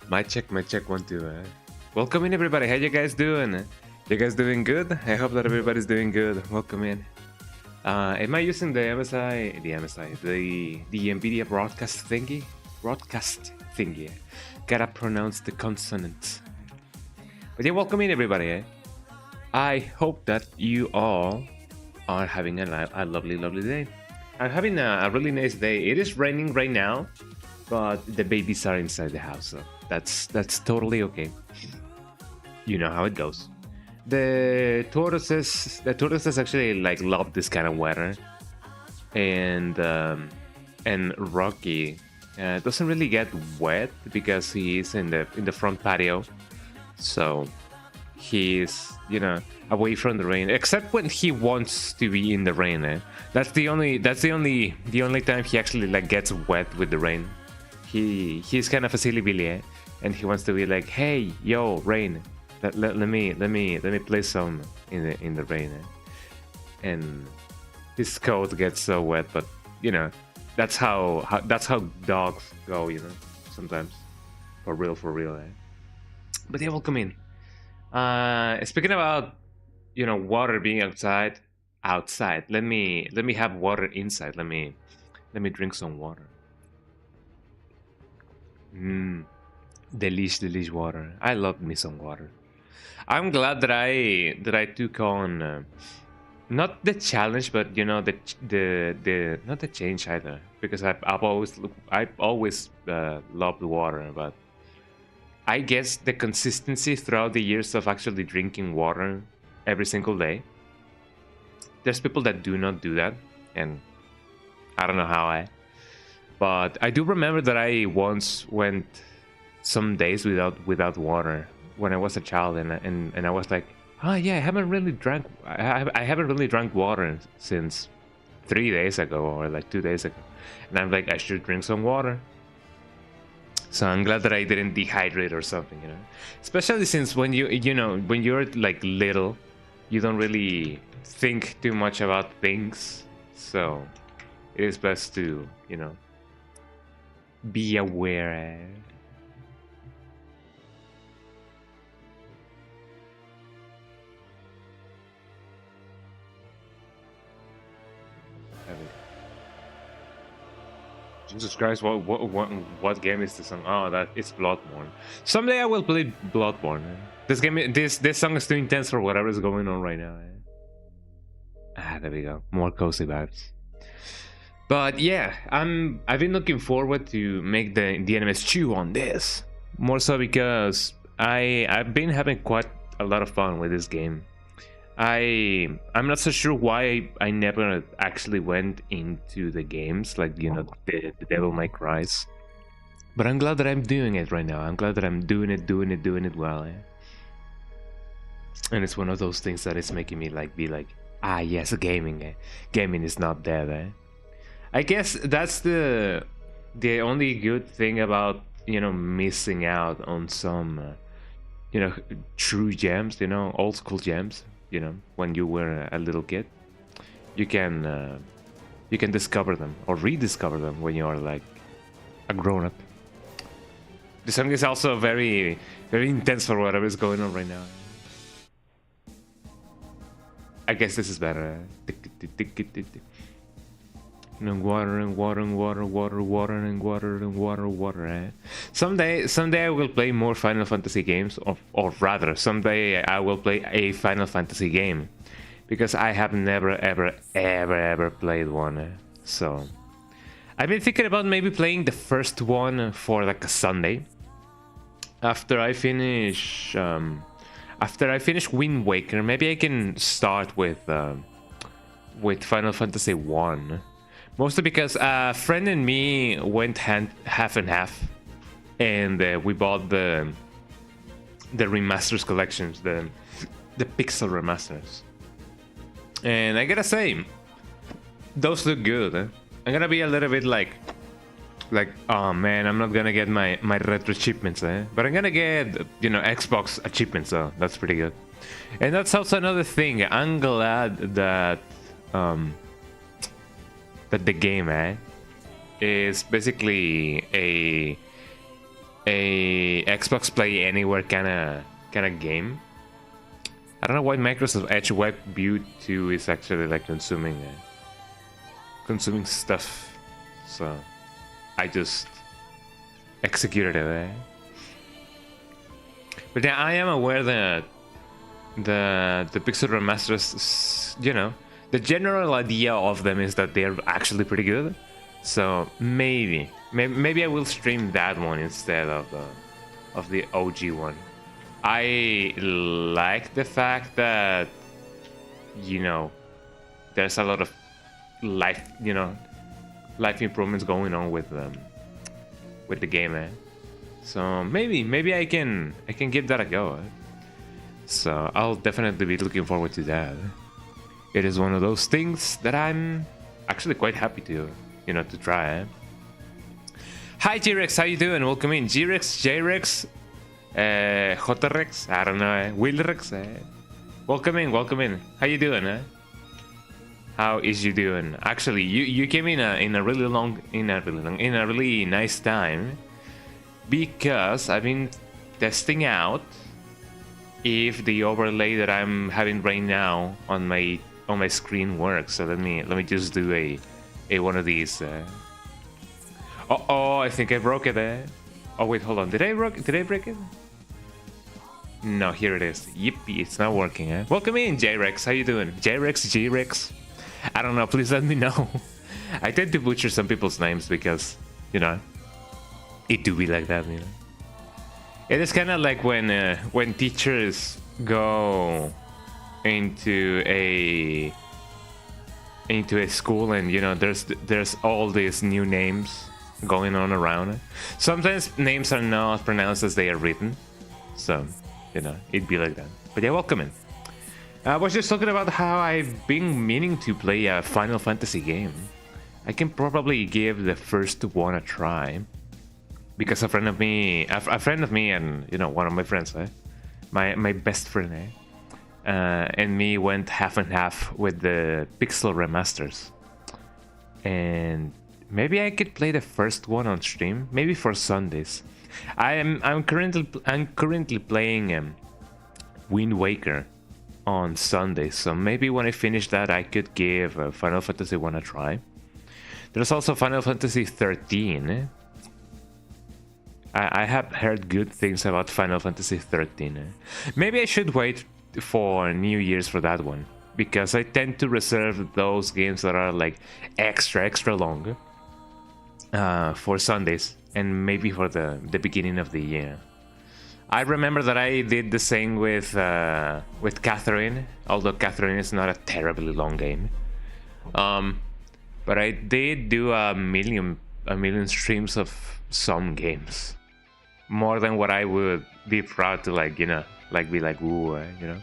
Mic check, 1, 2. Welcome in, everybody. How you guys doing? You guys doing good? I hope that everybody's doing good. Welcome in. Am I using the NVIDIA broadcast thingy? Gotta pronounce the consonants. But yeah, welcome in, everybody. I hope that you all are having a lovely, lovely day. I'm having a really nice day. It is raining right now, but the babies are inside the house, so that's totally okay. You know how it goes. The tortoises actually like love this kind of weather, and Rocky doesn't really get wet because he is in the front patio, so he's away from the rain, except when he wants to be in the rain. That's the only time he actually like gets wet with the rain. He's kind of a silly Billy, and he wants to be like, hey, yo, rain, let me play some in the rain. And his coat gets so wet, but that's how dogs go, sometimes, for real. But yeah, welcome in. Speaking about water being outside, let me have water inside. Let me drink some water. Delish water. I love me some water. I'm glad that I took on not the challenge, but the not the change either, because I've always loved water, but I guess the consistency throughout the years of actually drinking water every single day. There's people that do not do that, and I don't know how but I do remember that I once went some days without water when I was a child, and I was like, oh yeah, I haven't really drank water since 3 days ago, or like 2 days ago, and I'm like, I should drink some water. So I'm glad that I didn't dehydrate or something, especially since when you're like little, you don't really think too much about things, so it is best to be aware. Jesus Christ, what game is this song? Oh, that it's Bloodborne. Someday I will play Bloodborne. This song is too intense for whatever is going on right now. There we go. More cozy vibes. But yeah, I've been looking forward to make the NMS chew on this. More so because I've been having quite a lot of fun with this game. I'm not so sure why I never actually went into the games, like, you know, the Devil May Cry's. But I'm glad that I'm doing it right now. I'm glad that I'm doing it well. And it's one of those things that is making me like be like, ah yes, gaming. Gaming is not dead. I guess that's the only good thing about, you know, missing out on some you know, true gems, you know, old school gems. You know, when you were a little kid, you can discover them or rediscover them when you are like a grown-up. The song is also very, very intense for whatever is going on right now. I guess this is better. Water and water and water, water, water and water and water, water. Someday I will play more Final Fantasy games, or rather, someday I will play a Final Fantasy game, because I have never, ever played one. So I've been thinking about maybe playing the first one for like a Sunday after I finish Wind Waker. Maybe I can start with Final Fantasy 1. Mostly because a friend and me went half and half, and we bought the remasters collections, the pixel remasters. And I gotta say, those look good. I'm gonna be a little bit like, oh man, I'm not gonna get my retro achievements, but I'm gonna get, you know, Xbox achievements, so that's pretty good. And that's also another thing. I'm glad that that the game is basically a Xbox Play Anywhere kind of game. I don't know why Microsoft Edge Web View 2 is actually like consuming stuff, so I just executed it. But yeah, I am aware that the Pixel remasters, you know, the general idea of them is that they're actually pretty good. So maybe I will stream that one instead of the OG one. I like the fact that, you know, there's a lot of life improvements going on with the game. So maybe I can give that a go. So I'll definitely be looking forward to that. It is one of those things that I'm actually quite happy to, you know, to try. Hi G-Rex, how you doing? Welcome in. G-Rex, J-Rex, J-Rex, I don't know, Will-Rex. Welcome in. How you doing? How is you doing? Actually, you came in a really nice time, because I've been testing out if the overlay that I'm having right now on my screen works. So let me just do a one of these. Oh, I think I broke it. Oh wait, hold on. Did I break it? No, here it is. Yippee, it's not working. Welcome in, J-Rex. How you doing? J-Rex, G-Rex. I don't know. Please let me know. I tend to butcher some people's names because, you know, it do be like that. You know, it is kind of like when teachers go into a school and, you know, there's all these new names going on around. Sometimes names are not pronounced as they are written, so, you know, it'd be like that. But yeah, welcome in. I was just talking about how I've been meaning to play a Final Fantasy game. I can probably give the first one a try, because a friend of me and, you know, one of my friends, my best friend, and me went half and half with the pixel remasters, and maybe I could play the first one on stream, maybe for Sundays. I'm currently playing Wind Waker, on Sunday, so maybe when I finish that I could give Final Fantasy 1 a try. There's also Final Fantasy 13. I have heard good things about Final Fantasy 13. Maybe I should wait for New Year's for that one, because I tend to reserve those games that are like extra long for Sundays, and maybe for the beginning of the year. I remember that I did the same with Catherine, although Catherine is not a terribly long game. But I did do a million streams of some games, more than what I would be proud to, like, you know, like be like, ooh, you know.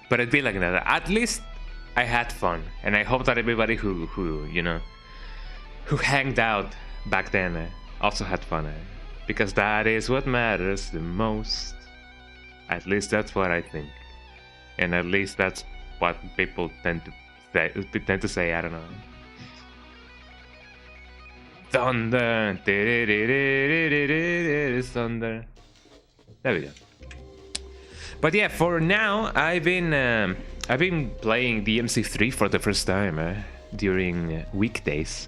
But it'd be like that. At least I had fun, and I hope that everybody who you know, who hanged out back then also had fun, because that is what matters the most. At least that's what I think, and at least that's what people tend to say. I don't know. Thunder, thunder. There we go. But yeah, for now, I've been playing DMC 3 for the first time during weekdays,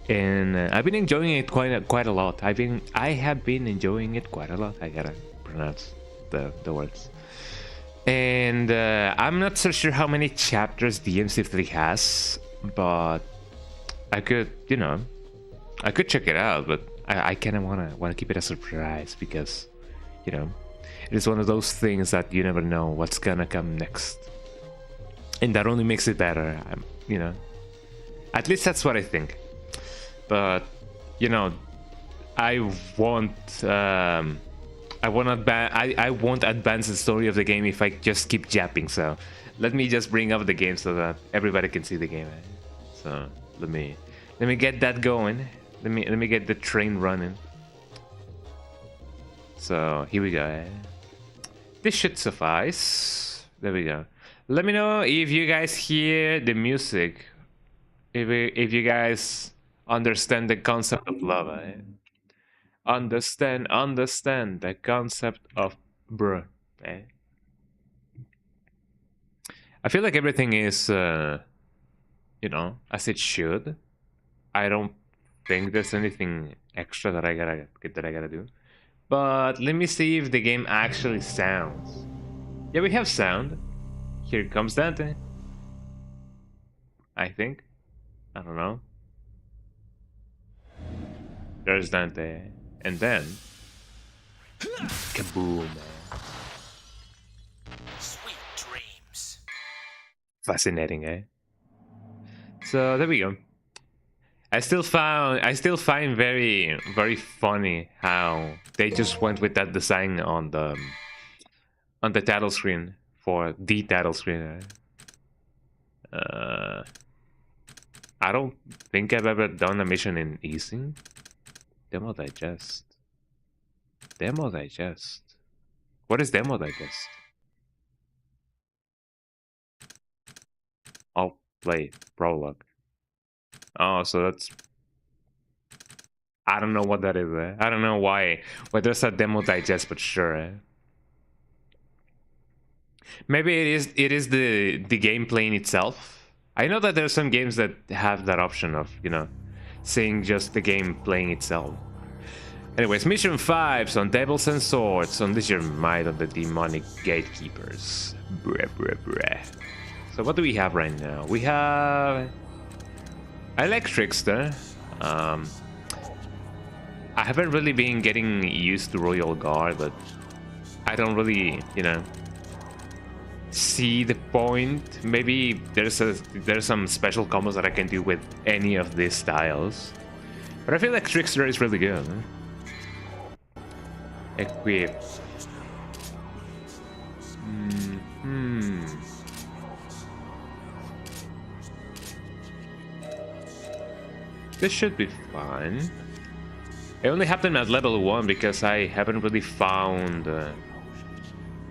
and I've been enjoying it quite a lot. I have been enjoying it quite a lot. I gotta pronounce the words. And I'm not so sure how many chapters DMC 3 has, but I could, you know, I could check it out. But I kind of wanna keep it a surprise, because, you know, it is one of those things that you never know what's gonna come next, and that only makes it better. You know, at least that's what I think. But you know, I won't advance the story of the game if I just keep japping. So let me just bring up the game so that everybody can see the game. So let me get that going. Let me get the train running. So here we go. This should suffice. There we go. Let me know if you guys hear the music. If you guys understand the concept of love. Understand the concept of bruh. I feel like everything is, you know, as it should. I don't think there's anything extra that I gotta do. But let me see if the game actually sounds. Yeah, we have sound. Here comes Dante. I think. I don't know. There's Dante. And then... kaboom. Sweet dreams. Fascinating, eh? So there we go. I still find very funny how they just went with that design on the title screen for the title screen. I don't think I've ever done a mission in easy. Demo digest. What is demo digest? I'll play prologue. Oh, so that's... I don't know what that is. I don't know why there's a demo digest, but sure. Maybe it is the game playing itself. I know that there's some games that have that option of, you know, seeing just the game playing itself. Anyways, mission 5 on Devils and Swords. Unleash your might on the demonic gatekeepers. Breh. So what do we have right now? We have... I like Trickster. I haven't really been getting used to Royal Guard, but I don't really, you know, see the point. Maybe there's some special combos that I can do with any of these styles. But I feel like Trickster is really good. Equip. This should be fine. I only have them at level 1 because I haven't really found...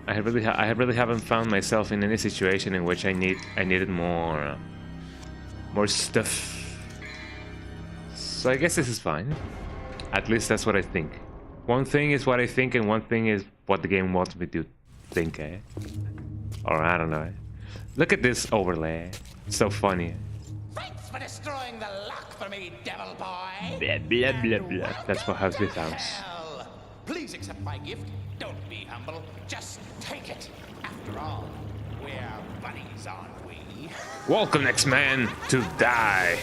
I really haven't found myself in any situation in which I needed more stuff. So I guess this is fine. At least that's what I think. One thing is what I think, and one thing is what the game wants me to think, or I don't know. Look at this overlay. It's so funny. Thanks for destroying the luck for me, devil boy. Blah, blah, blah, blah. That's what how this sounds. Hell. Please accept my gift. Don't be humble. Just take it. After all, we're buddies, aren't we? Welcome, next man, to die.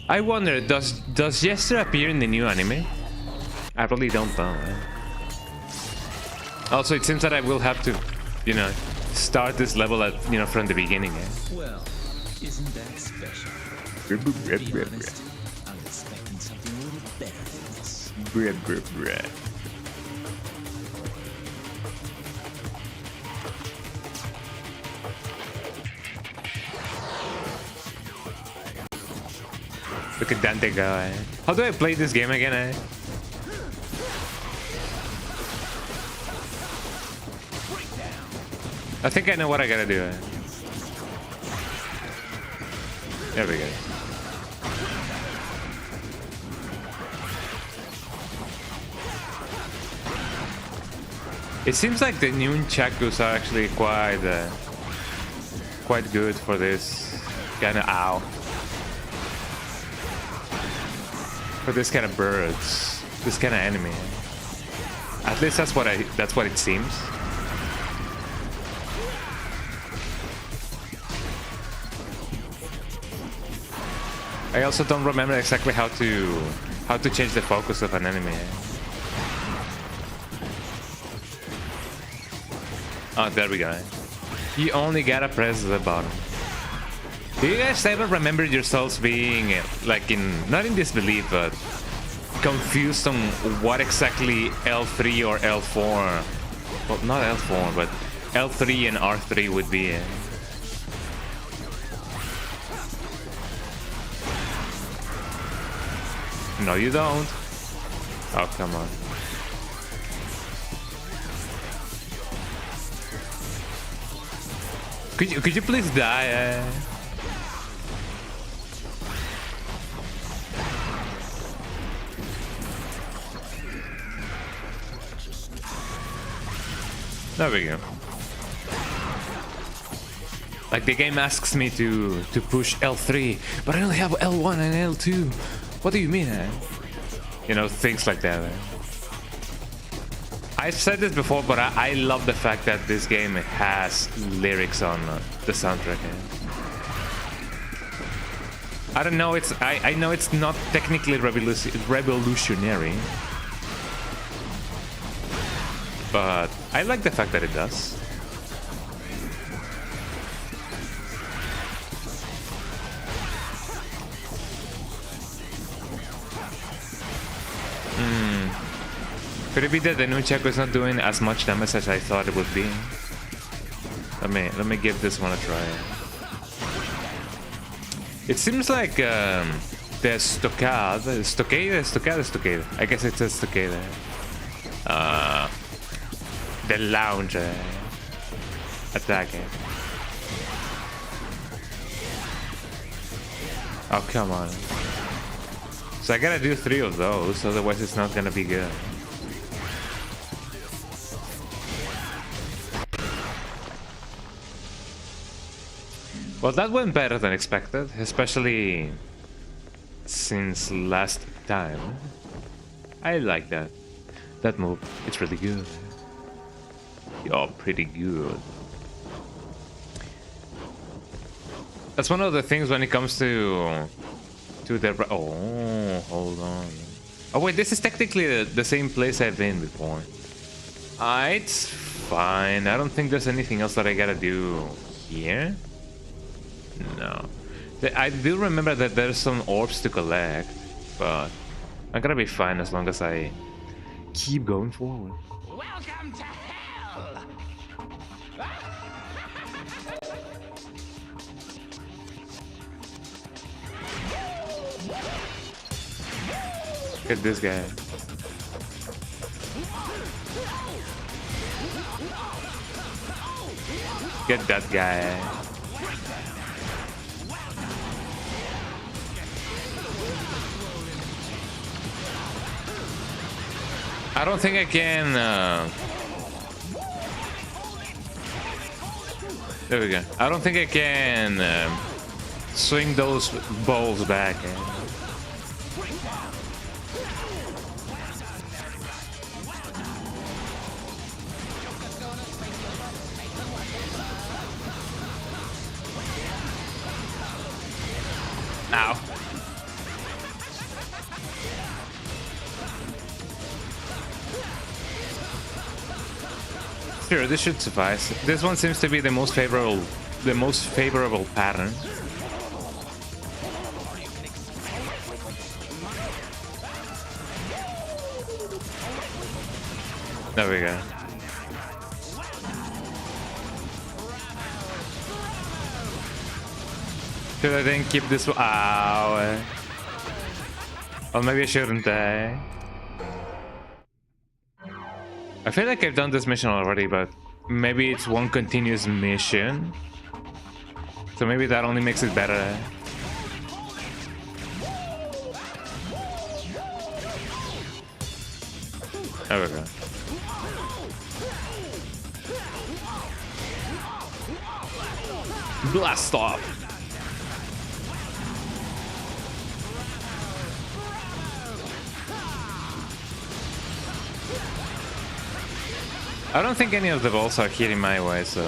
I wonder, does Jester appear in the new anime? I really don't know. Also, it seems that I will have to, you know, start this level at, you know, from the beginning. Well, isn't that special? To be honest, I was expecting something a little better than this. Look at Dante go. How do I play this game again? I think I know what I gotta do. There we go. It seems like the new Chakus are actually quite good for this kind of for this kind of birds, this kind of enemy. At least that's what it seems. I also don't remember exactly how to change the focus of an enemy. Oh, there we go. You only gotta press the button. Do you guys ever remember yourselves being like not in disbelief, but confused on what exactly L3 or L4, well, not L4, but L3 and R3 would be? No, you don't. Oh, come on. Could you please die? There we go. Like the game asks me to push L3, but I only have L1 and L2. What do you mean? You know, things like that. I've said this before, but I love the fact that this game has lyrics on the soundtrack. I don't know. I know it's not technically revolutionary, but I like the fact that it does. Could it be that the nunchaku is not doing as much damage as I thought it would be? Let me give this one a try. It seems like the stockade. I guess it's a stockade. The lounge attack. Oh, come on. So I gotta do 3 of those, otherwise it's not gonna be good. Well, that went better than expected, especially since last time. I like that move. It's really good. You're pretty good. That's one of the things when it comes to the... Oh, hold on. Oh wait, this is technically the same place I've been before. It's fine. I don't think there's anything else that I gotta do here. No. I do remember that there's some orbs to collect, but I'm gonna be fine as long as I keep going forward. Welcome to hell! Look at this guy. Get that guy. I don't think I can. There we go. I don't think I can swing those balls back. Ow. Sure, this should suffice. This one seems to be the most favorable pattern. There we go. Should I then keep this one? Ow. Or maybe I shouldn't. I feel like I've done this mission already, but maybe it's one continuous mission. So maybe that only makes it better. There we go. Blast off! I don't think any of the balls are hitting my way, so...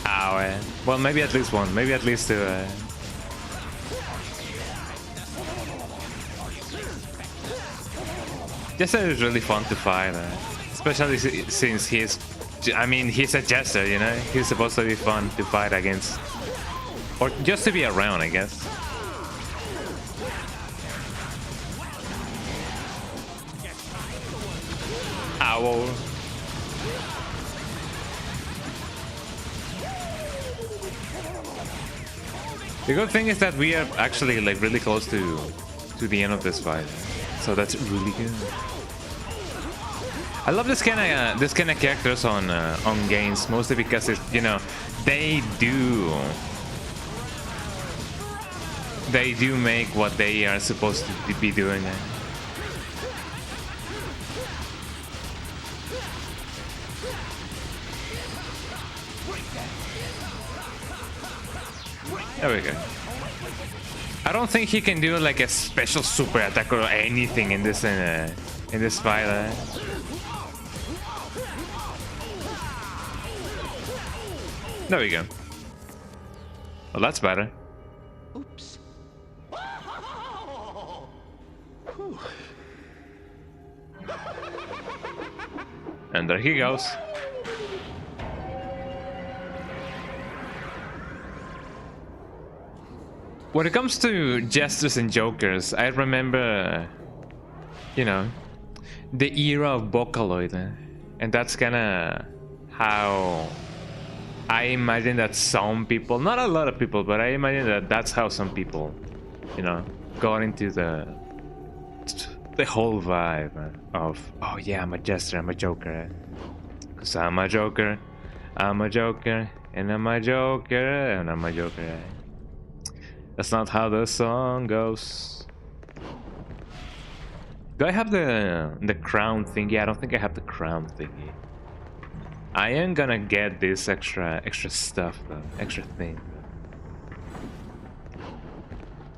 Ow, well, maybe at least one, maybe at least two. Jester is really fun to fight, especially since he's... I mean, he's a Jester, you know? He's supposed to be fun to fight against. Or just to be around, I guess. Ow. The good thing is that we are actually like really close to the end of this fight, so that's really good. I love this kind of characters on games, mostly because it, you know, they do make what they are supposed to be doing. There we go. I don't think he can do like a special super attack or anything in this fight. There we go. Well, that's better. Oops. And there he goes. When it comes to Jesters and Jokers, I remember, you know, the era of Vocaloid, and that's kinda how I imagine that some people, not a lot of people, but I imagine that that's how some people, you know, got into the whole vibe of, oh yeah, I'm a Jester, I'm a Joker, cause I'm a Joker, and I'm a Joker, and I'm a Joker. That's not how the song goes. Do I have the crown thingy? I don't think I have the crown thingy. I am gonna get this extra stuff though, extra thing.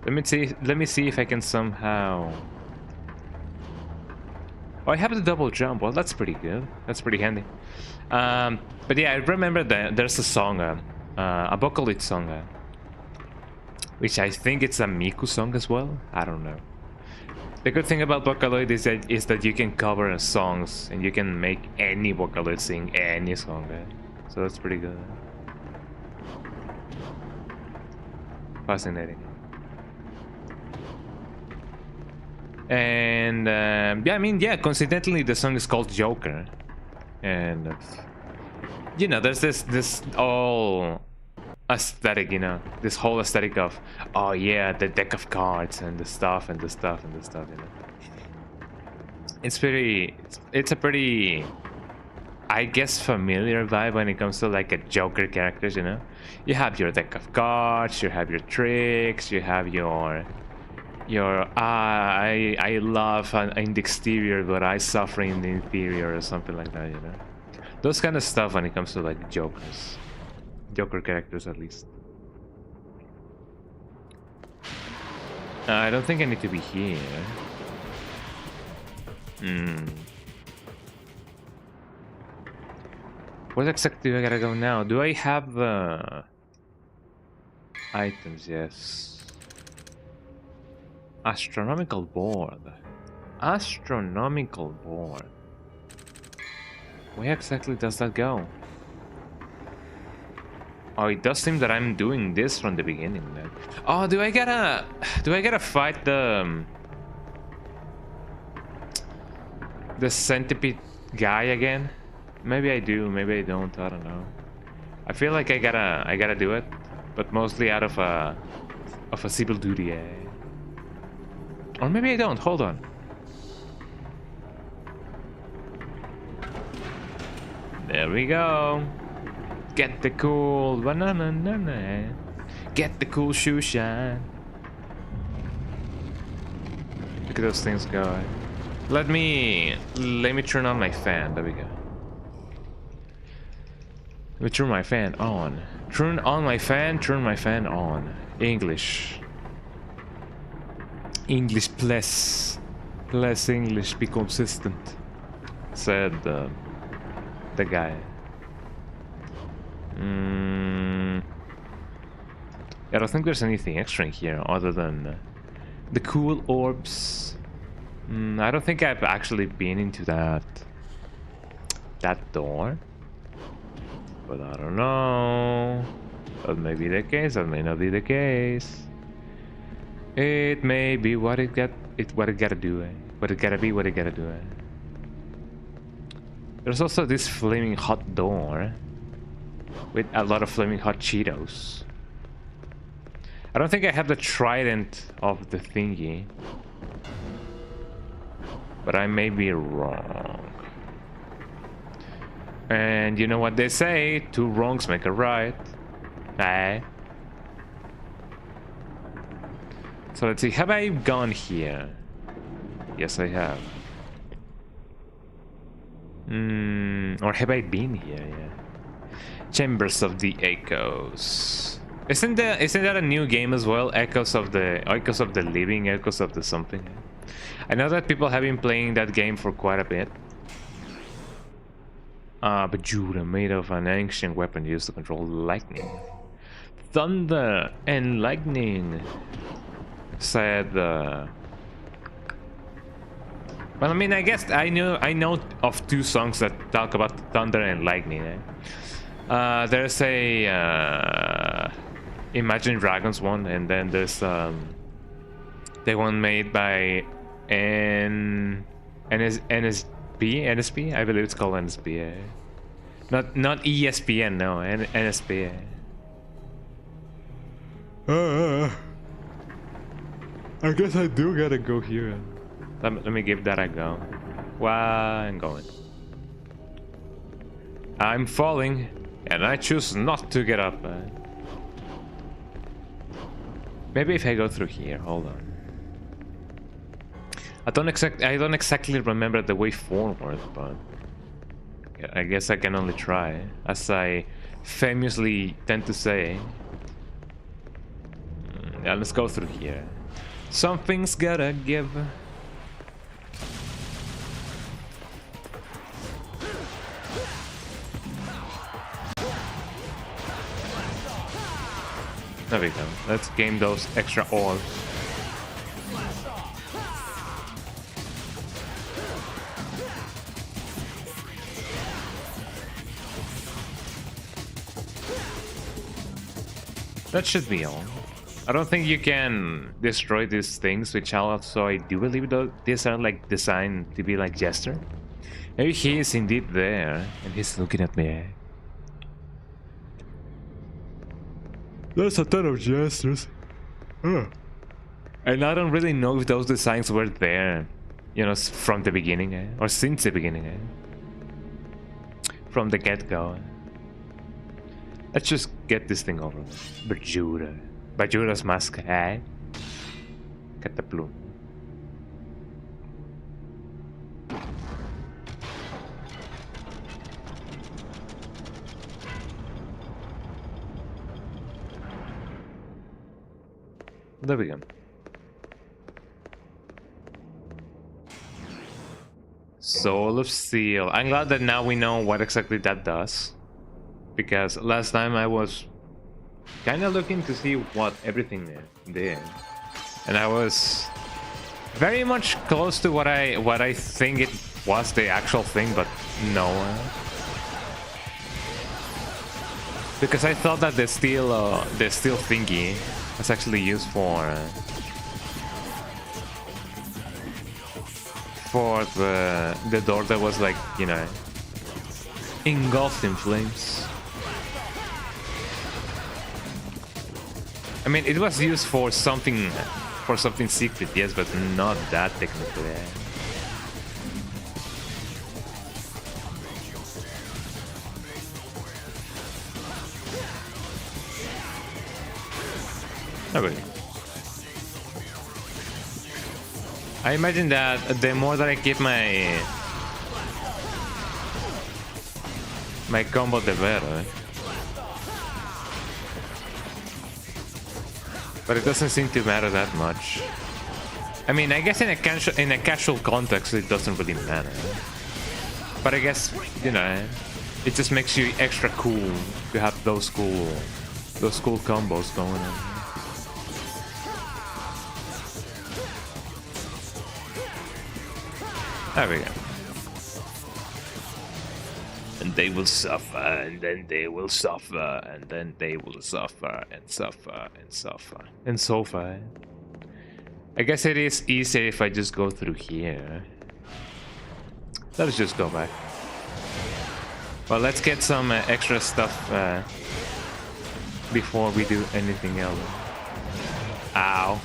Let me see if I can somehow. Oh, I have the double jump. Well, that's pretty good. That's pretty handy. But yeah, I remember that there's a song, a Vocaloid song. Which I think it's a Miku song as well. I don't know. The good thing about Vocaloid is that you can cover songs and you can make any Vocaloid sing any song. So that's pretty good. Fascinating. And yeah, I mean, yeah, coincidentally the song is called Joker. And you know, there's this all aesthetic, you know, this whole aesthetic of, oh yeah, the deck of cards and the stuff and the stuff and the stuff, you know. It's a pretty, I guess, familiar vibe when it comes to like a Joker characters, you know. You have your deck of cards, you have your tricks, you have your I love in the exterior, but I suffer in the interior, or something like that, you know. Those kind of stuff when it comes to like Jokers, Joker characters at least. I don't think I need to be here. What exactly do I gotta go now? Do I have items? Yes. Astronomical board. Astronomical board. Where exactly does that go? Oh, it does seem that I'm doing this from the beginning then. Oh, do I gotta fight the centipede guy again? Maybe I do, maybe I don't, I don't know. I feel like I gotta do it, but mostly out of a civil duty, eh? Or maybe I don't, hold on. There we go. Get the cool banana. Get the cool shoe shine. Look at those things go. Let me turn on my fan. There we go. Let me turn my fan on. Turn on my fan. Turn my fan on. English. English, please. Please, English, be consistent. Said the guy. I don't think there's anything extra in here other than the cool orbs. I don't think I've actually been into that door, but I don't know. That may be the case. That may not be the case. It may be what it gotta do. What it gotta be. What it gotta do. There's also this flaming hot door with a lot of flaming hot Cheetos. I don't think I have the trident of the thingy, but I may be wrong. And you know what they say, 2 wrongs make a right. Eh? So let's see, have I gone here? Yes, I have. Or have I been here? Yeah. Chambers of the Echoes. Isn't that a new game as well? Echoes of the Living, Echoes of the something. I know that people have been playing that game for quite a bit. Bajura, made of an ancient weapon used to control lightning. Thunder and lightning, said well, I mean, I guess I know of 2 songs that talk about thunder and lightning. Eh? There's a Imagine Dragons one, and then there's the one made by NSP. I believe it's called NSP. Eh? Not ESPN, no, NSP. I guess I do gotta go here. Let me give that a go. Wow, I'm going. I'm falling, and I choose not to get up. Maybe if I go through here, hold on. I don't exactly remember the way forward, but I guess I can only try, as I famously tend to say. Yeah, let's go through here. Something's gotta give. There we go. Let's game those extra orbs. That should be all. I don't think you can destroy these things, which also I do believe these are like designed to be like Jester. Maybe he is indeed there, and he's looking at me. There's a ton of Jesters. And I don't really know if those designs were there, you know, from the beginning, or since the beginning, from the get-go. Let's just get this thing over with. Bajura's mask, eh? Cataplum. There we go. Soul of Steel. I'm glad that now we know what exactly that does. Because last time I was kind of looking to see what everything did. And I was very much close to what I think it was the actual thing, but no. Because I thought that the steel thingy was actually used for the door that was like, you know, engulfed in flames. I mean, it was used for something secret, yes, but not that technically. Not really. I imagine that the more that I keep my combo, the better. But it doesn't seem to matter that much. I mean, I guess in a casual context, it doesn't really matter. But I guess, you know, it just makes you extra cool to have those cool combos going on. There we go. And they will suffer, and then they will suffer, and then they will suffer, and suffer, and suffer, and so far. I guess it is easier if I just go through here. Let's just go back. Well, let's get some extra stuff before we do anything else. Ow.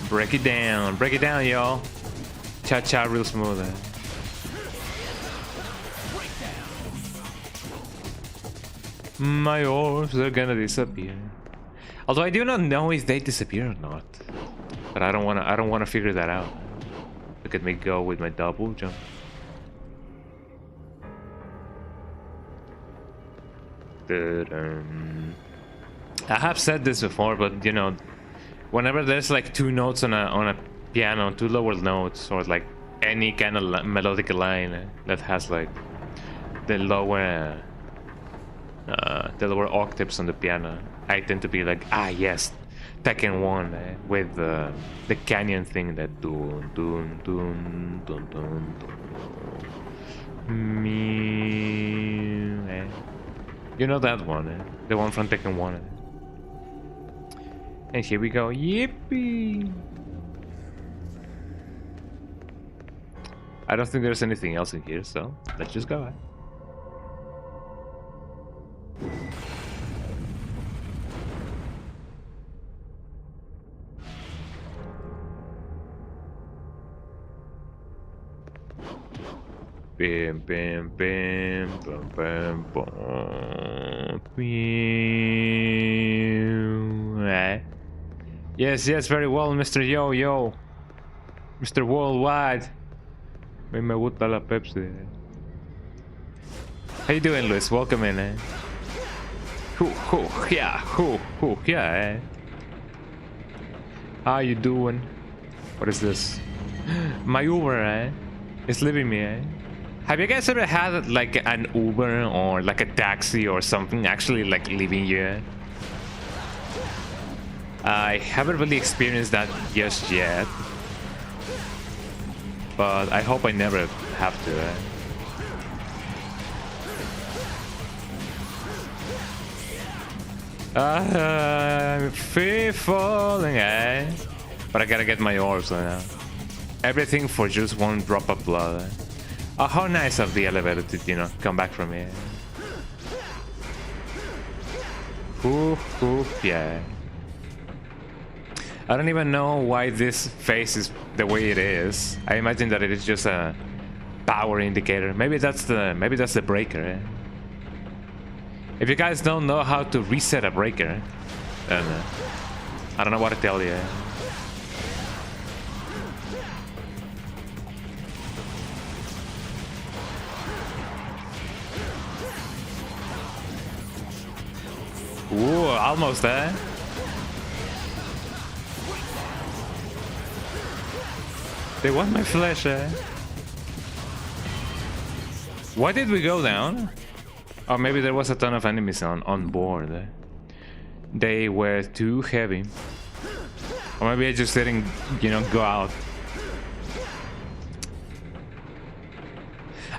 Break it down, y'all. Cha-cha real smooth. My orbs are gonna disappear. Although I do not know if they disappear or not. But I don't wanna figure that out. Look at me go with my double jump. I have said this before, but you know, whenever there's like two notes on a piano, two lower notes, or like any kind of melodic line that has like the lower octaves on the piano, I tend to be like, ah yes, Tekken 1 with the canyon thing that dun dun dun dun dun dun. You know that one, the one from Tekken 1. And here we go, yippee! I don't think there's anything else in here, so let's just go. Bam, bam, bam, bam, bam, bam, bam. Yes, very well, Mr. Yo. Mr. Worldwide. A mí me gusta la Pepsi. How you doing, Luis? Welcome in, yeah, How you doing? What is this? My Uber, It's leaving me, Have you guys ever had like an Uber or like a taxi or something actually like leaving you? I haven't really experienced that just yet, but I hope I never have to. I'm free falling, but I gotta get my orbs now. Everything for just one drop of blood. Oh, how nice of the elevator to, you know, come back from here. Yeah. I don't even know why this face is the way it is. I imagine that it is just a power indicator. Maybe that's the breaker. If you guys don't know how to reset a breaker, then I don't know what to tell you. Ooh, almost there. They want my flesh, eh? Why did we go down? Or maybe there was a ton of enemies on board. They were too heavy. Or maybe I just didn't, you know, go out.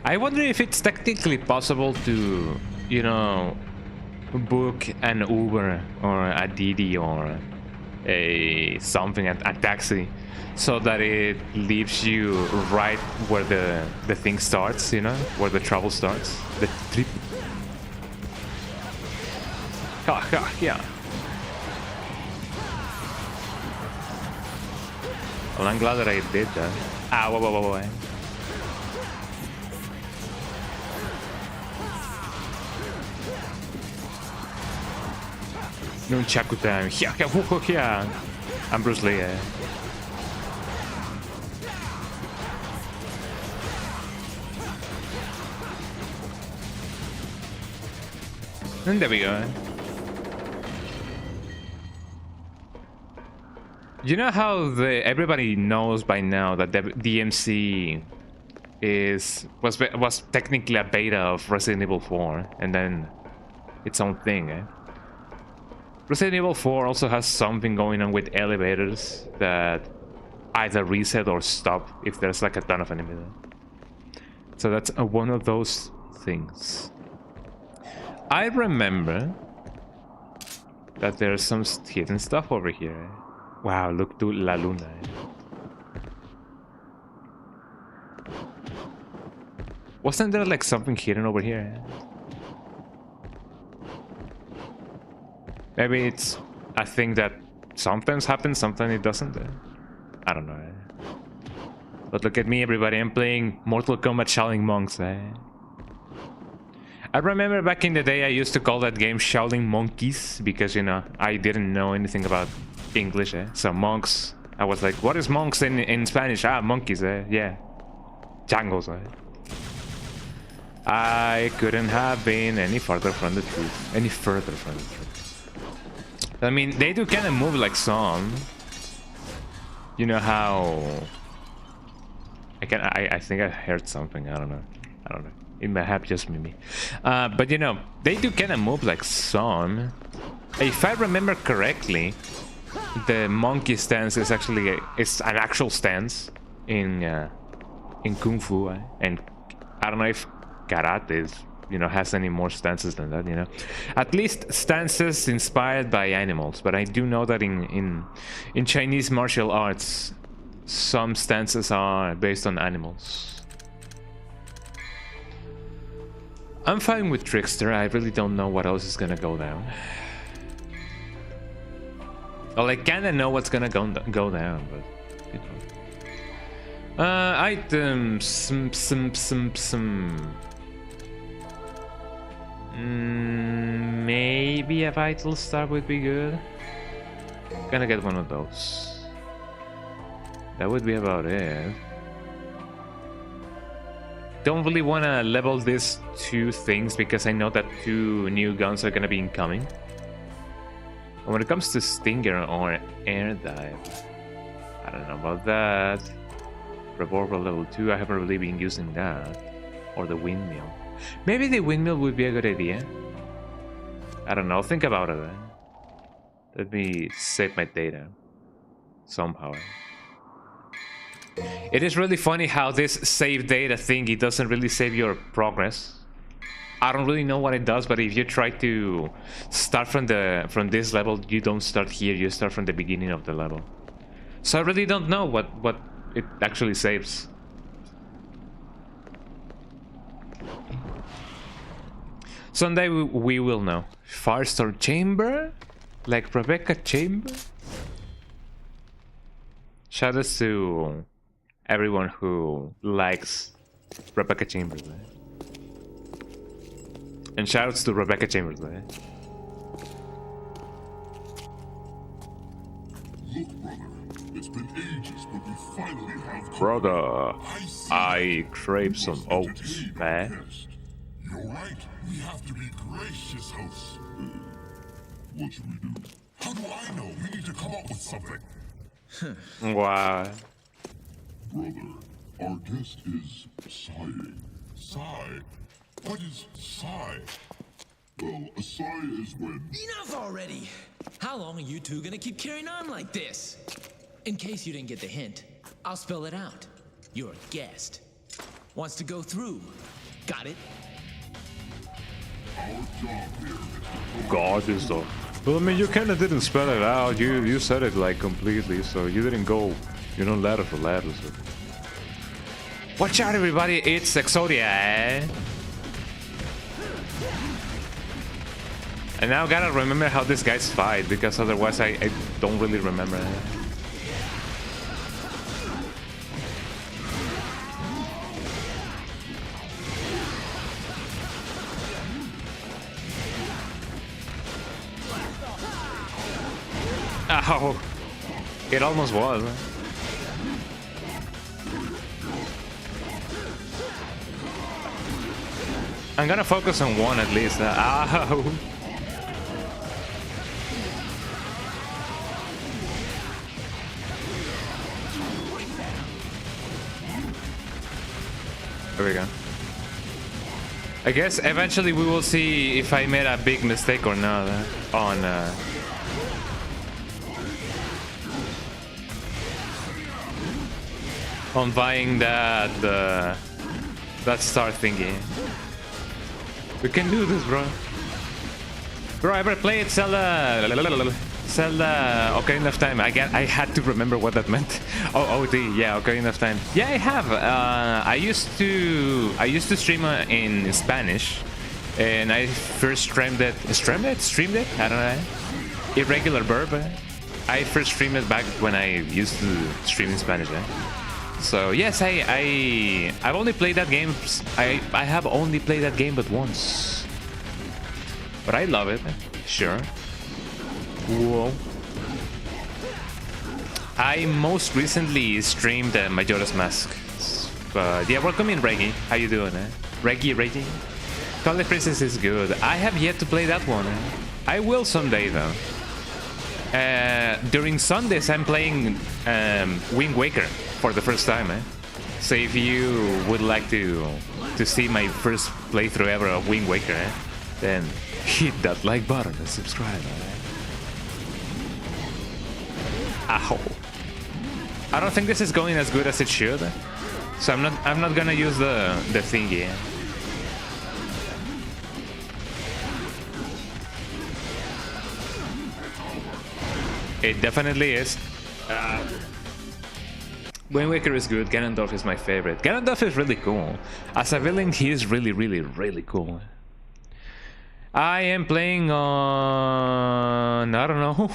I wonder if it's technically possible to, you know, book an Uber or a Didi or a something, a taxi, so that it leaves you right where the thing starts, you know, where the trouble starts, the trip. Yeah. Well, I'm glad that I did that. Ah, whoa. Nunchaku time. Yeah. I'm Bruce Lee. And there we go. You know how everybody knows by now that the DMC was technically a beta of Resident Evil 4 and then its own thing, eh? Resident Evil 4 also has something going on with elevators that either reset or stop if there's like a ton of enemies. So that's one of those things. I remember that there's some hidden stuff over here. Wow, look to La Luna. Wasn't there like something hidden over here? Maybe it's a thing that sometimes happens, sometimes it doesn't. I don't know. But look at me, everybody. I'm playing Mortal Kombat Shaolin Monks. I remember back in the day I used to call that game Shaolin Monkeys because, you know, I didn't know anything about English. So monks, I was like, what is monks in Spanish? Ah, monkeys. Yeah. Jangles. I couldn't have been any further from the truth. I mean, they do kind of move like some. You know how... I think I heard something. I don't know. It might have just me. But you know, they do kind of move like some. If I remember correctly, the monkey stance is actually it's an actual stance in Kung Fu, and I don't know if karate is, you know, has any more stances than that, you know. At least stances inspired by animals, but I do know that in Chinese martial arts, some stances are based on animals. I'm fine with Trickster. I really don't know what else is gonna go down. Well, I kinda know what's gonna go down, but you know. Items. Maybe a vital star would be good. Gonna get one of those. That would be about it. Don't really want to level these two things because I know that two new guns are gonna be incoming. And when it comes to Stinger or Air Dive, I don't know about that. Revolver level 2, I haven't really been using that. Or the windmill. Maybe the windmill would be a good idea. I don't know, think about it then. Let me save my data. Somehow. It is really funny how this save data thingy doesn't really save your progress. I don't really know what it does, but if you try to start from this level, you don't start here, you start from the beginning of the level. So I really don't know what it actually saves. Someday we will know. Firestorm Chamber? Like Rebecca Chamber? Shoutouts to everyone who likes Rebecca Chambers. And shoutouts to Rebecca Chambers. Look, brother, it's been ages, but we finally have. Brother, I crave some oats, man. You're right. We have to be gracious hosts. What should we do? How do I know? We need to come up with something. Wow. Brother, our guest is sighing. Sigh? What is sigh? Well, a sigh is when... Enough already! How long are you two gonna keep carrying on like this? In case you didn't get the hint, I'll spell it out. Your guest wants to go through. Got it? Our job here is to... God is the... Well, I mean, you kind of didn't spell it out. You said it like completely, so you didn't go, you know, letter for letter. So. Watch out, everybody! It's Exodia. Eh? And now gotta remember how these guys fight, because otherwise I don't really remember. Ow! It almost was. I'm gonna focus on one at least. Ow! There we go. I guess eventually we will see if I made a big mistake or not on buying that star thingy. We can do this, bro. Bro, ever played Zelda? Ocarina of Time. I had to remember what that meant. Oh, OD, yeah, Ocarina of Time. Yeah, I have. I used to stream in Spanish, and I first streamed it. I don't know. Irregular verb. I first streamed it back when I used to stream in Spanish. So yes, I've only played that game. I have only played that game but once, but I love it. Sure. Whoa. I most recently streamed Majora's Mask. But yeah, welcome in, Reggie. How you doing, eh? Reggie? Twilight Princess is good. I have yet to play that one. I will someday, though. During Sundays, I'm playing Wind Waker for the first time, eh? So if you would like to see my first playthrough ever of Wind Waker, eh? Then hit that like button and subscribe, eh? Ow. I don't think this is going as good as it should. So I'm not gonna use the thingy. It definitely is. Wind Waker is good. Ganondorf is my favorite. Ganondorf is really cool. As a villain, he is really cool. I am playing on... I don't know.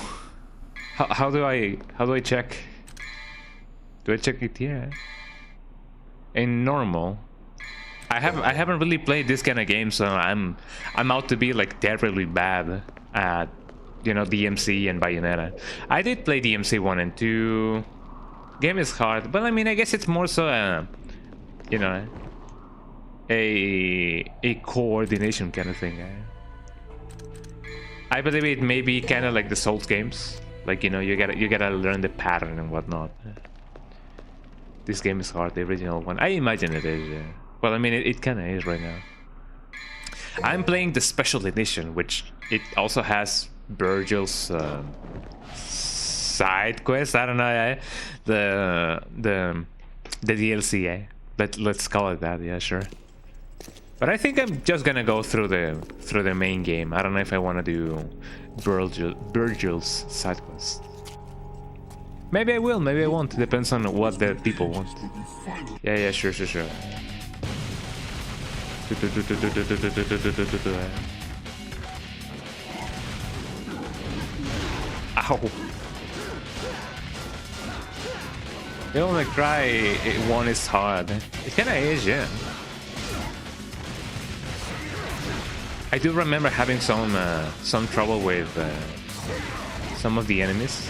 How do I check? Do I check it here? In normal. I haven't really played this kind of game, so I'm out to be like terribly bad at, you know, DMC and Bayonetta. I did play DMC 1 and 2. Game is hard, but I mean, I guess it's more so you know, a coordination kind of thing. I believe it may be kind of like the Souls games. Like, you know, you gotta learn the pattern and whatnot. This game is hard, the original one. I imagine it is, yeah. Well, I mean, it kind of is right now. I'm playing the special edition, which it also has Virgil's side quest. I don't know, the DLC. Let's call it that. Yeah, sure. But I think I'm just gonna go through the main game. I don't know if I want to do Virgil's side quest. Maybe I will, maybe I won't. Depends on what the people want. Yeah, sure. Ow. Devil May Cry 1 is hard. It kinda is, yeah. I do remember having some trouble with some of the enemies.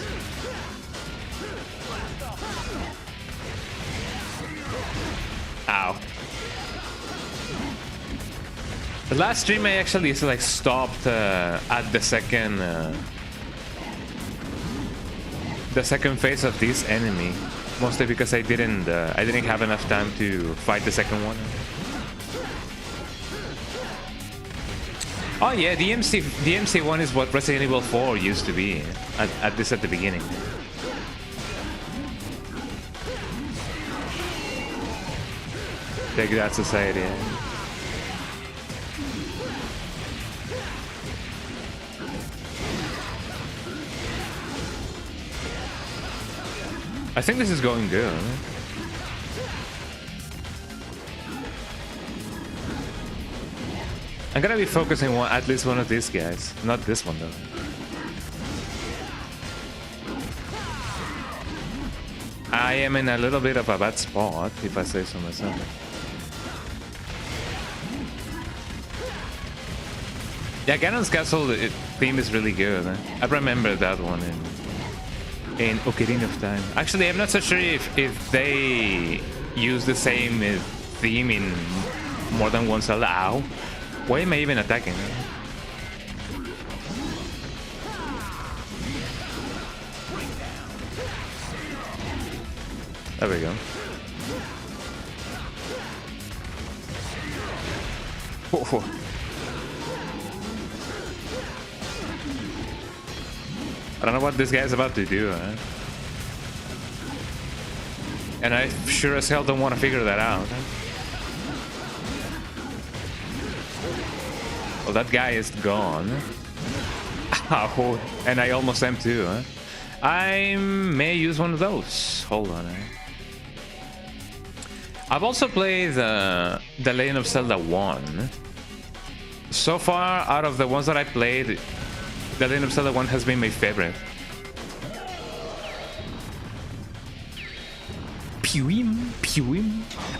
Ow. The last stream I actually like stopped at the second phase of this enemy, mostly because I didn't have enough time to fight the second one. Oh yeah, DMC 1 is what Resident Evil 4 used to be at the beginning. Take that, society. I think this is going good. I'm gonna be focusing on at least one of these guys, not this one though. I am in a little bit of a bad spot, if I say so myself. Yeah, Ganon's Castle theme is really good. I remember that one in Ocarina of Time. Actually, I'm not so sure if they use the same theme in more than one Zelda. Ow. Why am I even attacking? There we go. Oh. I don't know what this guy's about to do, huh? And I sure as hell don't want to figure that out. Well, that guy is gone. Ow, and I almost am too, huh? I may use one of those. Hold on. I've also played The Legend of Zelda 1. So far, out of the ones that I played, The Legend of Zelda 1 has been my favorite.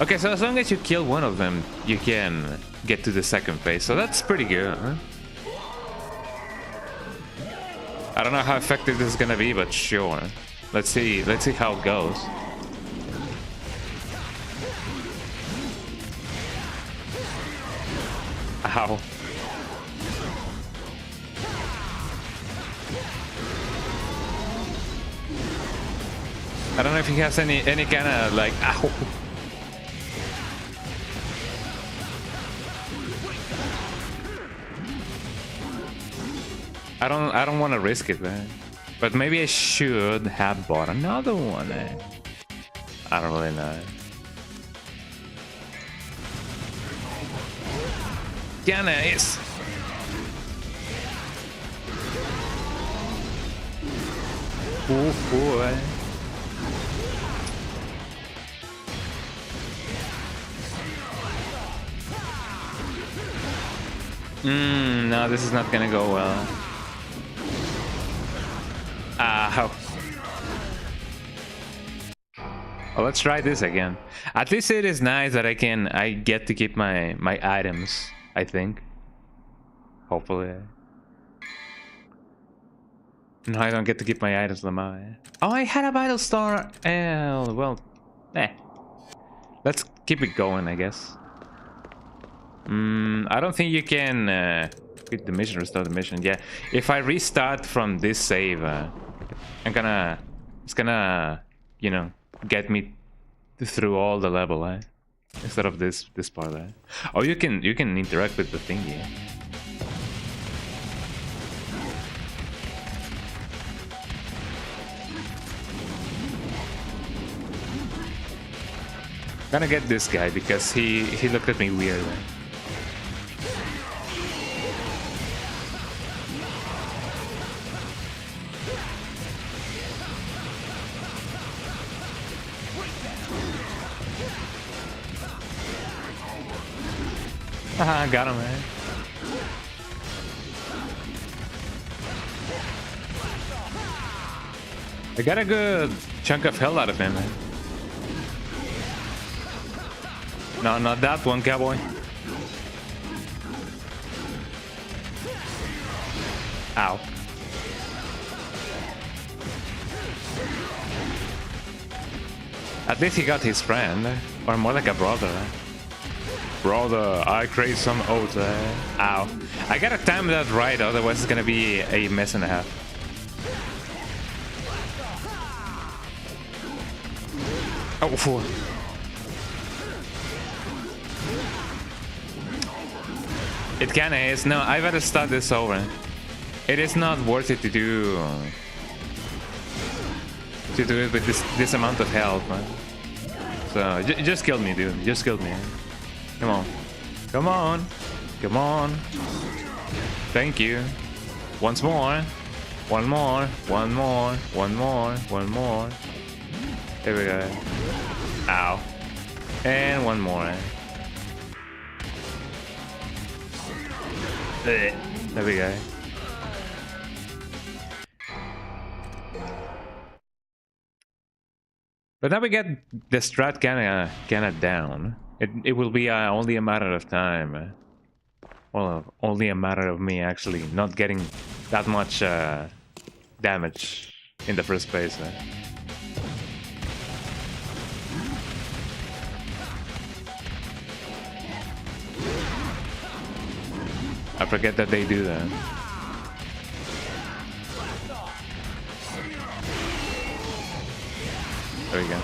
Okay, so as long as you kill one of them, you can get to the second phase. So that's pretty good, huh? I don't know how effective this is gonna be, but sure. Let's see how it goes. Ow. I don't know if he has any kind of like ow. I don't want to risk it, man. But maybe I should have bought another one. I don't really know. Yeah, nice. Oh boy. No, this is not gonna go well. Ow. Well, let's try this again. At least it is nice that I get to keep my items, I think. Hopefully. No, I don't get to keep my items, Lamar. Oh, I had a Vital Star. Well, let's keep it going, I guess. I don't think you can quit the mission, restart the mission. Yeah, if I restart from this save, it's gonna, you know, get me through all the level, instead of this part. Oh, you can interact with the thingy. Gonna get this guy because he looked at me weird. Haha, got him, man. I got a good chunk of hell out of him, man. No, not that one, cowboy. Ow. At least he got his friend, or more like a brother. Brother, I crave some oats. Ow. I gotta time that right, otherwise it's gonna be a mess and a half. Oh, fool. It kinda is. No, I better start this over. It is not worth it to do it with this amount of health, man. So just kill me, dude. Just kill me. Come on. Come on. Come on. Thank you. Once more. One more. One more. One more. One more. There we go. Ow. And one more. There we go. But now we get the strat kinda down. It will be only a matter of time. Well, only a matter of me actually not getting that much damage in the first place. I forget that they do that. There we go.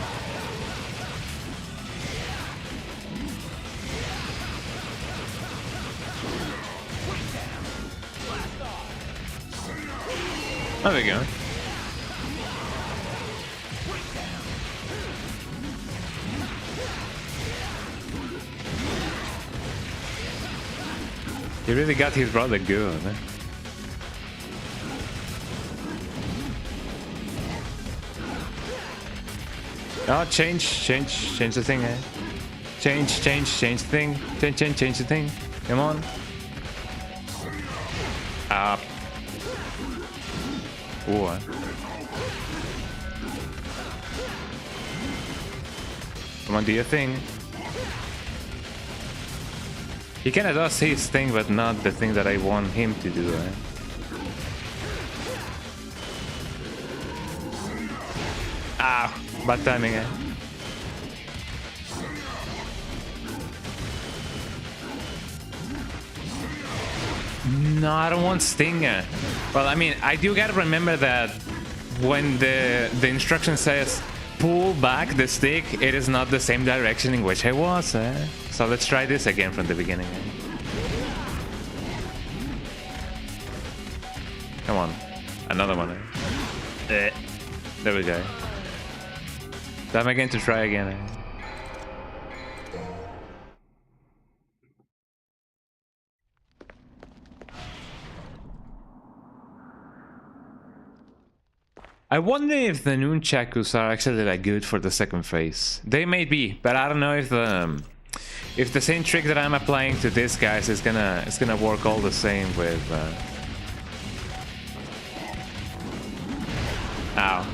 There we go. He really got his brother good. Oh, change the thing, eh? Change the thing. Change the thing. Come on. Up. Ooh. Come on, do your thing. He kinda does his thing, but not the thing that I want him to do, eh? Ah, bad timing, eh? No, I don't want Stinger. Well, I mean, I do gotta remember that when the instruction says pull back the stick, it is not the same direction in which I was, eh? So let's try this again from the beginning. Come on, another one. Eh? There we go. Time again to try again. Eh? I wonder if the nunchakus are actually like good for the second phase. They may be, but I don't know if the same trick that I'm applying to these guys is gonna work all the same with. Ow.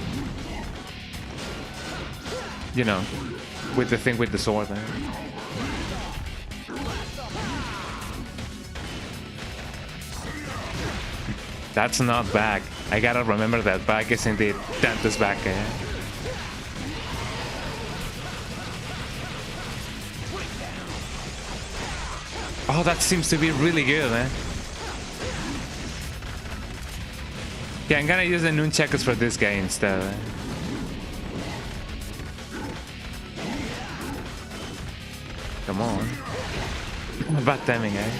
You know, with the thing with the sword. That's not back. I gotta remember that back is indeed Dante's back. Eh? Oh, that seems to be really good, eh? Yeah, I'm gonna use the nunchakus for this guy instead. Eh? Come on. Bad timing, eh?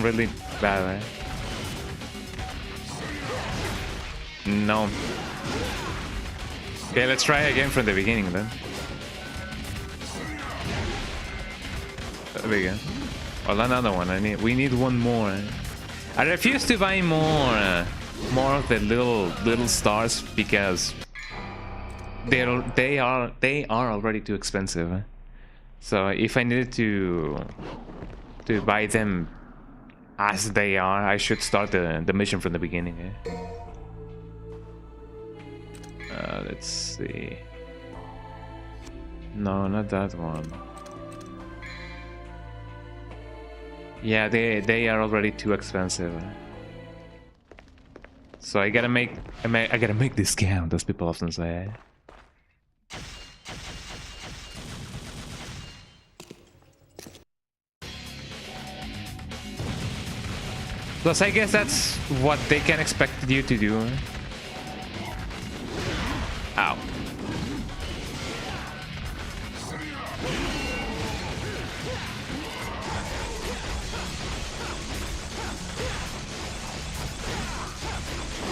Really bad, eh? No. Okay, let's try again from the beginning then. There we go. Well, another one. We need one more. Eh? I refuse to buy more of the little stars because they are already too expensive. Eh? So if I needed to buy them as they are, I should start the mission from the beginning. Eh? Let's see. No, not that one. Yeah, they are already too expensive. So I gotta make this count, as people often say. Plus, I guess that's what they can expect you to do. Ow.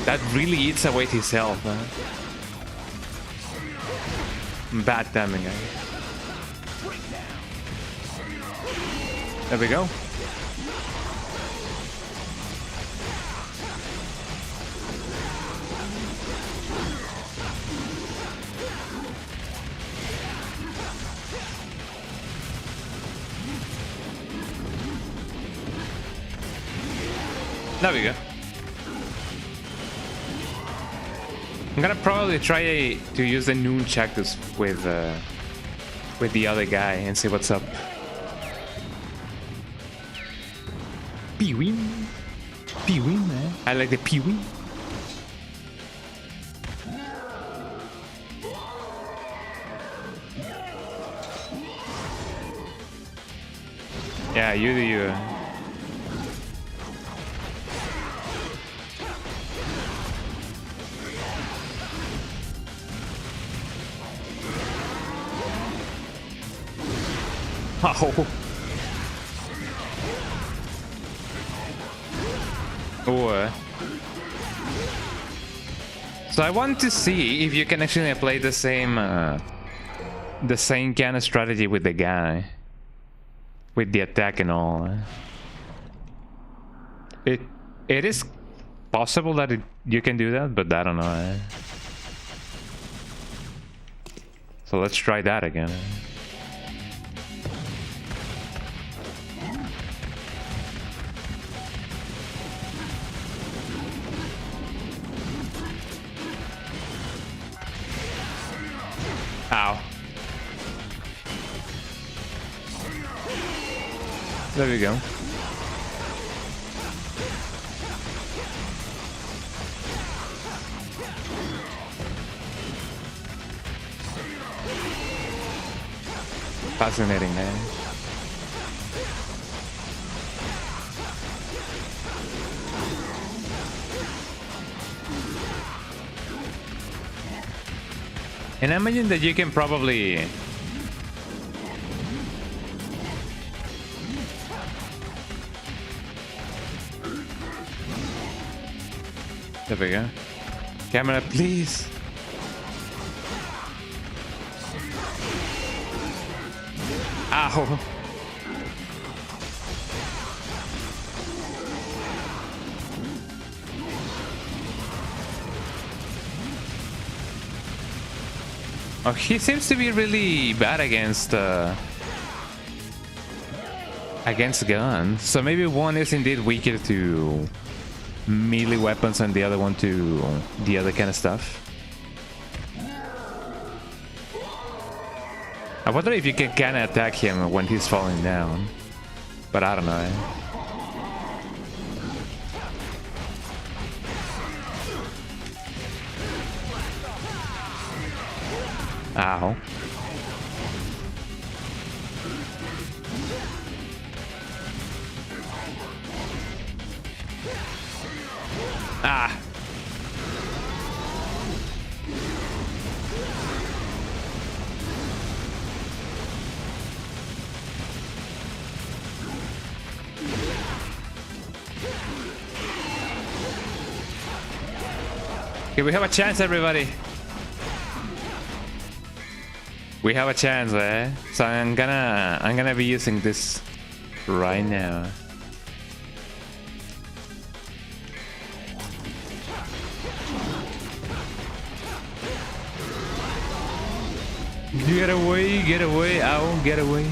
That really eats away his health, man. Bad timing, guys. There we go. There we go. I'm gonna probably try to use the noon cactus with the other guy and see what's up. Peewee, peewee, man. I like the peewee. Yeah, you do you. Oh. Oh. So I want to see if you can actually play the same kind of strategy with the guy, with the attack and all. It is possible that you can do that, but I don't know. So let's try that again. Ow. There we go. Fascinating, man. And I imagine that you can probably... There we go. Camera, please. Ow. Oh, he seems to be really bad against guns. So maybe one is indeed weaker to melee weapons and the other one to the other kind of stuff. I wonder if you can kind of attack him when he's falling down, but I don't know. Ow. Ah. Okay, we have a chance, everybody. We have a chance, eh? So I'm gonna be using this right now. Get away, ow, get away.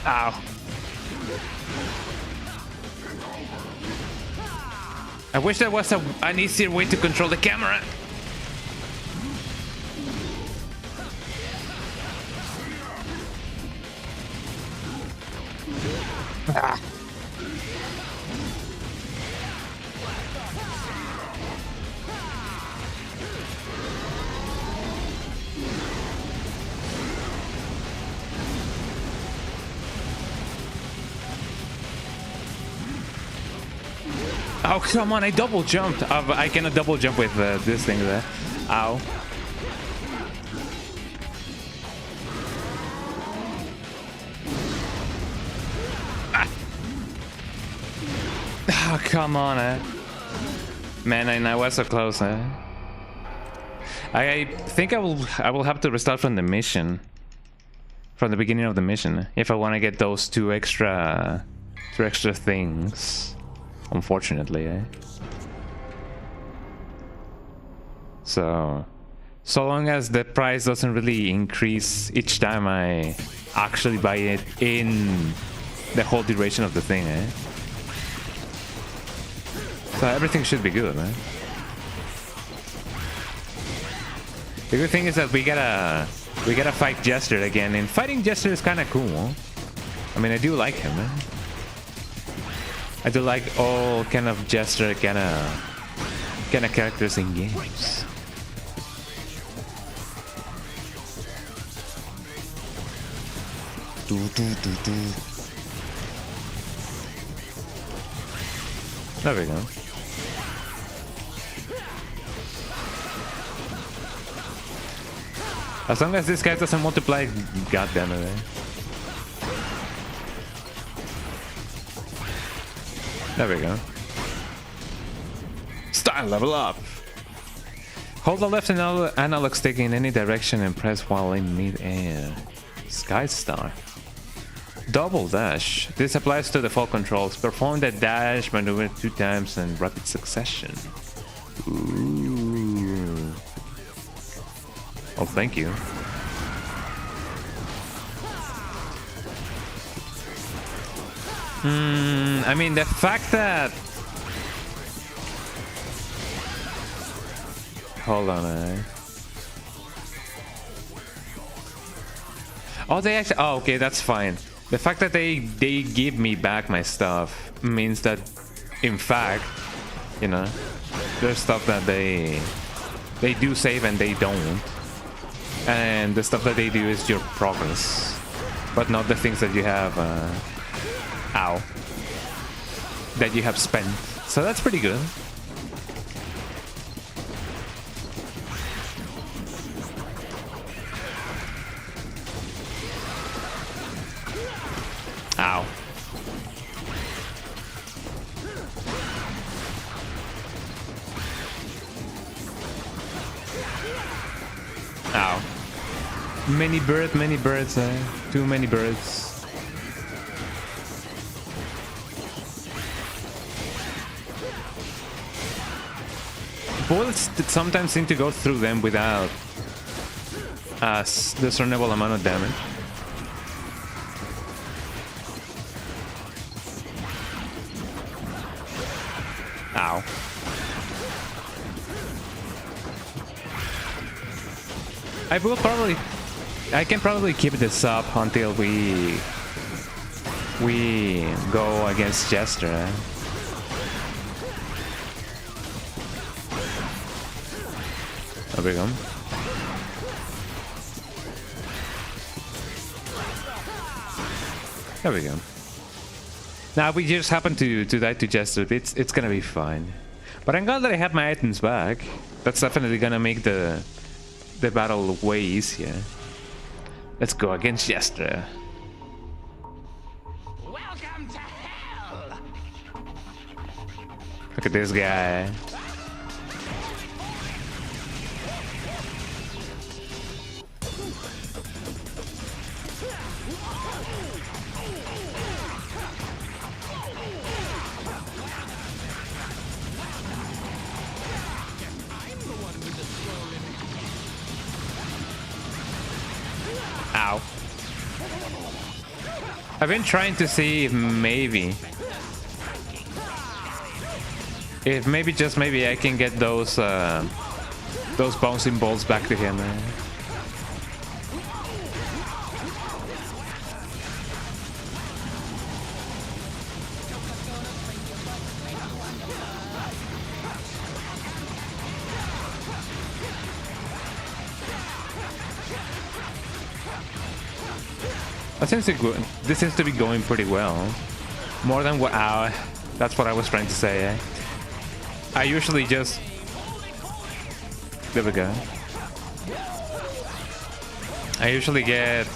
Ow. I wish there was an easier way to control the camera. Ah. Oh, come on, I double jumped. I cannot double jump with this thing there. Ow. Ah. Oh, come on, Man, I was so close, I think I will have to restart from the mission. From the beginning of the mission. If I want to get those two extra things. Unfortunately, So long as the price doesn't really increase each time I actually buy it in the whole duration of the thing, So everything should be good, The good thing is that we gotta fight Jester again, and fighting Jester is kind of cool. I mean, I do like him, I do like all kind of Jester kind of characters in games. There we go. As long as this guy doesn't multiply, goddamn it. There we go. Style level up. Hold the left analog stick in any direction and press while in mid-air. Sky Star. Double dash. This applies to the fall controls. Perform the dash maneuver 2 times in rapid succession. Ooh. Oh, thank you. I mean, the fact that... Hold on, Oh, they actually... Oh, okay, that's fine. The fact that they give me back my stuff means that, in fact, you know, there's stuff that they do save and they don't. And the stuff that they do is your progress. But not the things that you have... Ow. That you have spent. So that's pretty good. Ow. Ow. Many birds, too many birds. Bullets sometimes seem to go through them without a discernible amount of damage. Ow. I can probably keep this up until we go against Jester. There we go. There we go. Now we just happen to die to Jester. It's gonna be fine. But I'm glad that I have my items back. That's definitely gonna make the battle way easier. Let's go against Jester. Welcome to hell. Look at this guy. Ow. I've been trying to see if maybe If maybe, just maybe, I can get those bouncing balls back to him. This seems to be going pretty well. More than what that's what I was trying to say. I usually just... There we go. I usually get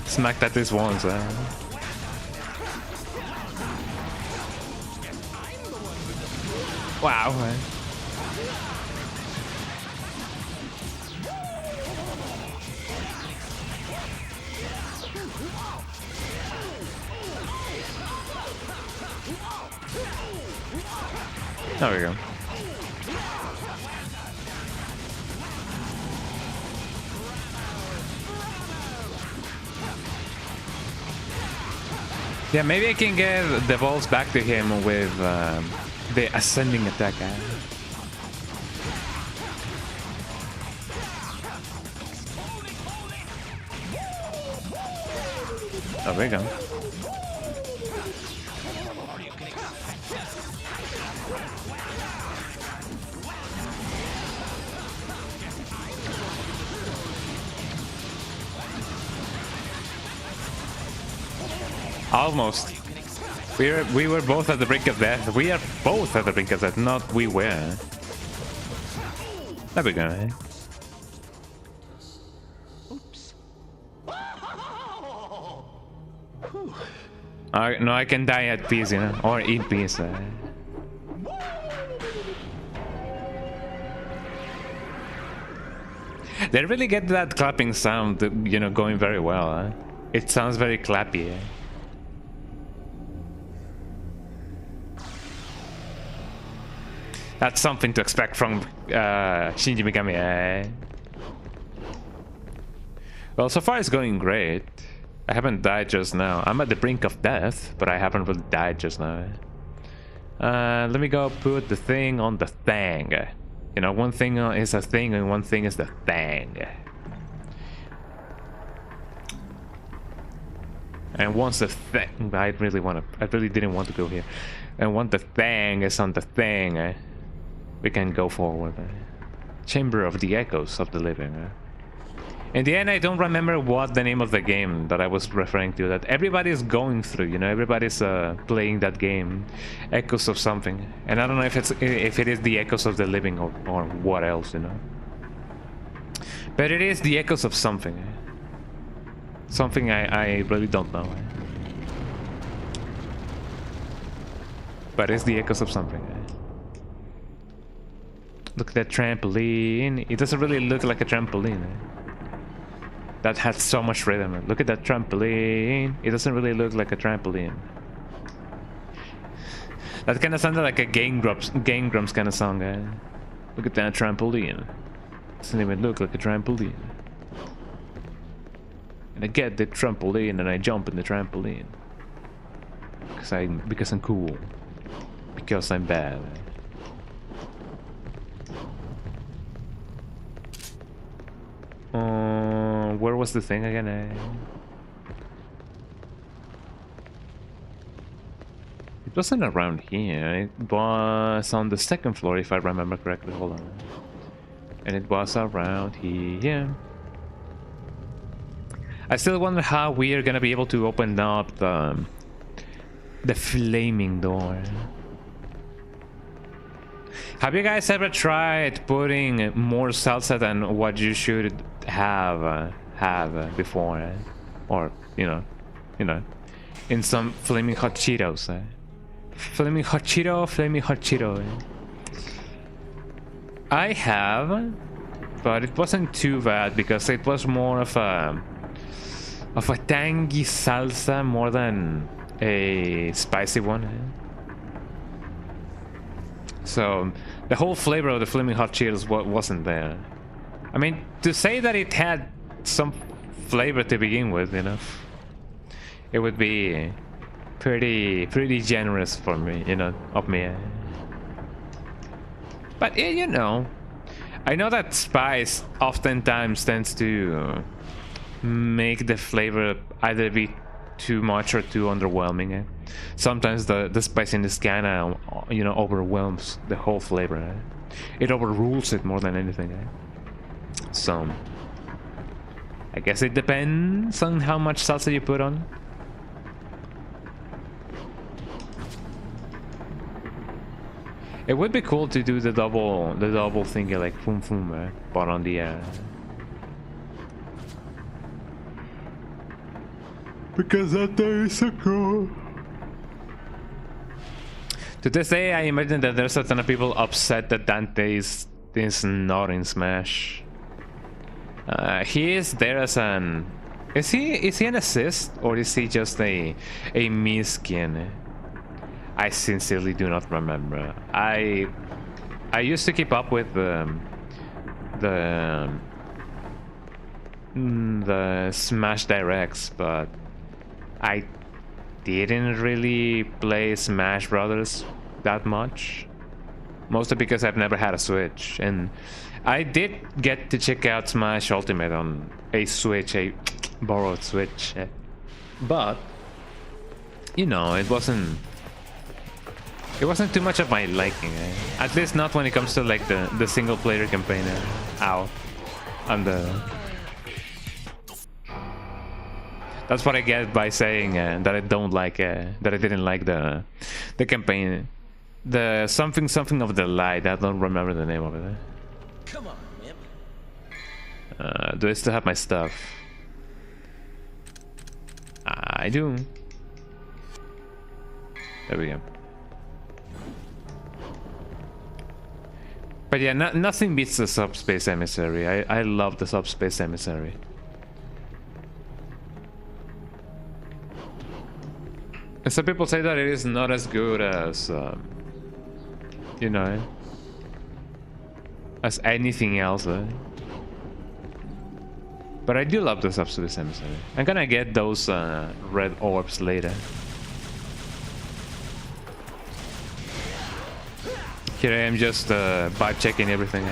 smacked at this once. Wow. There we go. Yeah, maybe I can get the balls back to him with the ascending attack. There we go. Almost. We were both at the brink of death. We are both at the brink of death, not we were. There we go. Oops. No, I can die at peace, you know, or in peace. They really get that clapping sound, you know, going very well. It sounds very clappy. That's something to expect from Shinji Mikami. Well, so far it's going great. I haven't died just now. I'm at the brink of death, but I haven't really died just now. Let me go put the thing on the thing. You know, one thing is a thing and one thing is the thing. And once the thing... I really didn't want to go here. And once the thing is on the thing... we can go forward. Chamber of the Echoes of the Living. In the end, I don't remember what the name of the game that I was referring to, that everybody's going through, you know, everybody's playing that game, Echoes of something. And I don't know if it is the Echoes of the Living or what else, you know. But it is the Echoes of something. Something I really don't know. But it's the Echoes of something. Look at that trampoline. It doesn't really look like a trampoline. That has so much rhythm. Look at that trampoline. It doesn't really look like a trampoline. That kind of sounded like a Game Grumps kind of song. Look at that trampoline. Doesn't even look like a trampoline. And I get the trampoline and I jump in the trampoline. Because I'm cool. Because I'm bad. Where was the thing again? It wasn't around here. It was on the second floor, if I remember correctly. Hold on. And it was around here. I still wonder how we are gonna be able to open up the flaming door. Have you guys ever tried putting more salsa than what you should have before, or you know, in some flaming hot Cheetos? Flaming hot Cheeto. I have, but it wasn't too bad because it was more of a tangy salsa more than a spicy one. So the whole flavor of the flaming hot Cheetos wasn't there. I mean, to say that it had some flavor to begin with, you know, it would be pretty generous for me, you know, of me. But yeah, you know, I know that spice oftentimes tends to make the flavor either be too much or too underwhelming. Sometimes the spiciness kinda, you know, overwhelms the whole flavor. It overrules it more than anything. So I guess it depends on how much salsa you put on. It would be cool to do the double thingy like boom boom, but on the because that day is so cool. To this day, I imagine that there's a ton of people upset that Dante is not in Smash. He is there as an... Is he an assist or is he just a miskin? I sincerely do not remember. I used to keep up with the Smash Directs, but I didn't really play Smash Brothers that much. Mostly because I've never had a Switch, and I did get to check out Smash Ultimate on a Switch, a borrowed Switch, but you know, it wasn't too much of my liking. At least not when it comes to like the single player campaign. Ow, on the... That's what I get by saying that I don't like that I didn't like the campaign, the something of the light. I don't remember the name of it. Come on, Mip. Do I still have my stuff? I do. There we go. But yeah, nothing beats the Subspace Emissary. I love the Subspace Emissary. And some people say that it is not as good as, you know, as anything else. But I do love the Subspace Emissary. I'm gonna get those red orbs later. Here I am just vibe checking everything.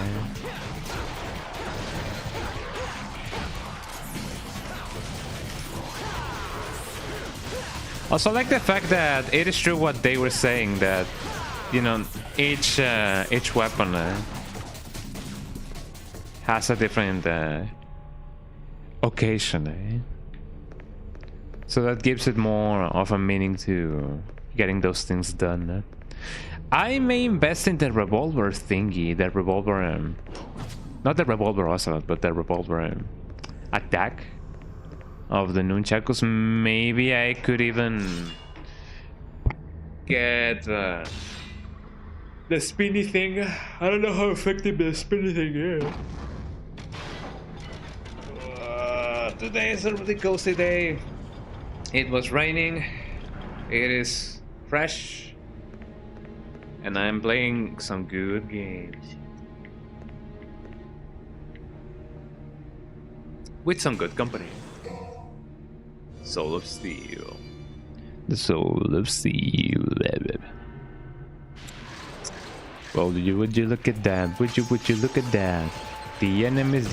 Also, I like the fact that it is true what they were saying, that, you know, each weapon has a different occasion, so that gives it more of a meaning to getting those things done. I may invest in the revolver thingy, the revolver, not the revolver ocelot, but the revolver attack of the nunchakus. Maybe I could even get the spinny thing. I don't know how effective the spinny thing is. Today is a really cozy day. It was raining. It is fresh. And I'm playing some good games. With some good company. Soul of Steel. The Soul of Steel. Well, would you look at that? Would you look at that? The enemies.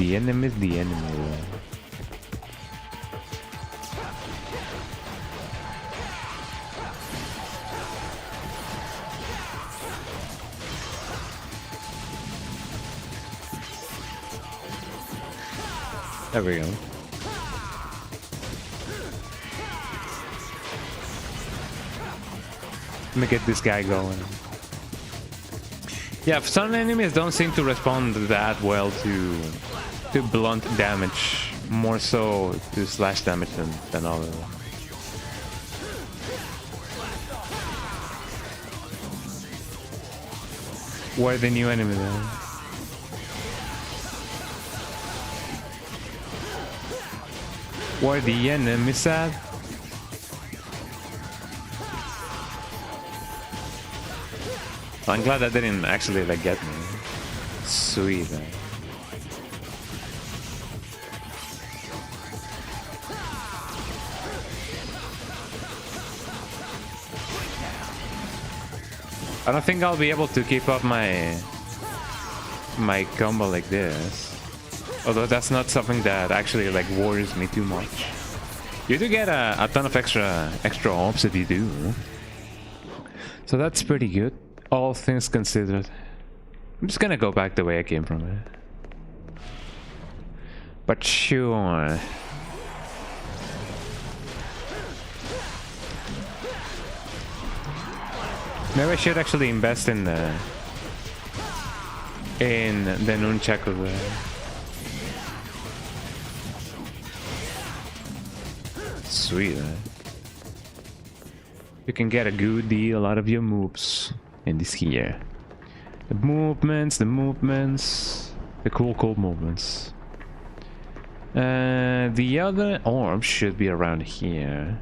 There we go. Let me get this guy going. Yeah, some enemies don't seem to respond that well to blunt damage, more so to slash damage than others. Where are the new enemies then? Where the enemies at? I'm glad that didn't actually like get me. Sweet. I don't think I'll be able to keep up my my combo like this. Although that's not something that actually like worries me too much. You do get a ton of extra orbs if you do. So that's pretty good, all things considered. I'm just gonna go back the way I came from it. But sure. Maybe I should actually invest in the nunchaku there. Sweet, eh? You can get a good deal out of your moves in this here. The movements, the cool movements. The other orb should be around here.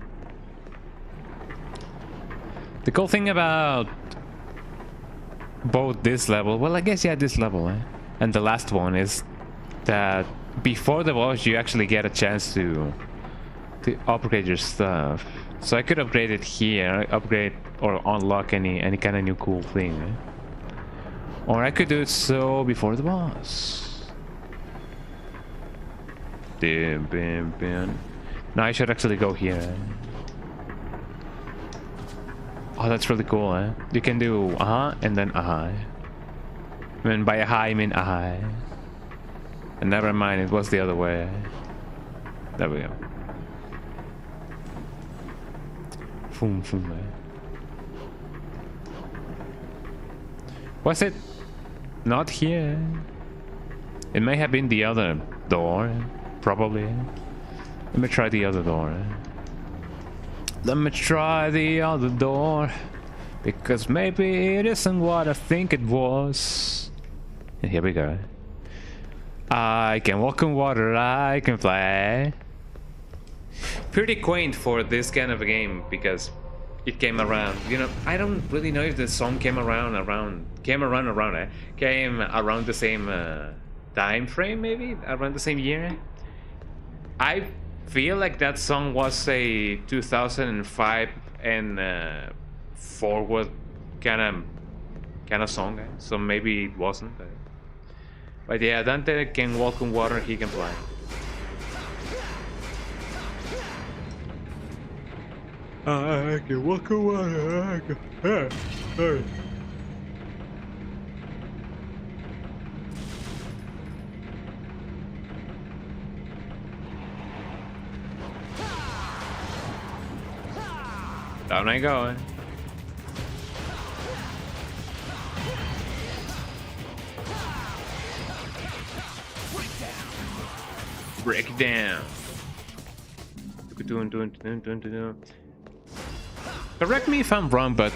The cool thing about both this level, well, I guess yeah, this level, and the last one is that before the boss you actually get a chance to upgrade your stuff. So I could upgrade it here, upgrade or unlock any kind of new cool thing, or I could do it so before the boss. Now I should actually go here. Oh, that's really cool, eh? You can do and then I mean, by I mean I. And never mind, it was the other way. There we go. Boom, boom, Was it not here? It may have been the other door, probably. Let me try the other door. Let me try the other door, because maybe it isn't what I think it was. And here we go. I can walk on water, I can fly. Pretty quaint for this kind of a game, because it came around, you know, I don't really know if the song came around the same time frame, maybe around the same year. I feel like that song was a 2005 and forward kind of song, so maybe it wasn't. But yeah, Dante can walk on water, he can fly. I can walk on water, I can... Hey. Down I go. Break down. Correct me if I'm wrong, but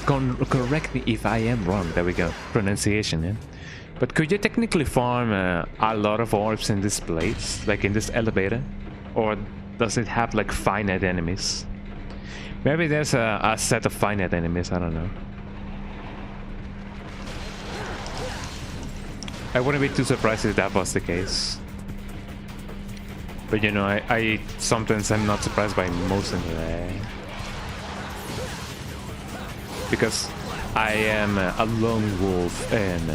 correct me if I am wrong. There we go. Pronunciation, yeah. But could you technically farm a lot of orbs in this place, like in this elevator, or does it have like finite enemies? Maybe there's a set of finite enemies, I don't know. I wouldn't be too surprised if that was the case. But you know, I sometimes I'm not surprised by most of them. Because I am a lone wolf and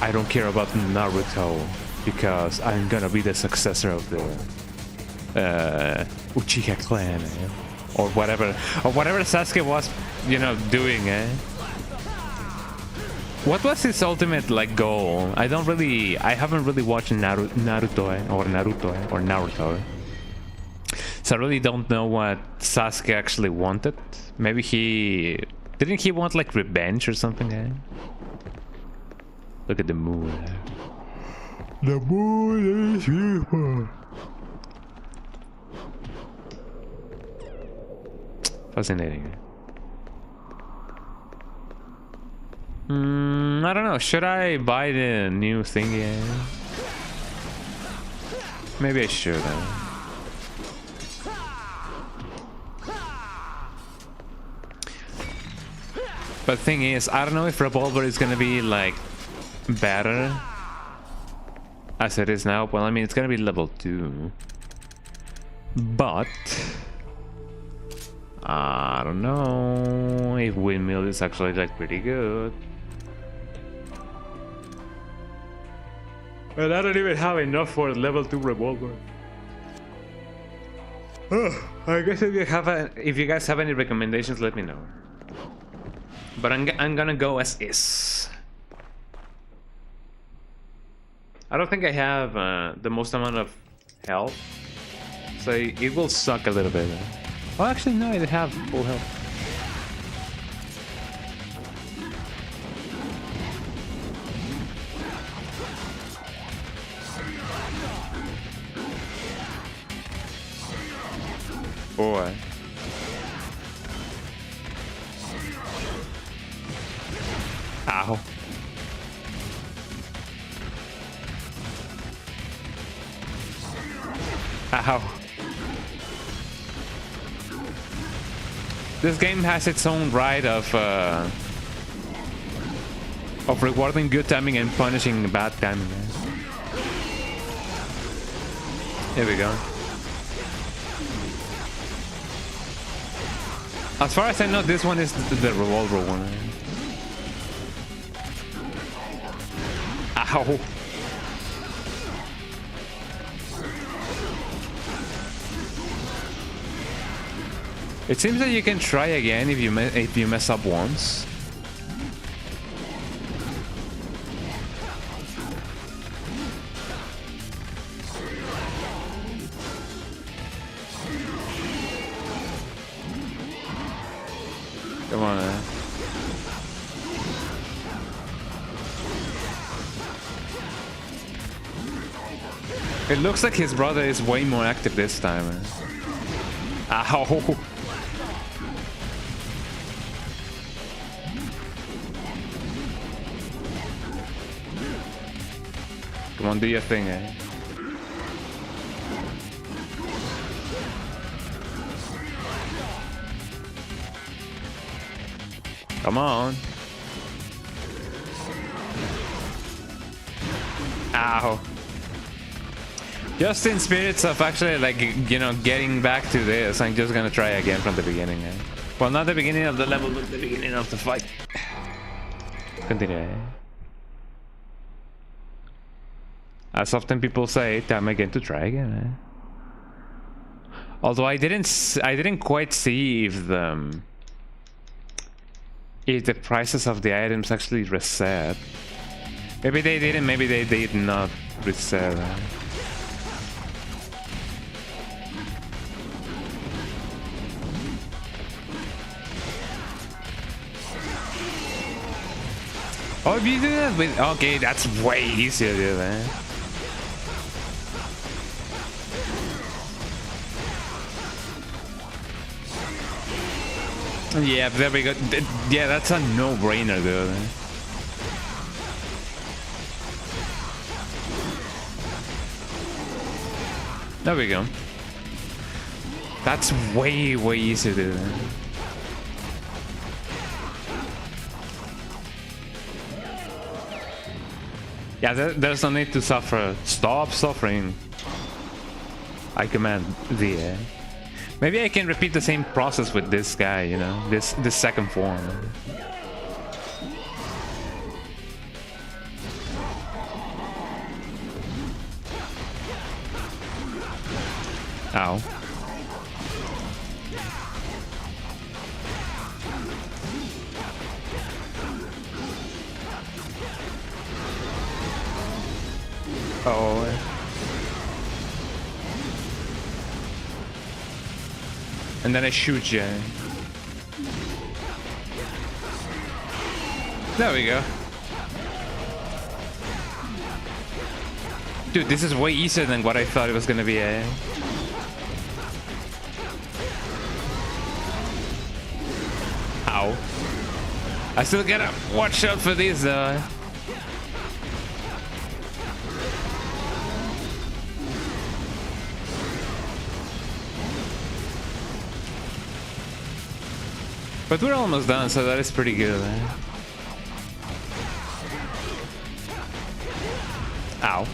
I don't care about Naruto because I'm gonna be the successor of the Uchiha clan. Or whatever Sasuke was, you know, doing, What was his ultimate, like, goal? I haven't really watched Naruto. So I really don't know what Sasuke actually wanted. Maybe didn't he want, like, revenge or something, Look at the moon. The moon is beautiful. Fascinating. I don't know. Should I buy the new thingy? Maybe I should. But the thing is, I don't know if Revolver is gonna be like better as it is now. Well, I mean, it's gonna be level 2, but I don't know if Windmill is actually like pretty good. But I don't even have enough for a level 2 revolver. I guess if you guys have any recommendations, let me know. But I'm gonna go as is. I don't think I have the most amount of health, so it will suck a little bit. Oh, actually, no, I have full health. Boy. Ow. Ow. This game has its own right of rewarding good timing and punishing bad timing. Here we go. As far as I know, this one is the revolver one. Ow. It seems that you can try again if you mess up once. Come on, man. It looks like his brother is way more active this time, man. Ow. Come on, do your thing, eh? Come on. Ow. Just in spirits of actually, like, you know, getting back to this, I'm just gonna try again from the beginning, eh? Well, not the beginning of the level, but the beginning of the fight. Continue, eh? As often people say, time again to try again, eh? Although I didn't quite see if the prices of the items actually reset. Maybe they didn't, maybe they did not reset. Oh, if you do that with... Okay, that's way easier to do, man. Yeah, there we go. Yeah, that's a no-brainer, dude. There we go. That's way, way easier to do. Yeah, there's no need to suffer. Stop suffering. I command thee. Eh? Maybe I can repeat the same process with this guy, you know, this second form. Ow. Oh. And then I shoot you. There we go. Dude, this is way easier than what I thought it was gonna be. Ow. I still gotta watch out for these though. But we're almost done, so that is pretty good. Ow.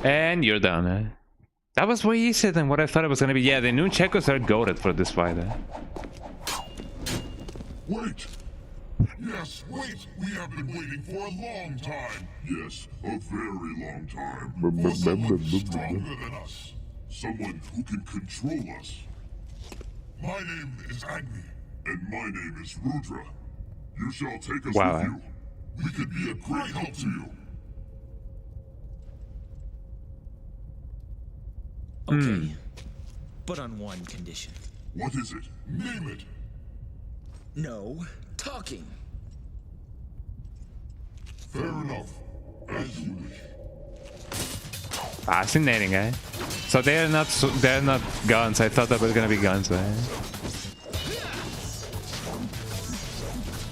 And you're done. That was way easier than what I thought it was gonna be. Yeah, the new Checos are goated for this fight. Wait! Yes, wait! We have been waiting for a long time! Yes, a very long time. For someone stronger than us. Someone who can control us. My name is Agni, and my name is Rudra. You shall take us Wow. with you. We could be a great help to you. Okay. But on one condition. What is it? Name it. No talking. Fair enough. As you wish. Fascinating, eh? So they're not guns. I thought that was gonna be guns, eh?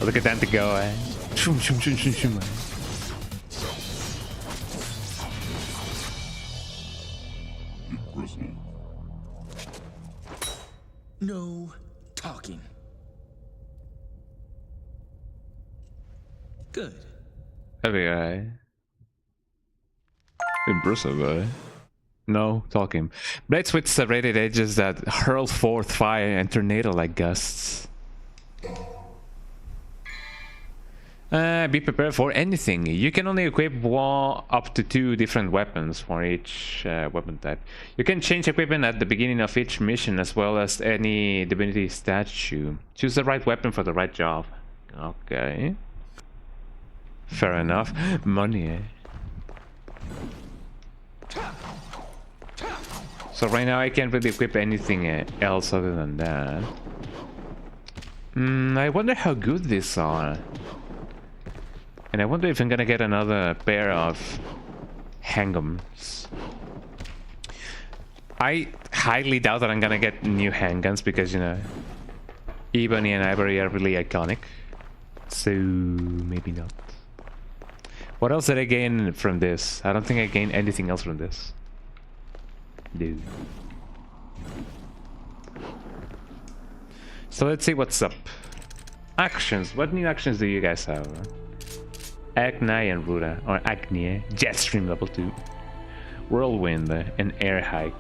Look at them to go, eh? Shoom, shoom, shoom, shoom, shoom, eh? Impressive. No talking. Good. Heavy, eh? Impressive, eh? No talking. Blades with serrated edges that hurl forth fire and tornado-like gusts. Be prepared for anything. You can only equip up to 2 different weapons for each weapon type. You can change equipment at the beginning of each mission as well as any divinity statue. Choose the right weapon for the right job. Okay. Fair enough. Money, eh? So right now I can't really equip anything else other than that. I wonder how good these are. And I wonder if I'm gonna get another pair of handguns. I highly doubt that I'm gonna get new handguns because, you know, Ebony and Ivory are really iconic. So maybe not. What else did I gain from this? I don't think I gained anything else from this. Dude. So let's see what's up. Actions. What new actions do you guys have? Agni and Rura, or Agni, Jetstream level 2, Whirlwind, and Air Hike.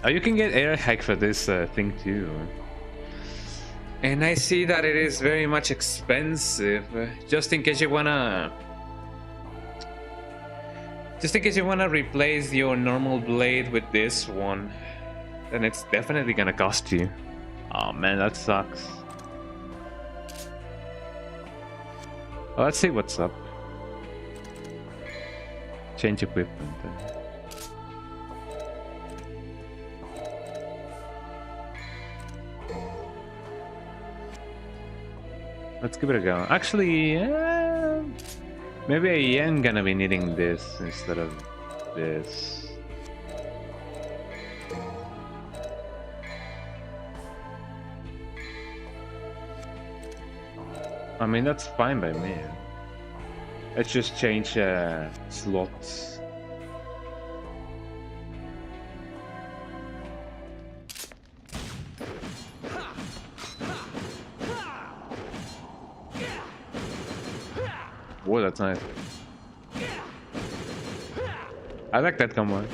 Oh, you can get Air Hike for this thing too. And I see that it is very much expensive. Just in case you wanna replace your normal blade with this one, then it's definitely gonna cost you. Oh man, that sucks. Well, let's see what's up. Change equipment. Let's give it a go. Actually, maybe I am gonna be needing this instead of this. I mean, that's fine by me. Let's just change slots. Whoa, that's nice. I like that combo.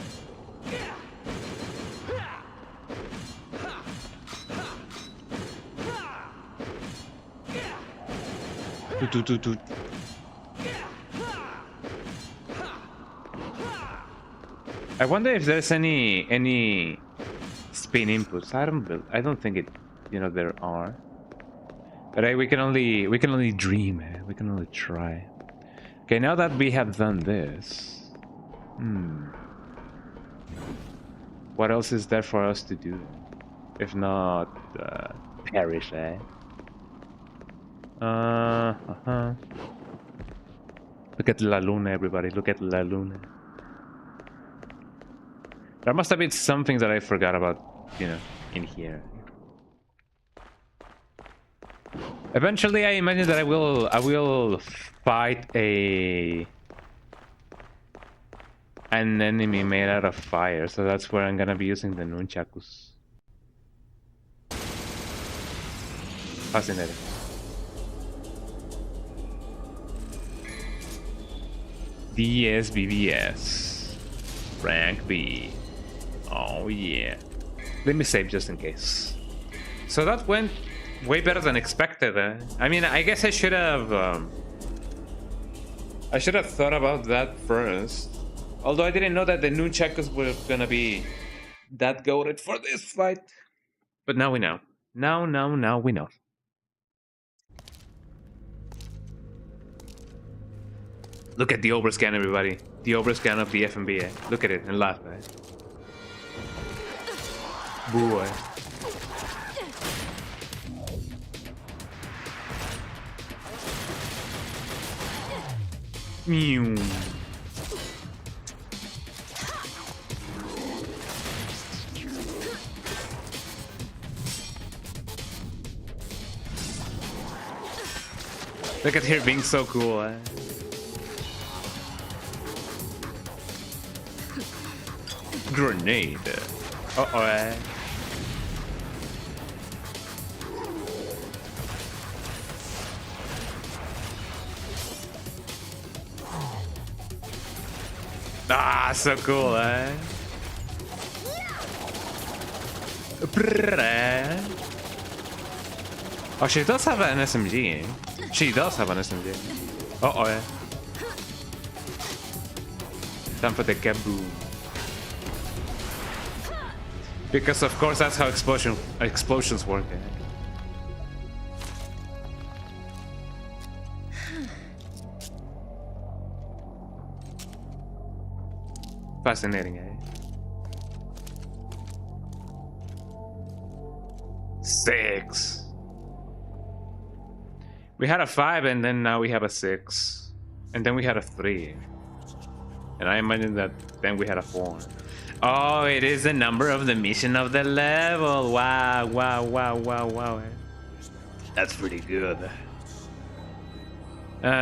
I wonder if there's any spin inputs. I don't think it, you know, there are. But we can only dream. We can only try. Okay, now that we have done this, what else is there for us to do? If not perish, eh? Look at La Luna, everybody. Look at La Luna. There must have been something that I forgot about, you know, in here. Eventually, I imagine that I will fight an enemy made out of fire. So that's where I'm gonna be using the nunchakus. Fascinating. DSBBS. Rank B. Oh yeah. Let me save just in case. So that went way better than expected. I mean, I guess I should have thought about that first. Although I didn't know that the nunchakus were gonna be that goated for this fight. But now we know. Now we know. Look at the overscan, everybody. The overscan of the FMB. Look at it and laugh, eh? Boy. Mew. Look at her being so cool, eh? Grenade. Uh-oh, eh? Ah, so cool, eh? Oh, she does have an SMG, eh? She does have an SMG. Uh-oh, eh? Time for the kaboom. Because of course that's how explosions work, eh? Fascinating, eh? 6. We had a 5 and then now we have a 6. And then we had a 3. And I imagine that then we had a 4. Oh, it is the number of the mission of the level. Wow, wow, wow, wow, wow. That's pretty good.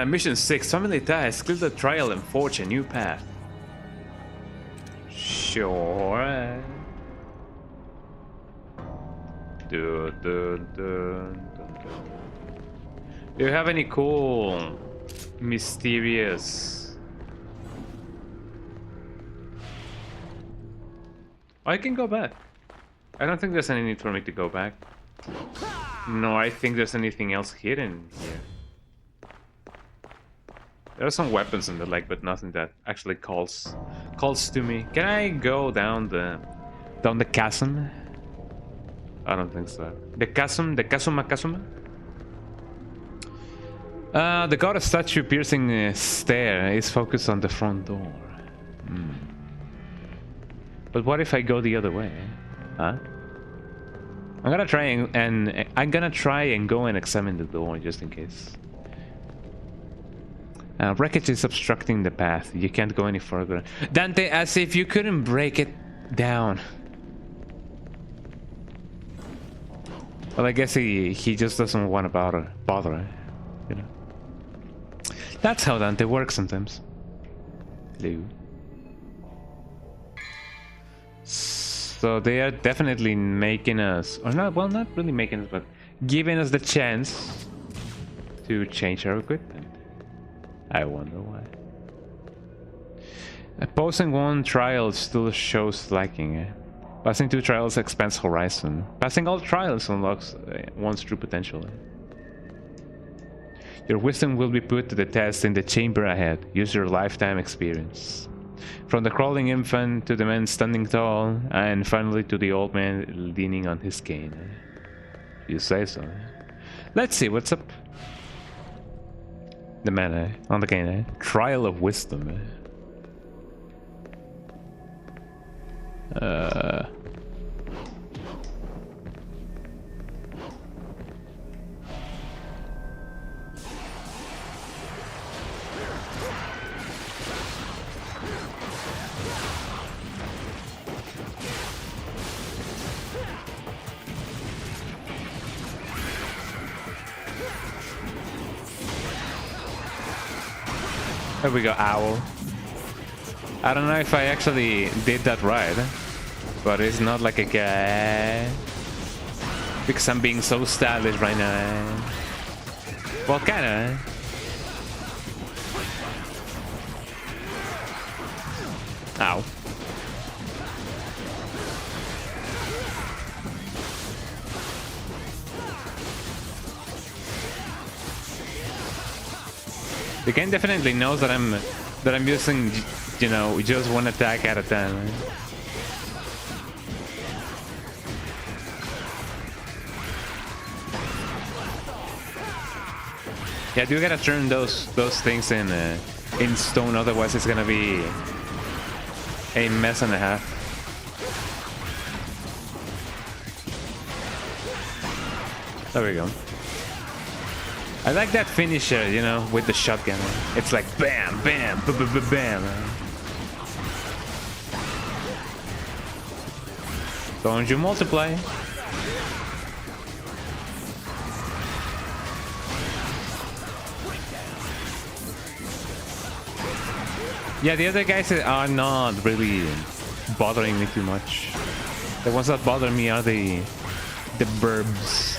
Mission 6, family ties, clear the trial and forge a new path. Sure. Do you have any cool, mysterious? I can go back. I don't think there's any need for me to go back. No, I think there's anything else hidden here. There are some weapons and the like, but nothing that actually calls to me. Can I go down the chasm? I don't think so. The Kasuma? The goddess statue piercing stare is focused on the front door. But what if I go the other way? Huh? I'm gonna try and go and examine the door just in case. Wreckage is obstructing the path. You can't go any further. Dante, as if you couldn't break it down. Well, I guess he just doesn't want to bother, you know. That's how Dante works sometimes. Hello. So they are definitely making us, or not, well, not really making us, but giving us the chance to change our equipment. I wonder why. Passing 1 trial still shows lacking. Passing 2 trials expands horizon. Passing all trials unlocks one's true potential. Your wisdom will be put to the test in the chamber ahead. Use your lifetime experience. From the crawling infant to the man standing tall, and finally to the old man leaning on his cane. You say so. Let's see what's up. The man on the cane. Trial of wisdom. There we go, owl. I don't know if I actually did that right, but it's not like a guy. Because I'm being so stylish right now. Well, kinda. Ow. The game definitely knows that I'm using, you know, just one attack at a time. Right? Yeah, you gotta turn those things in stone, otherwise it's gonna be a mess and a half. There we go. I like that finisher, you know, with the shotgun. It's like bam, bam, bam. Don't you multiply? Yeah, the other guys are not really bothering me too much. The ones that bother me are the burbs.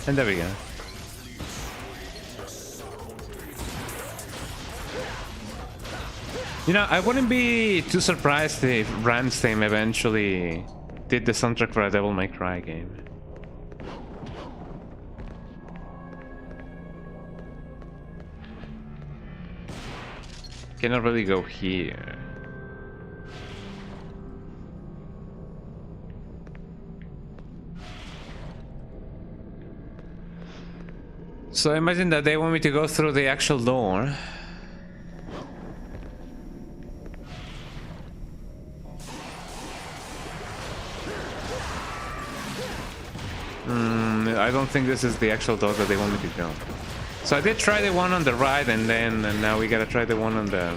And there we go. You know, I wouldn't be too surprised if Ramstein eventually did the soundtrack for a Devil May Cry game. Cannot really go here. So imagine that they want me to go through the actual door. I don't think this is the actual door that they want me to go. So I did try the one on the right, and now we gotta try the one on the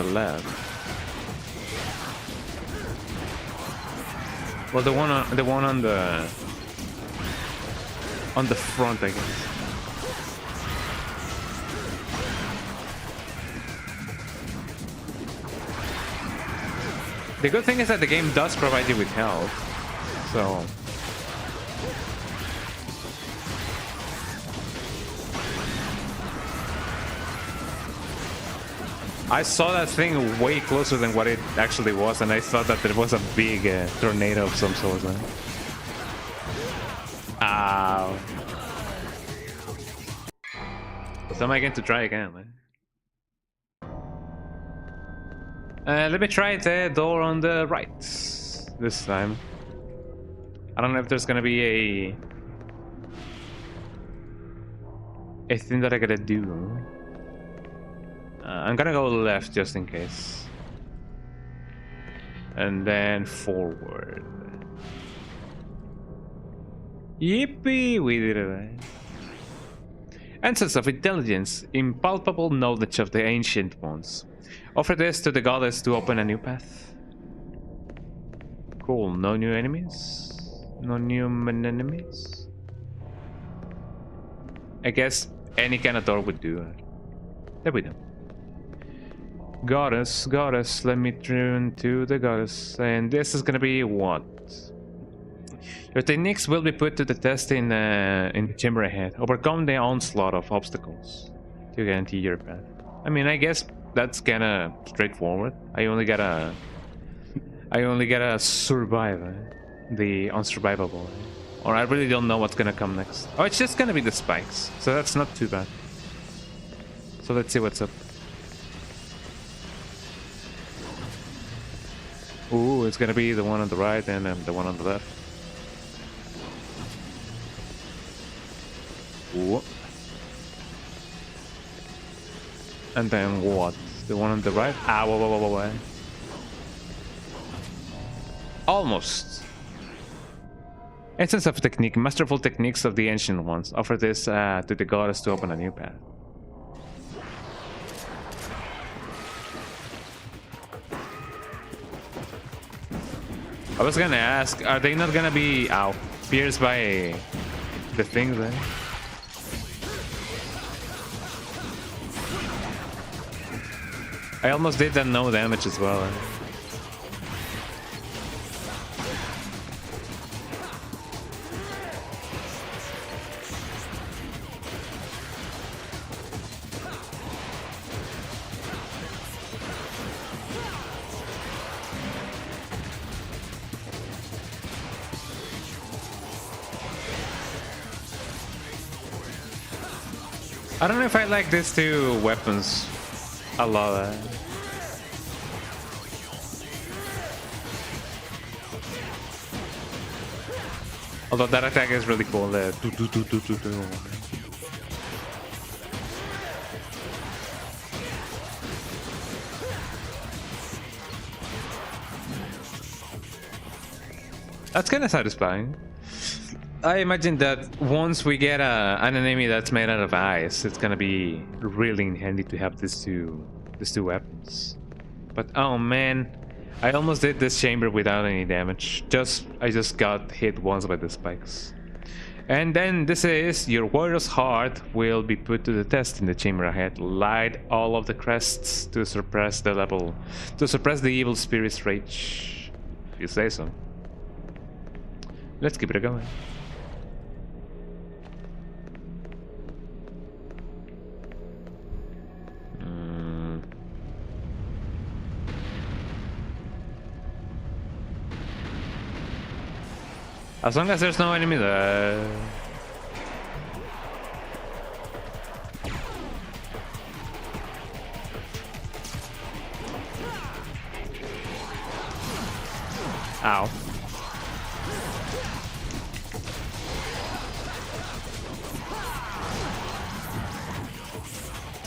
left. Well, the one on the front, I guess. The good thing is that the game does provide you with health, so. I saw that thing way closer than what it actually was, and I thought that there was a big tornado of some sort. Man. Ow. So am I going to try again, man? Let me try the door on the right this time. I don't know if there's gonna be a thing that I gotta do. I'm gonna go left just in case. And then forward. Yippee! We did it, right? Essence of intelligence, impalpable knowledge of the ancient ones. Offer this to the goddess to open a new path. Cool, no new enemies? No new enemies? I guess any kind of door would do. There we go. Goddess, let me turn to the goddess. And this is gonna be what? Your techniques will be put to the test in the chamber ahead. Overcome the onslaught of obstacles to guarantee your path. I mean, I guess that's kinda straightforward. I only gotta survive the unsurvivable. Or I really don't know what's gonna come next. Oh, it's just gonna be the spikes, so that's not too bad. So let's see what's up. Ooh, it's gonna be the one on the right and then the one on the left. Ooh. And then what? The one on the right? Ah, whoa. Almost. Essence of technique, masterful techniques of the ancient ones. Offer this to the goddess to open a new path. I was gonna ask, are they not gonna be pierced by the things there? I almost did that no damage as well. I don't know if I like these two weapons a lot. Although that attack is really cool. That's kind of satisfying. I imagine that once we get an enemy that's made out of ice, it's gonna be really handy to have these two weapons. But oh man, I almost did this chamber without any damage. I just got hit once by the spikes. And then this is your warrior's heart will be put to the test in the chamber ahead. Light all of the crests to suppress the evil spirit's rage. If you say so. Let's keep it going. As long as there's no enemy there. Ow.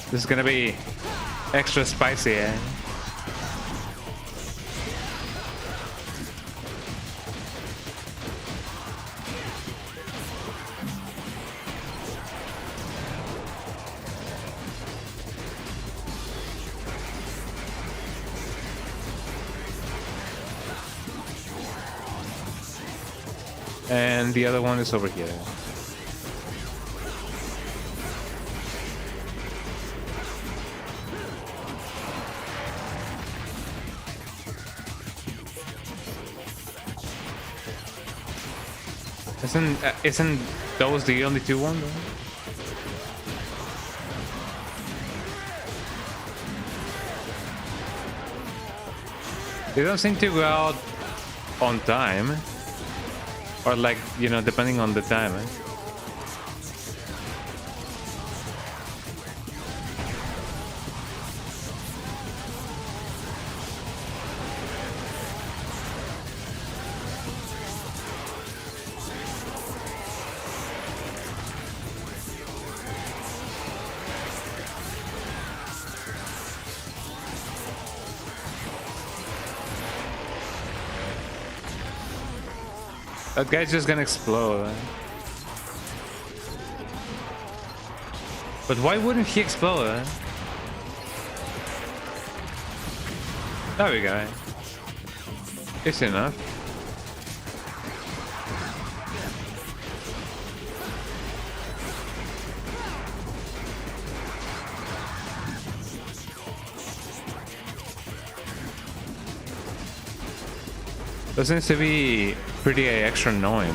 This is gonna be extra spicy, eh? And the other one is over here. Isn't those the only two ones? They don't seem to go out on time. Or like, you know, depending on the time, eh? That guy's just gonna explode. But why wouldn't he explode? There we go. It's enough. That seems to be pretty extra annoying.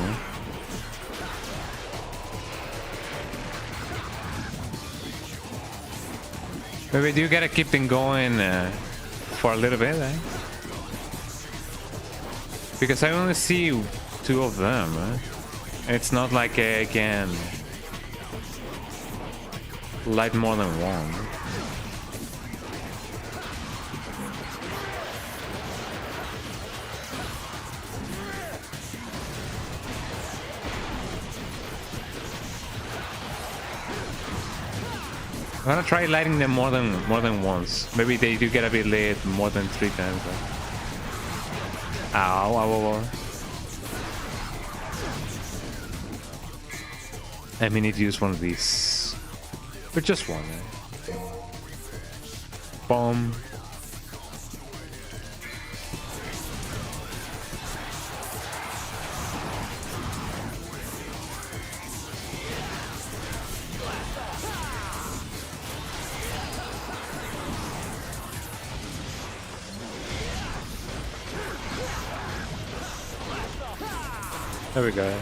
Maybe do you gotta keep them going for a little bit, eh? Because I only see two of them, eh? And it's not like I can light more than one. I'm gonna try lighting them more than once. Maybe they do get a bit lit more than 3 times. Ow, ow, ow, ow. I may need to use one of these. But just one, eh? Boom. There we go.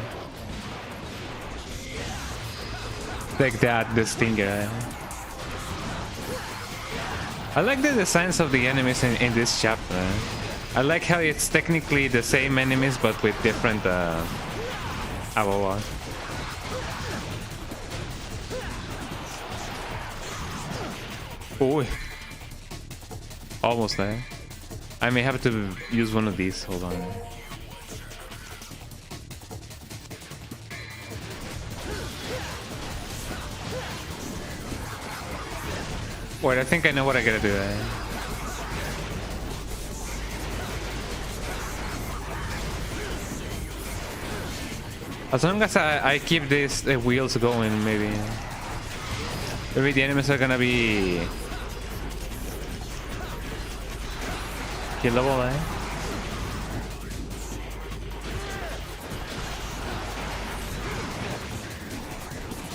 Take that, the stinger. I like the designs of the enemies in this chapter. I like how it's technically the same enemies but with different Oh, almost there. I may have to use one of these. Hold on. Wait, I think I know what I gotta do. As long as I keep these wheels going, maybe the enemies are gonna be killable, eh?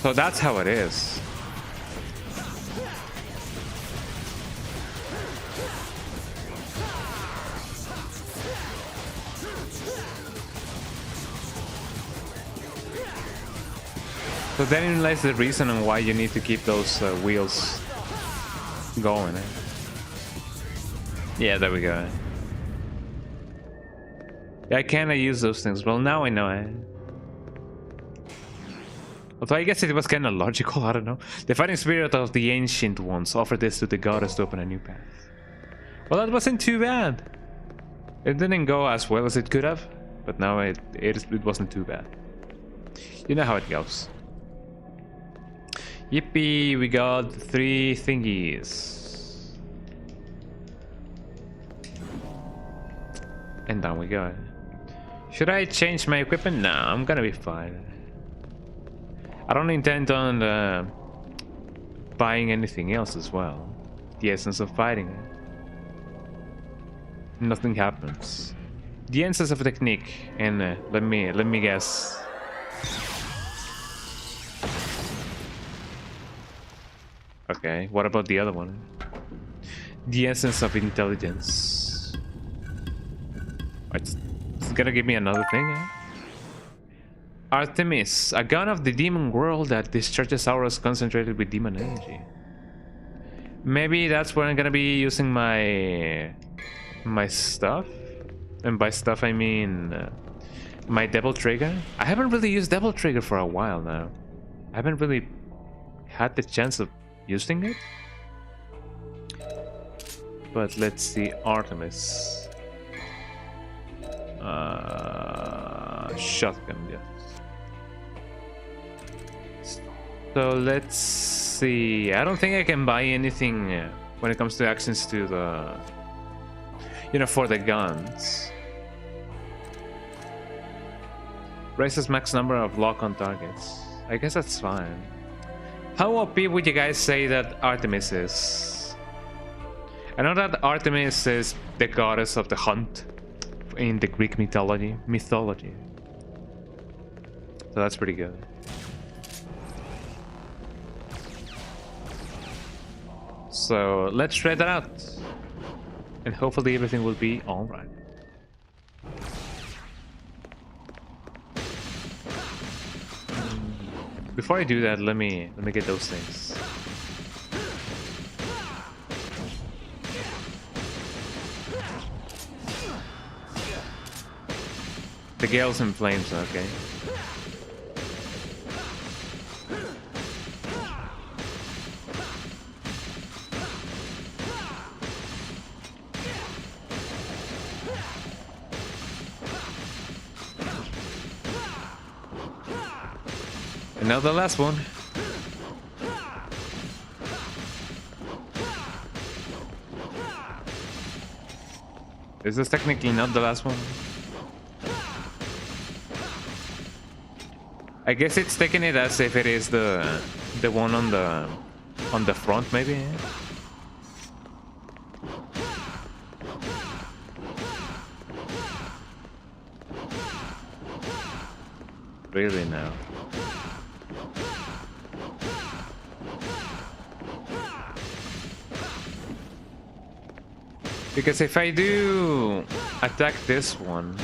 So that's how it is. So then lies the reason on why you need to keep those wheels going. Eh? Yeah, there we go. Yeah, can I use those things? Well, now I know. Eh? Although I guess it was kind of logical, I don't know. The fighting spirit of the ancient ones offered this to the goddess to open a new path. Well, that wasn't too bad. It didn't go as well as it could have, but now it wasn't too bad. You know how it goes. Yippee, we got 3 thingies. And down we go. Should I change my equipment? Nah, I'm gonna be fine. I don't intend on buying anything else as well. The essence of fighting. Nothing happens. The essence of technique, and let me guess. Okay, what about the other one? The essence of intelligence. It's gonna give me another thing, eh? Artemis, a gun of the demon world that discharges auras concentrated with demon energy. Maybe that's where I'm gonna be using my stuff. And by stuff I mean my Devil Trigger. I haven't really used Devil Trigger for a while now. I haven't really had the chance of using it. But let's see, Artemis. Shotgun, yeah. So let's see. I don't think I can buy anything when it comes to actions to the, you know, for the guns. Raises max number of lock-on targets. I guess that's fine. How OP would you guys say that Artemis is? I know that Artemis is the goddess of the hunt in the Greek mythology. So that's pretty good. So let's try that out. And hopefully everything will be alright. Before I do that, let me get those things. The Gales in Flames, okay. And now the last one. Is this technically not the last one? I guess it's taking it as if it is the one on the front, maybe. Really now. Because if I do attack this one,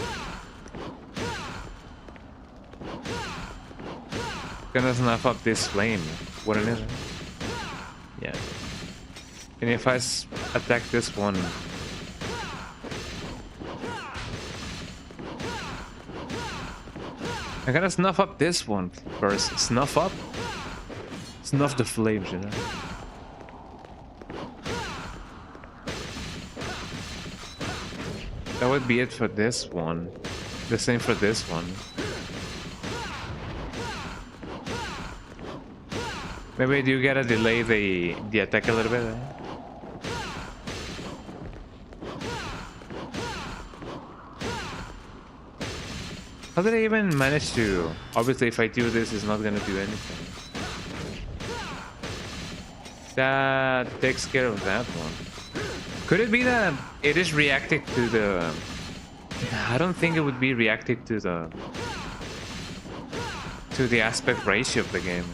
it's gonna snuff up this flame, wouldn't it? Yeah. And if I attack this one, I'm gonna snuff up this one first. Snuff up? Snuff the flames, you know? That would be it for this one. The same for this one. Maybe do you gotta delay the attack a little bit? How did I even manage to? Obviously, if I do this, it's not gonna do anything. That takes care of that one. Could it be that it is reacting to the... I don't think it would be reacting to the aspect ratio of the game.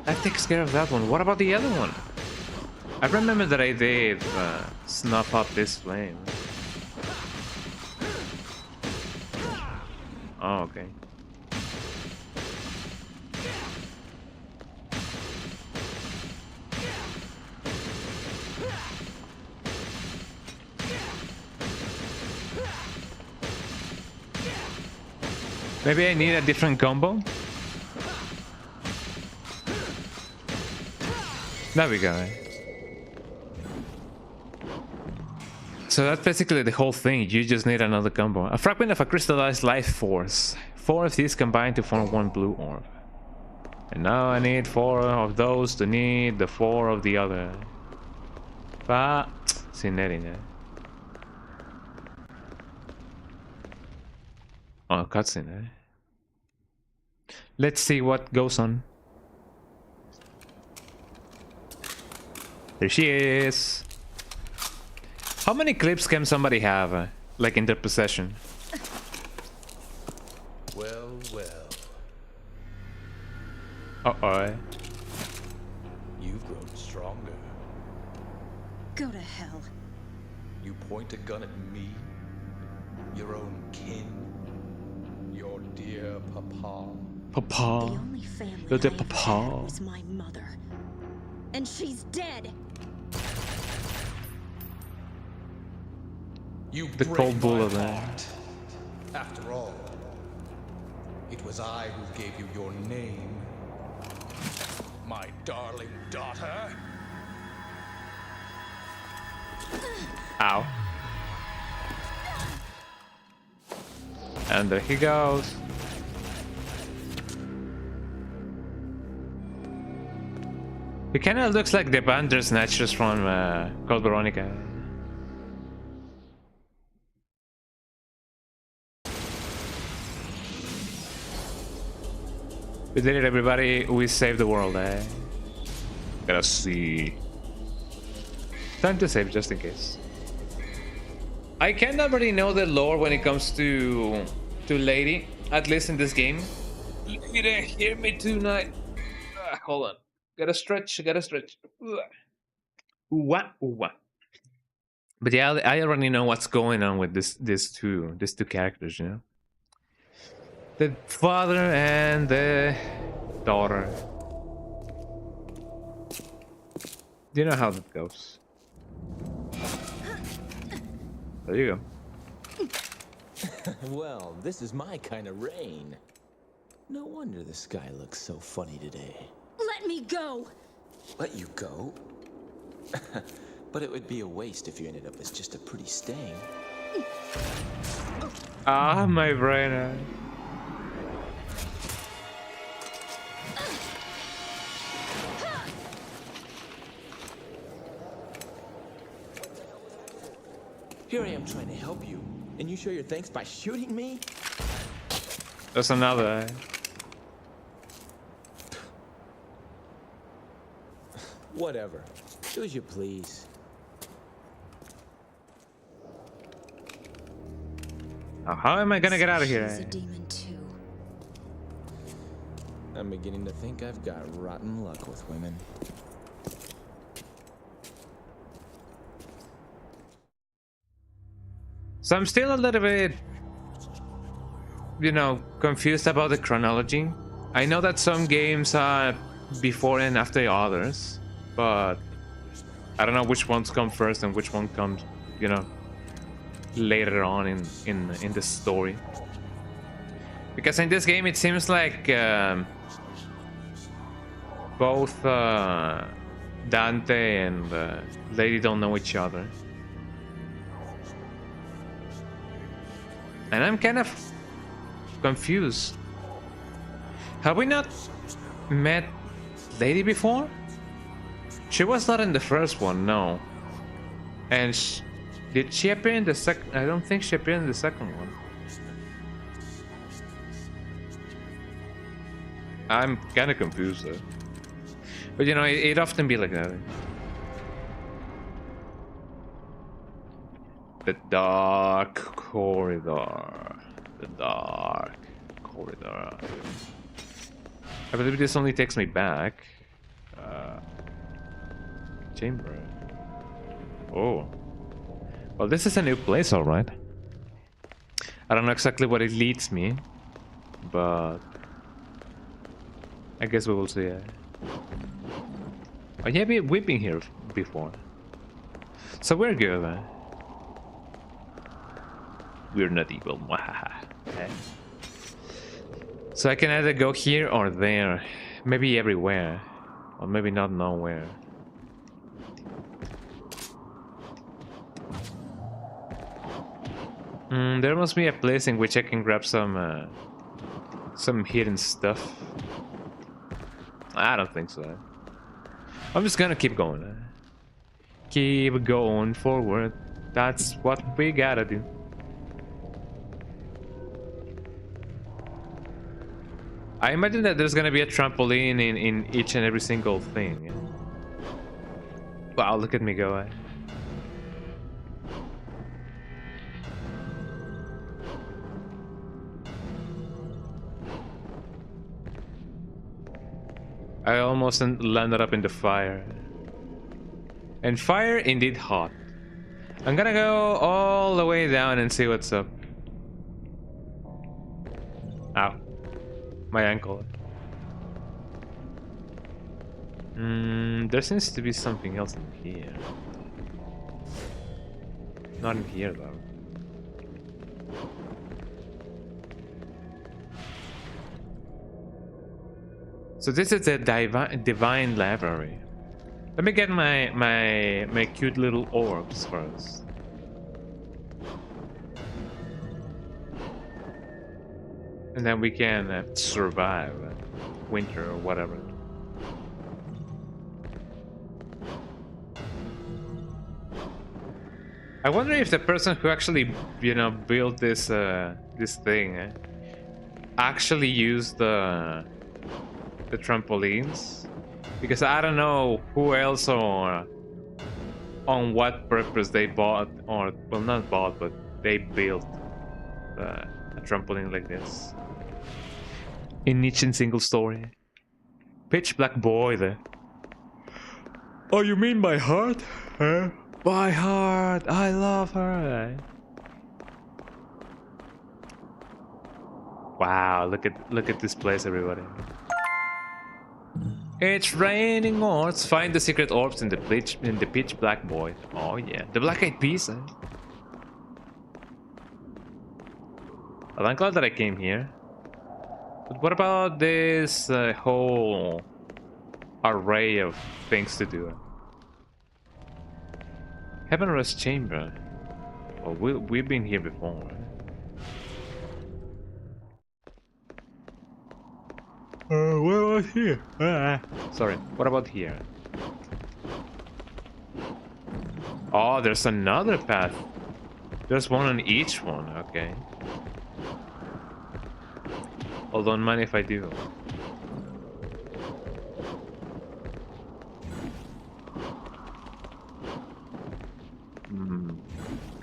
That takes care of that one. What about the other one? I remember that I did snuff up this flame. Oh, okay. Maybe I need a different combo? There we go. So that's basically the whole thing. You just need another combo. A fragment of a crystallized life force. 4 of these combined to form 1 blue orb. And now I need 4 of those to need the 4 of the other. Pa sinerin, eh? Oh, cutscene, eh? Let's see what goes on. There she is. How many clips can somebody have, like in their possession? Well, well. Uh-oh. You've grown stronger. Go to hell. You point a gun at me? Your own kin? Your dear papa? The Papa. only family Little I ever papa. had was my mother. And she's dead. You The break cold my bullet, heart. After all, it was I who gave you your name. My darling daughter. Ow. And there he goes. He kind of looks like the Bandersnatchers from Code Veronica. We did it, everybody. We saved the world, eh? Gotta see. Time to save, just in case. I can't already know the lore when it comes to Lady, at least in this game. Lady, hear me tonight. Hold on. Gotta stretch, gotta stretch. What? What? But yeah, I already know what's going on with these two characters, you know. The father and the daughter. You know how that goes. There you go. Well, this is my kind of rain. No wonder the sky looks so funny today. Let me go! Let you go? But it would be a waste if you ended up as just a pretty stain. Ah, my brain. Here I am trying to help you, and you show your thanks by shooting me? That's another. Whatever. Do as you please. Oh, how am I gonna get out of here? She's a demon too. I'm beginning to think I've got rotten luck with women. So I'm still a little bit, you know, confused about the chronology. I know that some games are before and after others, but I don't know which ones come first and which one comes you know, later on in the story. Because in this game it seems like both Dante and Lady don't know each other. And I'm kind of confused. Have we not met Lady before? She was not in the first one, no. And did she appear in the second? I don't think she appeared in the second one. I'm kind of confused though. But you know, it often be like that. The dark corridor. The dark corridor. I believe this only takes me back. Chamber. Oh. Well, this is a new place, alright. I don't know exactly what it leads me, but I guess we will see. Oh yeah, we've been here before. So we're good. We're not evil. Okay. So I can either go here or there. Maybe everywhere. Or maybe not nowhere. There must be a place in which I can grab some hidden stuff. I don't think so. I'm just gonna keep going. Keep going forward. That's what we gotta do. I imagine that there's gonna be a trampoline in each and every single thing. Wow, look at me go. I almost landed up in the fire. And fire indeed hot. I'm gonna go all the way down and see what's up. Ow. My ankle. There seems to be something else in here. Not in here though. So this is the divine library. Let me get my cute little orbs first. And then we can survive winter or whatever. I wonder if the person who actually, you know, built this this thing actually used the trampolines, because I don't know who else or on what purpose they bought, or well, not bought, but they built a trampoline like this in each and single story. Pitch black boy there. Oh, you mean my heart? Huh? My heart, I love her. Wow, look at this place, everybody. It's raining orbs. Find the secret orbs in the pitch black void. Oh yeah, the black eyed peas. Well, I'm glad that I came here. But what about this whole array of things to do? Heaven Rest Chamber. Well, we've been here before. What about here? Sorry, what about here? Oh, there's another path. There's one on each one, okay. Well, don't mind if I do.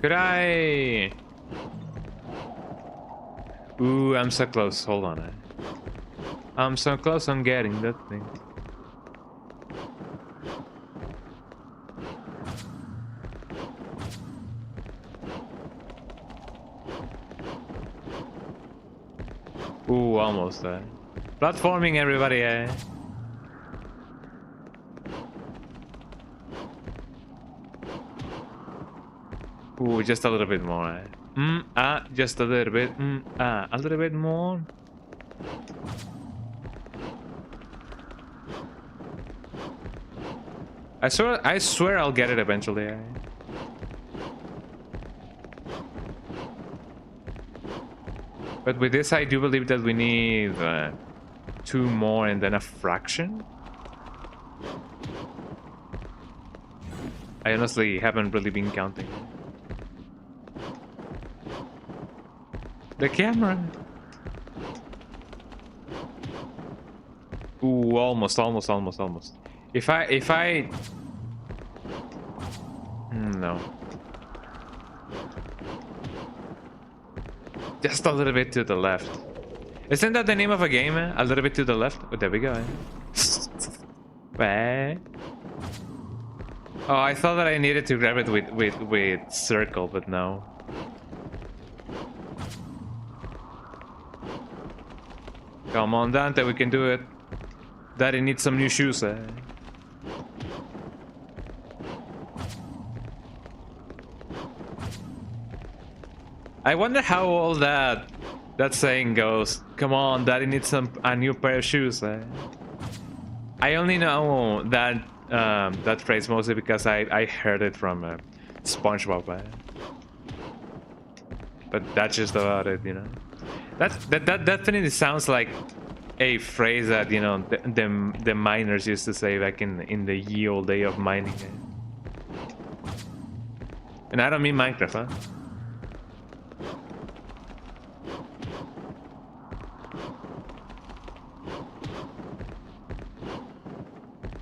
Could I... Ooh, I'm so close. Hold on. I'm so close on getting that thing. Ooh, almost there. Platforming, everybody, eh? Ooh, just a little bit more. Just a little bit. A little bit more. I swear I'll get it eventually. But with this, I do believe that we need 2 more and then a fraction. I honestly haven't really been counting. The camera. Ooh, almost. If I... No. Just a little bit to the left. Isn't that the name of a game? A little bit to the left? Oh, there we go. Oh, I thought that I needed to grab it with circle, but no. Come on, Dante, we can do it. Daddy needs some new shoes. I wonder how all that saying goes. Come on, Daddy needs a new pair of shoes. I only know that that phrase mostly because I heard it from SpongeBob. But that's just about it, you know. That definitely sounds like a phrase that, you know, the miners used to say back in the ye old day of mining. And I don't mean Minecraft, huh?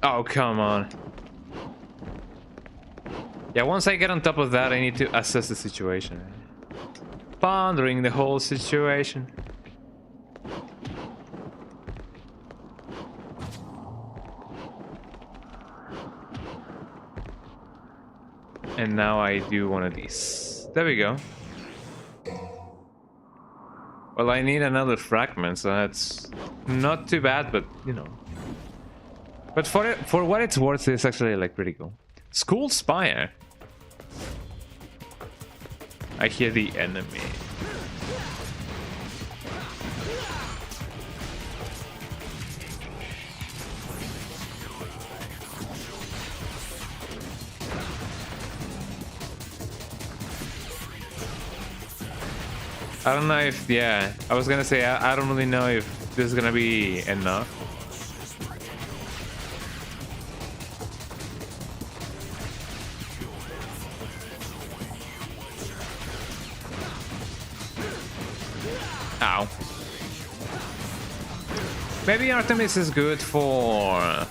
Oh, come on. Yeah, once I get on top of that, I need to assess the situation. Pondering the whole situation. And now I do one of these. There we go. Well, I need another fragment, so that's not too bad, but you know. But for what it's worth, it's actually like pretty cool. School Spire. I hear the enemy. I don't know if, yeah, I was gonna say, I don't really know if this is gonna be enough. Ow. Maybe Artemis is good for,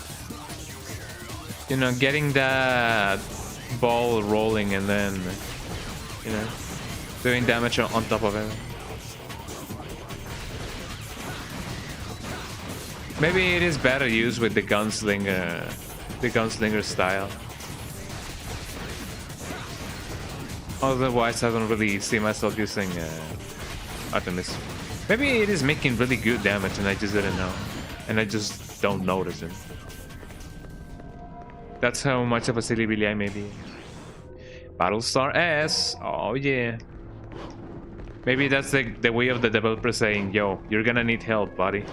you know, getting that ball rolling and then, you know, doing damage on top of it. Maybe it is better used with the gunslinger style. Otherwise, I don't really see myself using Artemis. Maybe it is making really good damage and I just didn't know. And I just don't notice it. That's how much of a silly billy I may be. Battlestar S. Oh yeah. Maybe that's the way of the developer saying, yo, you're gonna need help, buddy.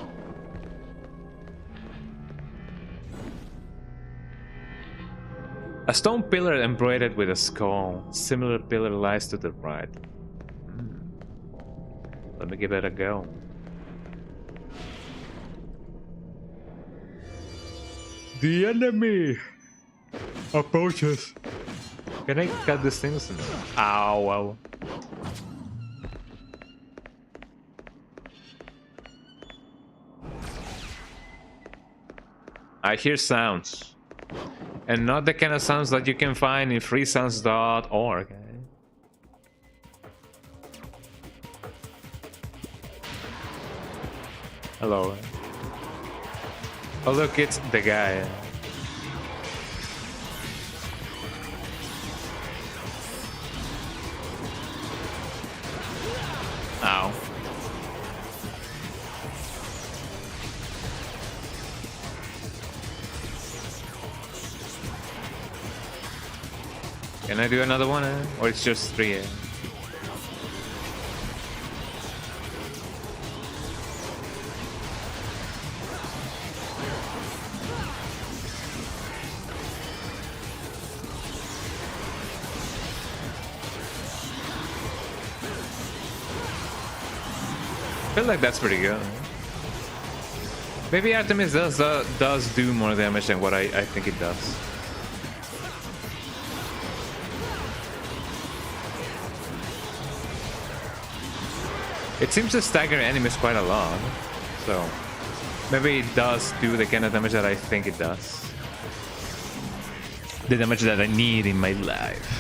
A stone pillar embroidered with a skull. Similar pillar lies to the right. Let me give it a go. The enemy approaches. Can I cut these things? Ow, ow. I hear sounds. And not the kind of sounds that you can find in freesounds.org. Hello. Oh look, it's the guy. Ow. Can I do another one? Or it's just 3? I feel like that's pretty good. Maybe Artemis does do more damage than what I think it does. It seems to stagger enemies quite a lot, so maybe it does do the kind of damage that I think it does. The damage that I need in my life.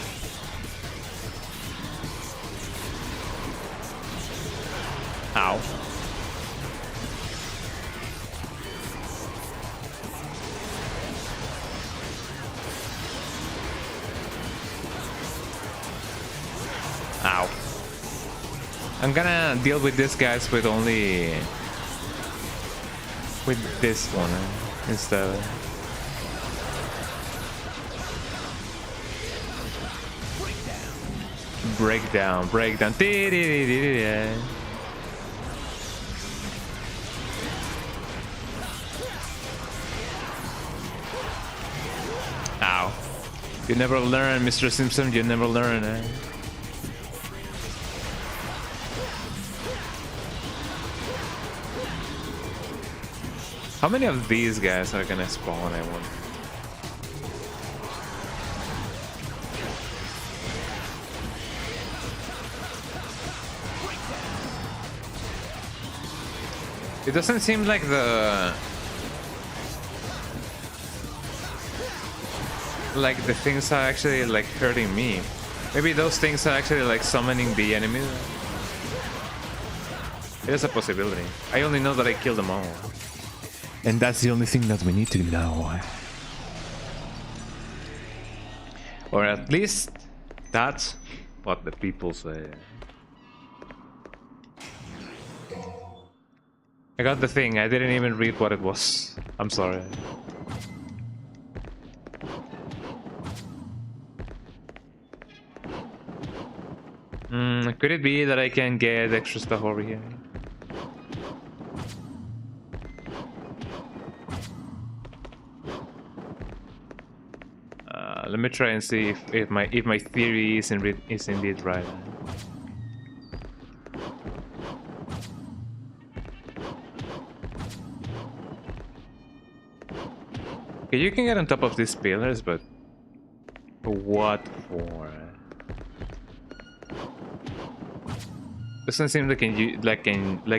Ow. Ow. I'm gonna deal with these guys with only... with this one instead. Breakdown, breakdown. Ow. You never learn, Mr. Simpson, you never learn, eh? How many of these guys are gonna spawn, I wonder? It doesn't seem like the things are actually like hurting me. Maybe those things are actually like summoning the enemy. It is a possibility. I only know that I killed them all. And that's the only thing that we need to know. Or at least that's what the people say. I got the thing, I didn't even read what it was. I'm sorry. Could it be that I can get extra stuff over here? Let me try and see if my theory is indeed right. Okay, you can get on top of these pillars, but what for? Doesn't seem like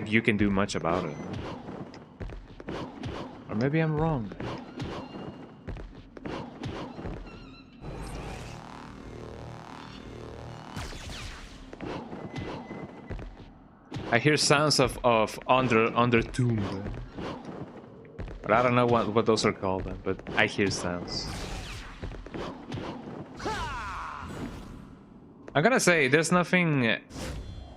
you can do much about it. Or maybe I'm wrong. I hear sounds of under tomb, but I don't know what those are called. But I hear sounds. I'm gonna say there's nothing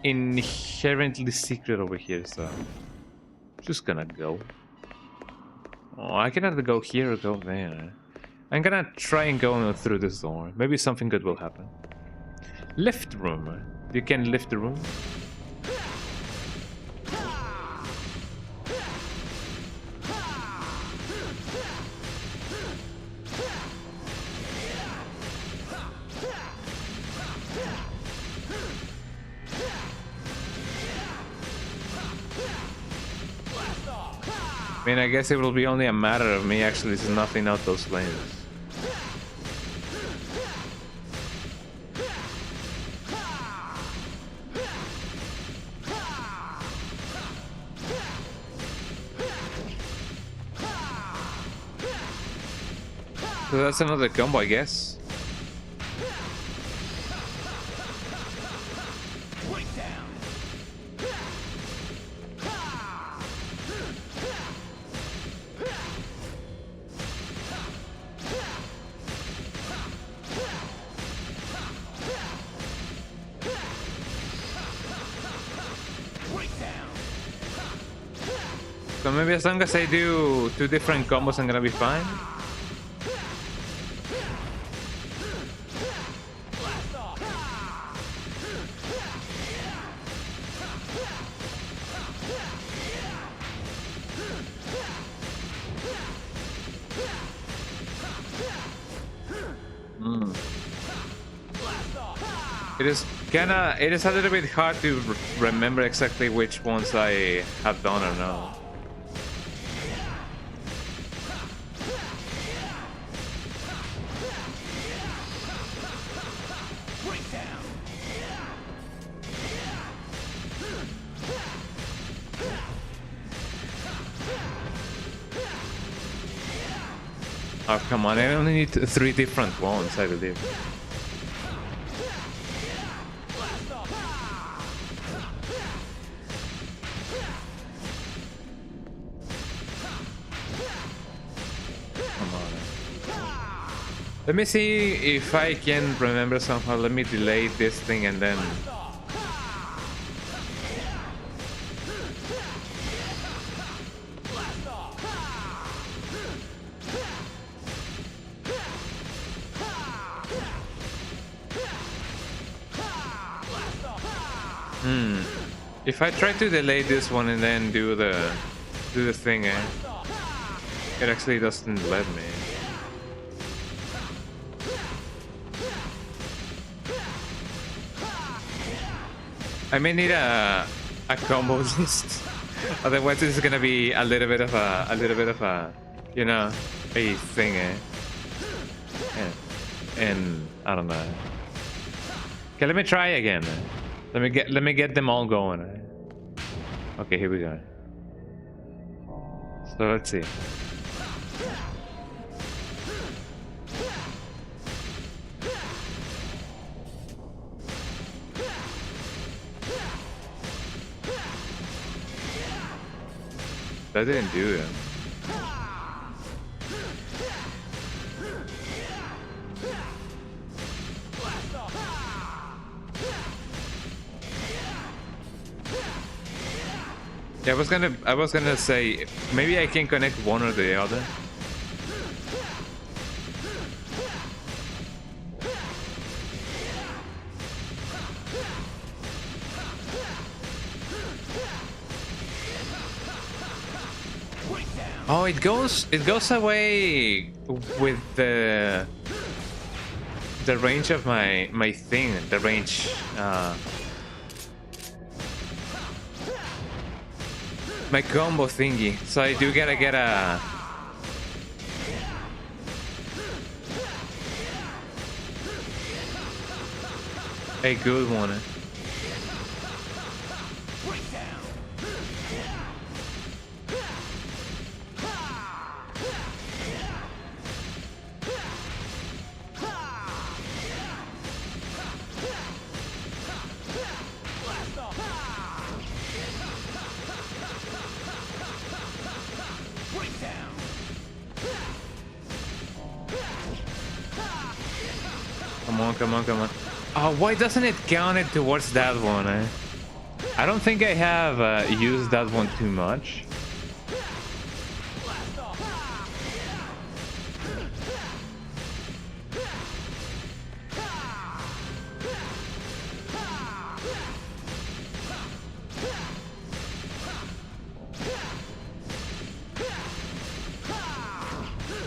inherently secret over here, so I'm just gonna go. Oh, I can either go here or go there. I'm gonna try and go through this door. Maybe something good will happen. Lift room. You can lift the room. I mean, I guess it will be only a matter of me actually snuffing out those flames. So that's another combo, I guess. So maybe as long as I do 2 different combos, I'm gonna be fine. It is a little bit hard to remember exactly which ones I have done or not. Oh, come on, I only need 3 different ones, I believe. Come on. Let me see if I can remember somehow. Let me delay this thing and then... If I try to delay this one and then do the thing, it actually doesn't let me. I may need a combo list. Otherwise, this is gonna be a little bit of a you know, a thing, and I don't know. Okay, let me try again. Let me get them all going. Okay, here we go. So let's see. That didn't do it. Yeah, I was gonna say maybe I can connect one or the other. Oh, it goes away with the range of my thing, the range my combo thingy. So I do gotta get a good one. Come on. Oh, why doesn't it count it towards that one? I don't think I have used that one too much.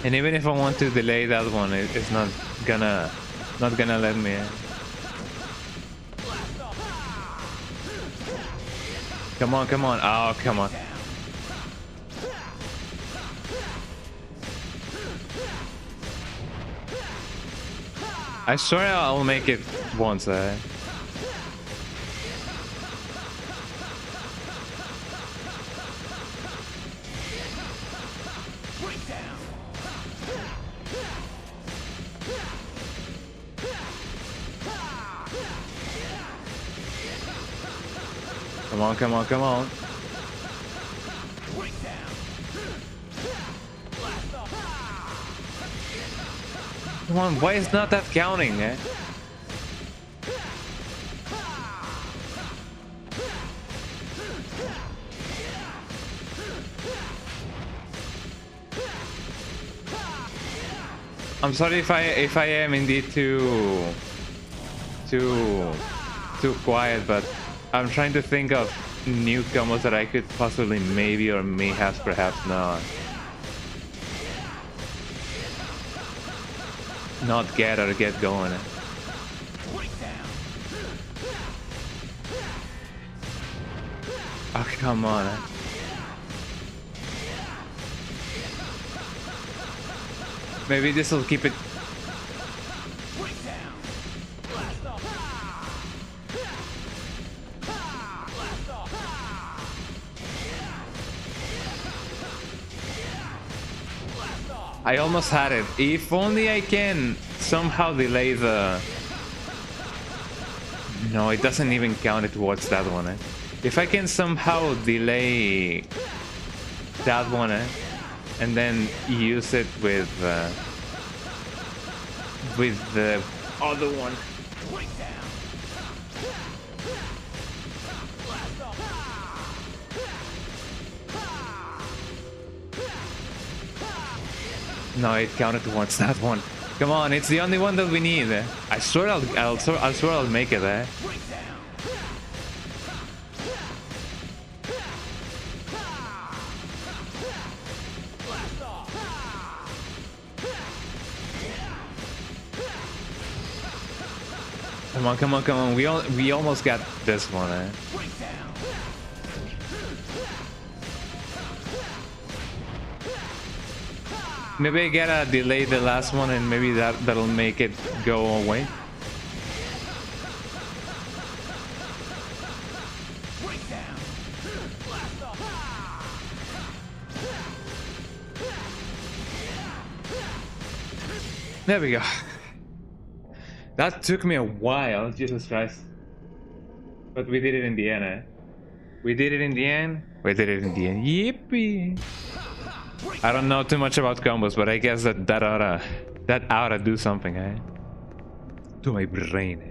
And even if I want to delay that one, it's not gonna let me. Come on. Oh, come on. I swear I'll make it once. Come on. Come on, why is not that counting, I'm sorry if I am indeed too quiet, but I'm trying to think of new combos that I could possibly maybe or may have perhaps not get or get going. Oh, come on. Maybe this will keep it. I almost had it. If only I can somehow delay the... No, it doesn't even count it towards that one. If I can somehow delay that one and then use it with the other one. No, it counted towards that one. Come on, it's the only one that we need. I swear I swear I'll make it. Come on, come on, come on. We almost got this one. Maybe I gotta delay the last one and maybe that'll make it go away. There we go. That took me a while, Jesus Christ. But we did it in the end, We did it in the end. We did it in the end. Yippee! I don't know too much about combos, but I guess that oughta do something, to my brain.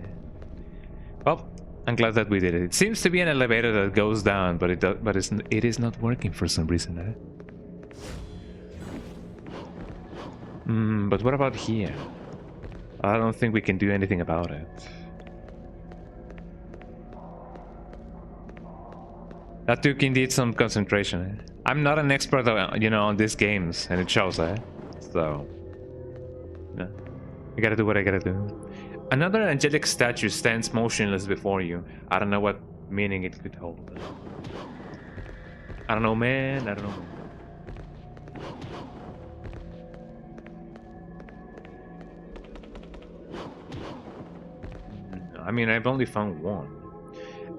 Well, I'm glad that we did it. It seems to be an elevator that goes down, but it is not working for some reason, But what about here? I don't think we can do anything about it. That took indeed some concentration. I'm not an expert, on these games, and it shows, So, yeah. I gotta do what I gotta do. Another angelic statue stands motionless before you. I don't know what meaning it could hold. I don't know, man. I don't know. I mean, I've only found one.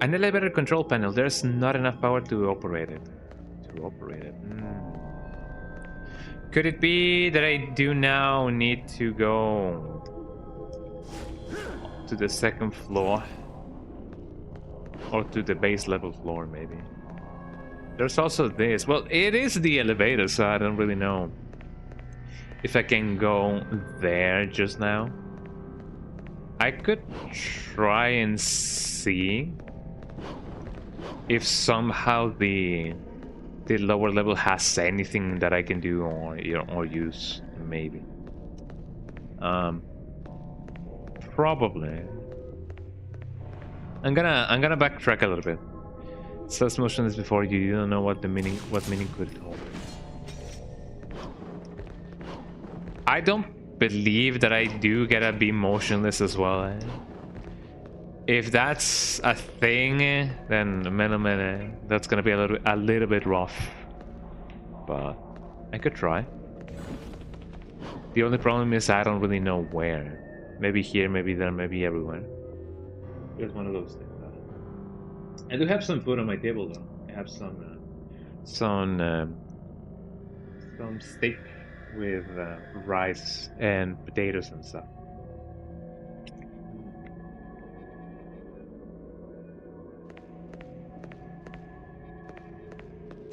An elevator control panel. There's not enough power to operate it. Could it be that I do now need to go to the second floor? Or to the base level floor, maybe. There's also this. Well, it is the elevator, so I don't really know if I can go there just now. I could try and see if somehow the lower level has anything that I can do or use, maybe. Probably. I'm gonna backtrack a little bit. It says motionless before you. You don't know what meaning could it hold. I don't believe that I do gotta be motionless as well. If that's a thing, then man, that's gonna be a little bit rough. But I could try. The only problem is I don't really know where. Maybe here, maybe there, maybe everywhere. It's one of those things. I do have some food on my table though. I have some steak with rice and potatoes and stuff.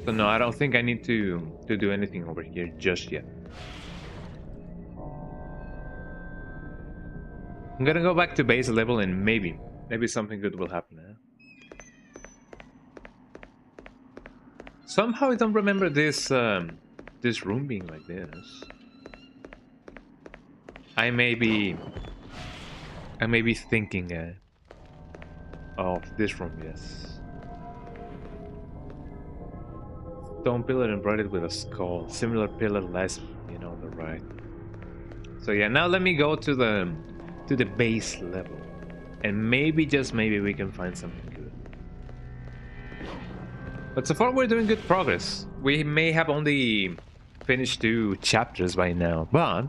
So no, I don't think I need to do anything over here just yet. I'm gonna go back to base level and maybe something good will happen. Somehow I don't remember this room being like this. I may be thinking of this room, yes. Stone pillar embroidered with a skull. Similar pillar less, on the right. So yeah, now let me go to the base level. And maybe, just maybe, we can find something good. But so far we're doing good progress. We may have only finished 2 chapters by now, but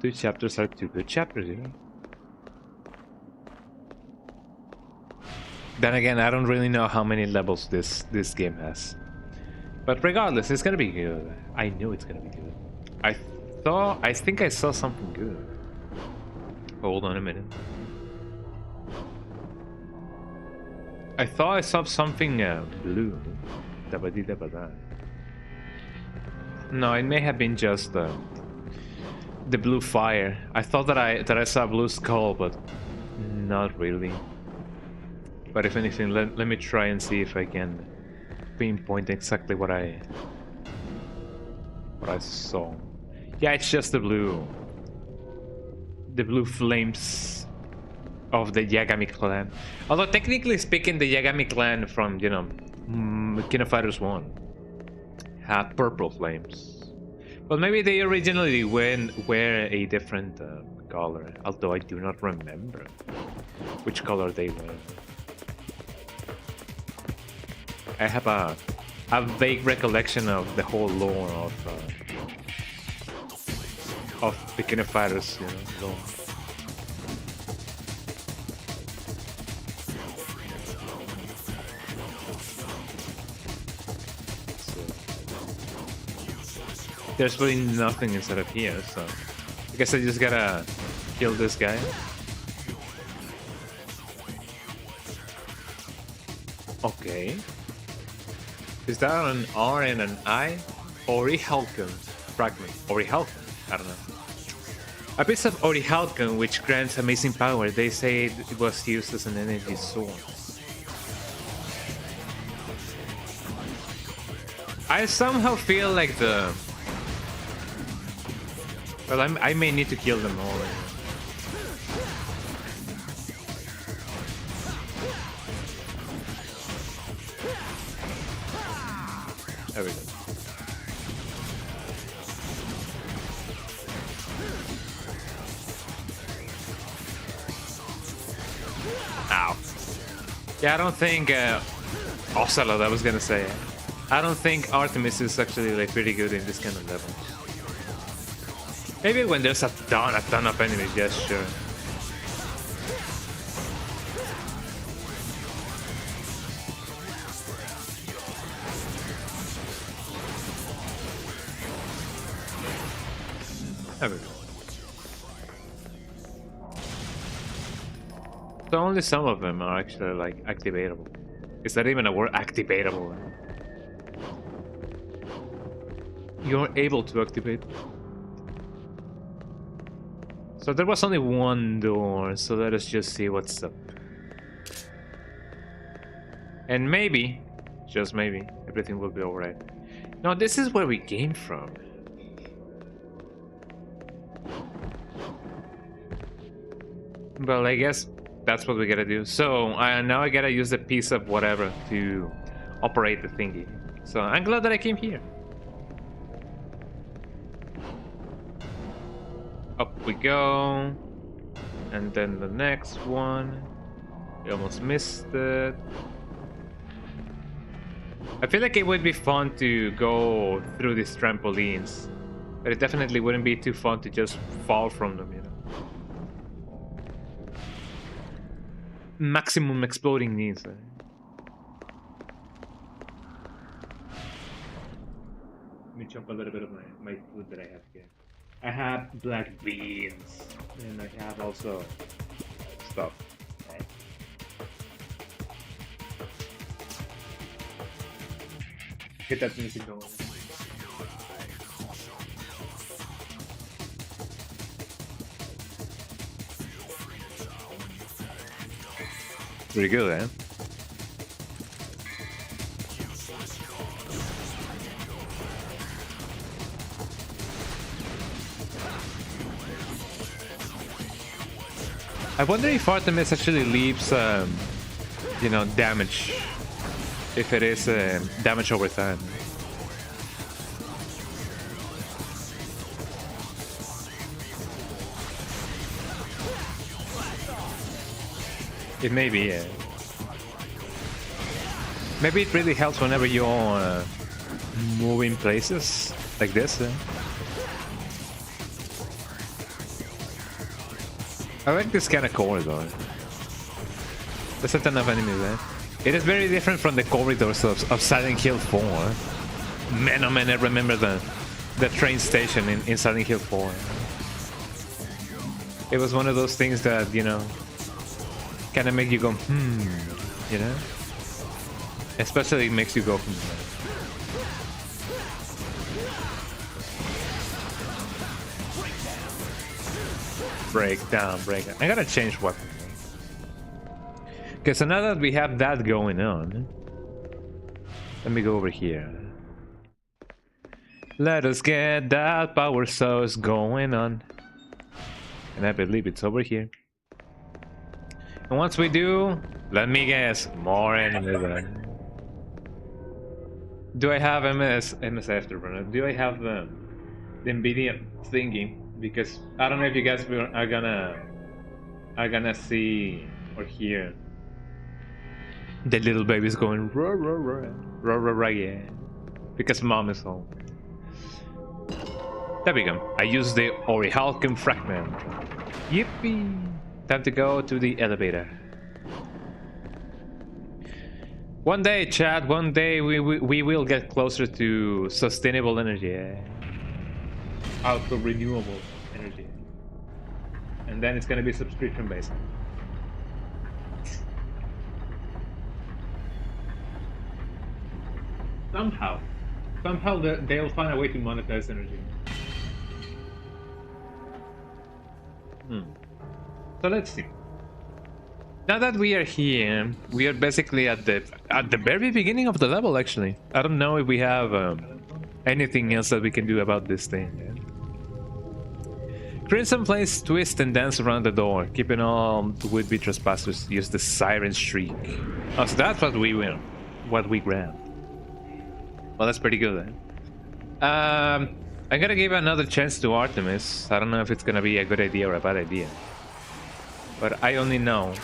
2 chapters are 2 good chapters, you know? Then again, I don't really know how many levels this game has. But regardless, it's gonna be good. I know it's gonna be good. I think I saw something good. Hold on a minute. I thought I saw something blue. Dabadi-dabada. No, it may have been just the blue fire. I thought that I saw a blue skull, but not really. But if anything, let me try and see if I can pinpoint exactly what I saw. Yeah, it's just the blue flames of the Yagami clan. Although technically speaking, the Yagami clan from, you know, King of Fighters 1 had purple flames. But maybe they originally were a different color, although I do not remember which color they were. I have a vague recollection of the whole lore of the King of Fighters, you know, lore. There's really nothing inside of here, so I guess I just gotta kill this guy. Okay. Is that an R and an I? Orichalcum fragment. Orichalcum? I don't know. A piece of Orichalcum which grants amazing power. They say it was used as an energy source. I somehow feel like the... Well, I may need to kill them all. There we go. Ow. Yeah, I don't think... Ocelot, I was gonna say. I don't think Artemis is actually like pretty good in this kind of level. Maybe when there's a ton of enemies, yes, sure. There we go. So only some of them are actually like activatable. Is that even a word? Activatable. You're able to activate. So there was only one door, so let us just see what's up. And maybe, just maybe, everything will be alright. No, this is where we came from. Well, I guess that's what we gotta do. So now I gotta use a piece of whatever to operate the thingy. So I'm glad that I came here. Up we go. And then the next one. We almost missed it. I feel like it would be fun to go through these trampolines. But it definitely wouldn't be too fun to just fall from them, you know. Maximum exploding needs. Let me chop a little bit of my food that I have here. I have black beans, and I have also stuff. Right. Get that music going. Pretty good, eh? I wonder if Artemis actually leaves, you know, damage. If it is damage over time. It may be, yeah. Maybe it really helps whenever you're moving places like this. I like this kind of corridor. There's not enough enemies there. It is very different from the corridors of Silent Hill 4. Man, oh man, I remember the train station in Silent Hill 4. It was one of those things that, you know, kind of make you go, you know? Especially makes you go, Break down. I gotta change weapon. Okay, so now that we have that going on, let me go over here. Let us get that power source going on. And I believe it's over here. And once we do, let me guess, more enemies. Do I have MS Afterburner? Do I have the NVIDIA thingy? Because I don't know if you guys are gonna see or hear the little baby's going rah, yeah, because mom is home. There we go. I use the Orichalcum fragment. Yippee! Time to go to the elevator. One day, Chad. One day we will get closer to sustainable energy. Auto renewable energy, and then it's gonna be subscription based. Somehow they'll find a way to monetize energy. So let's see. Now that we are here, we are basically at the very beginning of the level. Actually, I don't know if we have anything else that we can do about this thing. Crimson plays twist and dance around the door, keeping all would-be trespassers use the siren shriek. Oh, so that's what we win, what we grab. Well, that's pretty good then. I'm gonna give another chance to Artemis. I don't know if it's gonna be a good idea or a bad idea, but I only know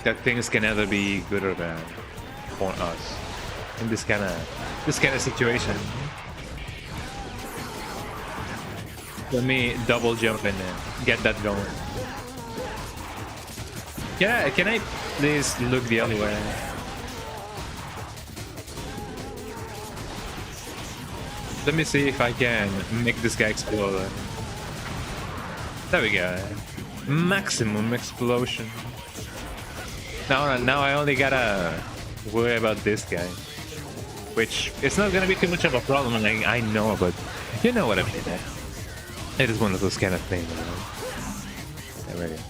that things can either be good or bad for us in this kind of situation. Let me double jump in there, get that going. Yeah, can I please look the other way? Let me see if I can make this guy explode. There we go. Maximum explosion. Now I only gotta worry about this guy, which it's not gonna be too much of a problem. I know, but you know what I mean. It is one of those kind of things. There we go.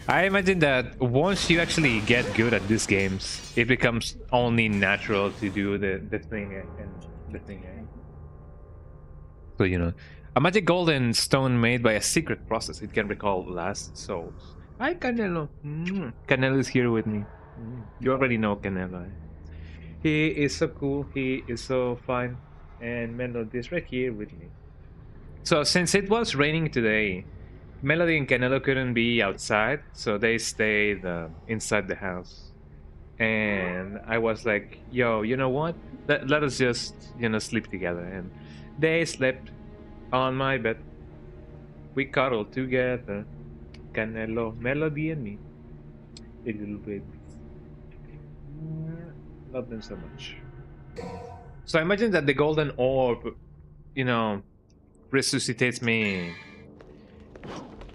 I imagine that once you actually get good at these games, it becomes only natural to do the thing and the thing. So, you know, a magic golden stone made by a secret process. It can recall last souls. Hi, Canelo. Canelo is here with me. You already know Canelo. He is so cool. He is so fine. And Melody is right here with me. So since it was raining today, Melody and Canelo couldn't be outside, so they stayed inside the house. And I was like, yo, you know what? Let us just, you know, sleep together. And they slept on my bed. We cuddled together. Canelo, Melody, and me. A little babies. Love them so much. So I imagine that the golden orb, you know, resuscitates me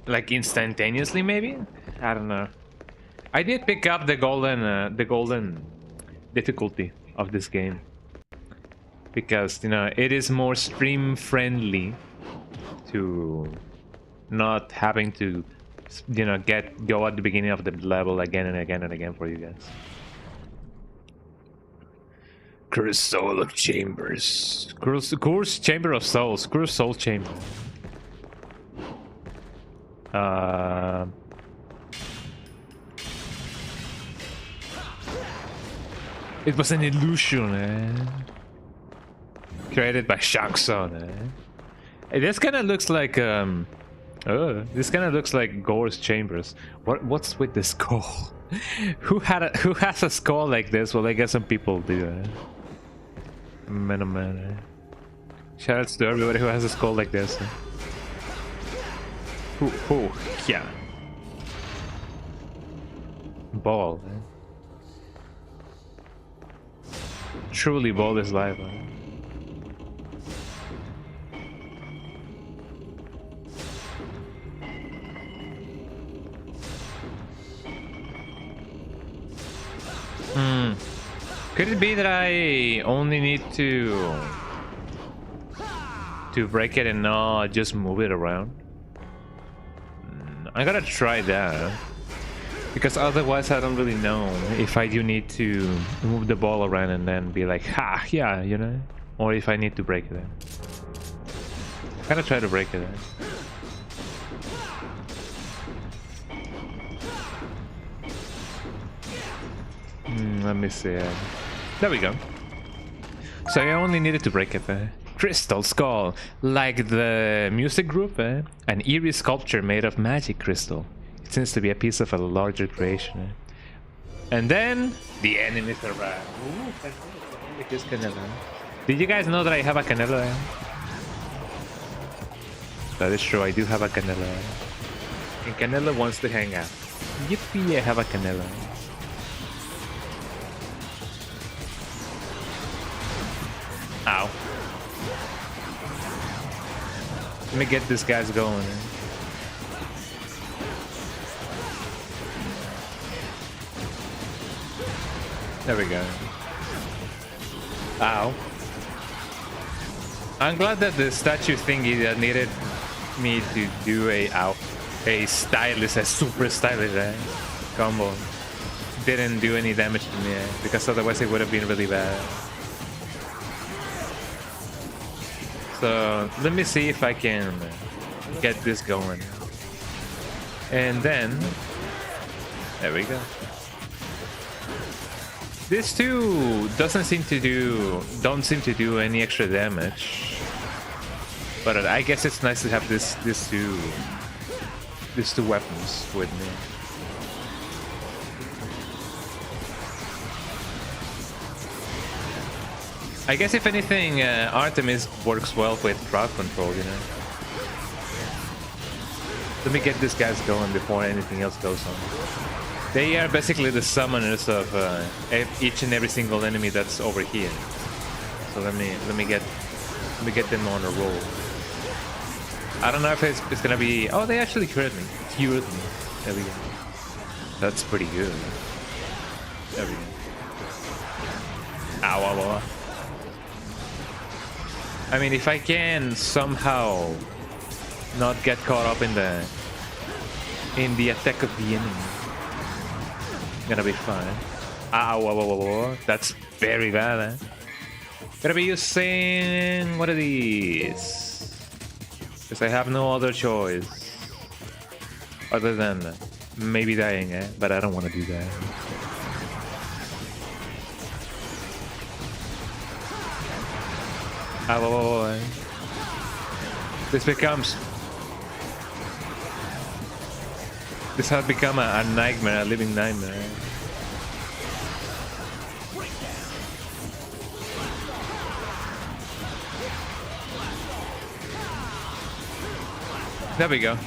like instantaneously, maybe? I don't know. I did pick up the golden difficulty of this game because, you know, it is more stream friendly to not having to, you know, go at the beginning of the level again and again and again for you guys. Cursed Soul of Chambers. Cursed Chamber of Souls. Cursed Soul Chamber. It was an illusion, created by Shang-Tsung, This kind of looks like this kind of looks like Gore's Chambers. What's with this skull? Who has a skull like this? Well, I guess some people do. Man. Shoutouts to everybody who has a skull like this. Who? Yeah. Ball. Truly, ball is life. Could it be that I only need to break it and not just move it around? I gotta try that, because otherwise I don't really know if I do need to move the ball around and then be like, ha, yeah, you know, or if I need to break it in. Gotta try to break it in. Let me see. There we go. So I only needed to break it there. Crystal skull, like the music group, an eerie sculpture made of magic crystal. It seems to be a piece of a larger creation. And then the enemies arrive. Did you guys know that I have a Canelo? That is true, I do have a Canelo. And Canelo wants to hang out. Yippee, I have a Canelo. Ow. Let me get this guys going. There we go. Ow. I'm glad that the statue thingy that needed me to do a stylish, a super stylish combo didn't do any damage to me, because otherwise it would have been really bad. So let me see if I can get this going. And then there we go. This too don't seem to do any extra damage. But I guess it's nice to have these two weapons with me. I guess if anything, Artemis works well with crowd control, you know. Let me get these guys going before anything else goes on. They are basically the summoners of each and every single enemy that's over here. So let me get them on a roll. I don't know if it's gonna be. Oh, they actually cured me. There we go. That's pretty good. There we go. Ow, ow, ow. I mean, if I can somehow not get caught up in the attack of the enemy, gonna be fine. Ow, whoa, whoa, whoa. That's very bad, eh? Gonna be using what are these? Because I have no other choice other than maybe dying, eh? But I don't want to do that. Ow, whoa, whoa, whoa. This has become a nightmare, a living nightmare. There we go.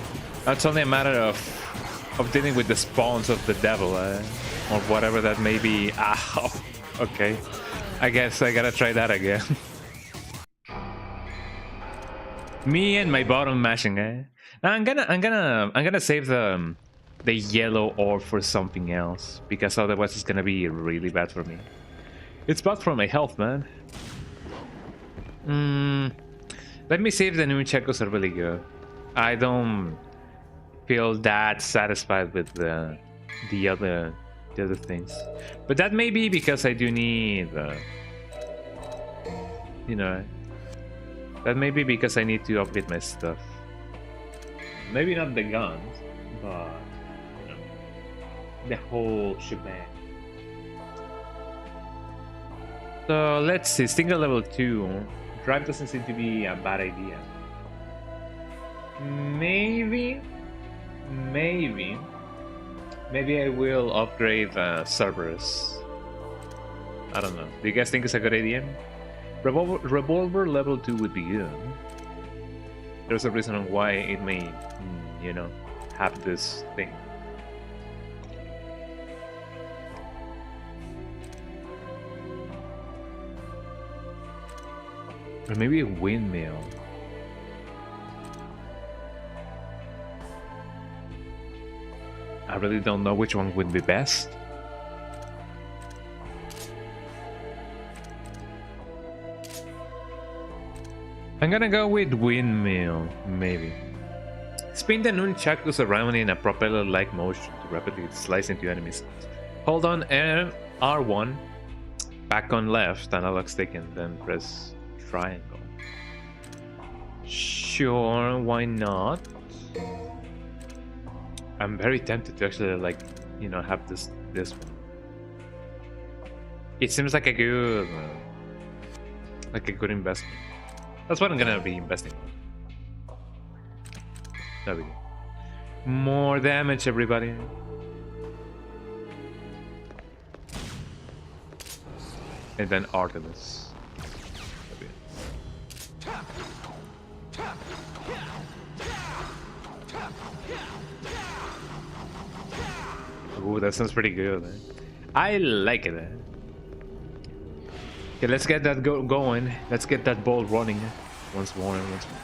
It's only a matter of dealing with the spawns of the devil, or whatever that may be. Ow. Okay. I guess I gotta try that again. Me and my bottom mashing, eh? Now I'm gonna save the yellow orb for something else, because otherwise it's gonna be really bad for me. It's bad for my health, man. Let me see if the new checos are really good. I don't feel that satisfied with the other things, but that may be because I do need, you know. That may be because I need to upgrade my stuff. Maybe not the guns, but you know, the whole shebang. So let's see, Stinger level 2. Drive doesn't seem to be a bad idea. Maybe Maybe I will upgrade Cerberus. I don't know. Do you guys think it's a good idea? Revolver level 2 would be good. There's a reason why it may, you know, have this thing. Or maybe a windmill. I really don't know which one would be best. I'm gonna go with windmill, maybe. Spin the nunchakus around in a propeller-like motion to rapidly slice into enemies. Hold on R1, back on left, analog stick, and then press triangle. Sure, why not? I'm very tempted to actually, like, you know, have this one. It seems like a good investment. That's what I'm gonna be investing on. There we go. More damage, everybody. And then Artemis. Ooh, that sounds pretty good. I like it. Okay, let's get that going. Let's get that ball running once more and once more.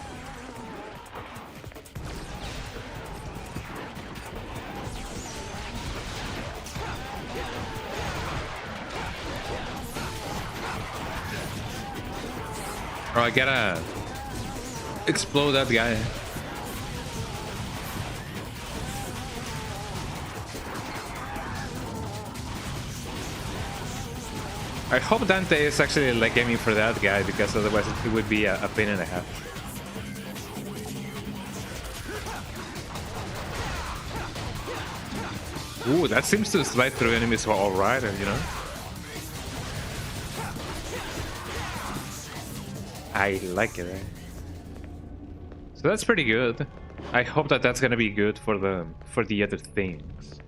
Oh, I gotta explode that guy. I hope Dante is actually like aiming for that guy, because otherwise it would be a pain and a half. Ooh, that seems to slide through enemies alright, you know? I like it. So that's pretty good. I hope that that's gonna be good for the other things.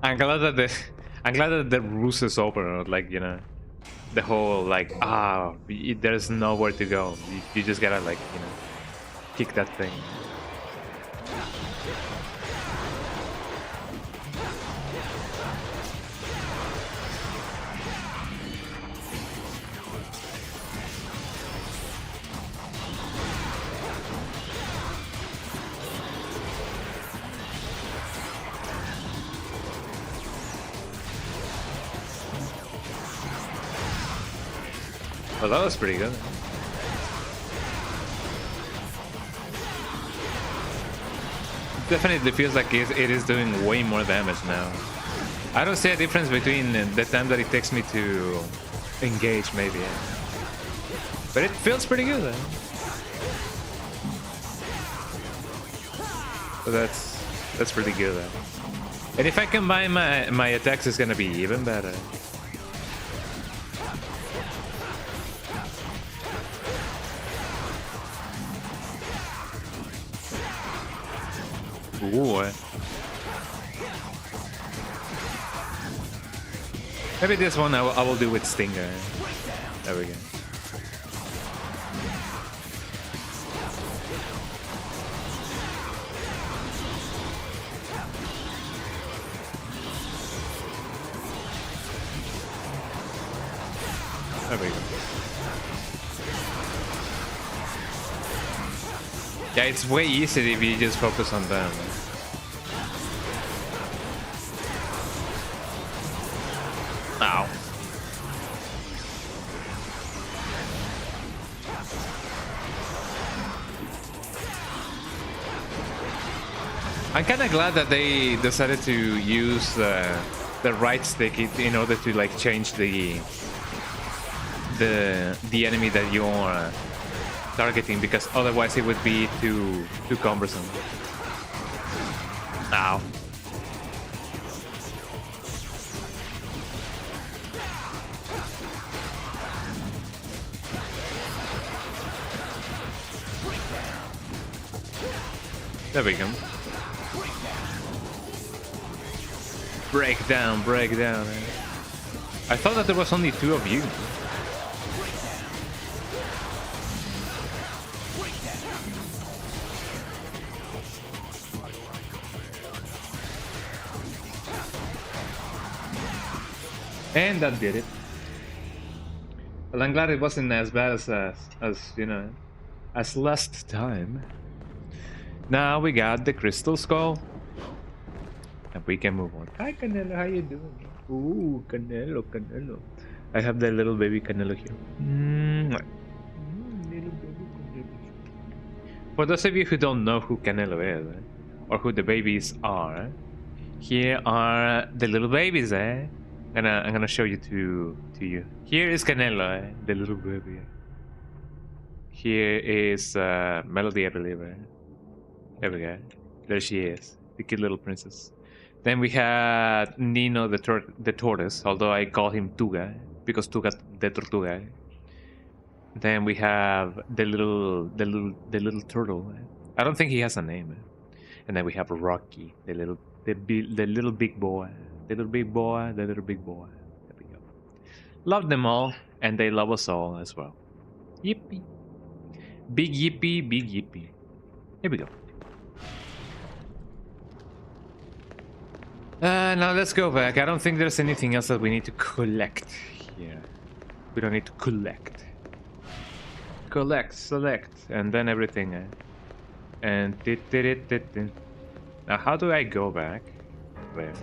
I'm glad that the ruse is over, like, you know, the whole like, there's nowhere to go. You just gotta, like, you know, kick that thing. Well, that was pretty good. Definitely feels like it is doing way more damage now. I don't see a difference between the time that it takes me to engage, maybe. But it feels pretty good. So that's pretty good. And if I combine my attacks, it's gonna be even better. Ooh. Maybe this one I will do with Stinger. There we go. There we go. Yeah, it's way easier if you just focus on them. Ow. I'm kind of glad that they decided to use the right stick in order to, like, change the enemy that you're targeting, because otherwise it would be too cumbersome. Ow. There we go. Break down, break down. I thought that there was only 2 of you. And that did it. Well, I'm glad it wasn't as bad as you know, as last time. Now we got the crystal skull. And we can move on. Hi Canelo, how you doing? Ooh, Canelo, Canelo. I have the little baby Canelo here. Little baby Canelo. For those of you who don't know who Canelo is, or who the babies are, here are the little babies, I'm gonna show you to you. Here is Canelo, the little baby. Here is Melody, I believe. There we go. There she is, the cute little princess. Then we had Nino the tortoise, although I call him Tuga because Tuga the tortuga. Then we have the little turtle. I don't think he has a name. And then we have Rocky, the little big boy, the little big boy. There we go. Love them all, and they love us all as well. Yippee! Big yippee, big yippee. Here we go. Now let's go back. I don't think there's anything else that we need to collect here. We don't need to collect. Collect, select, and then everything. And now how do I go back? Where?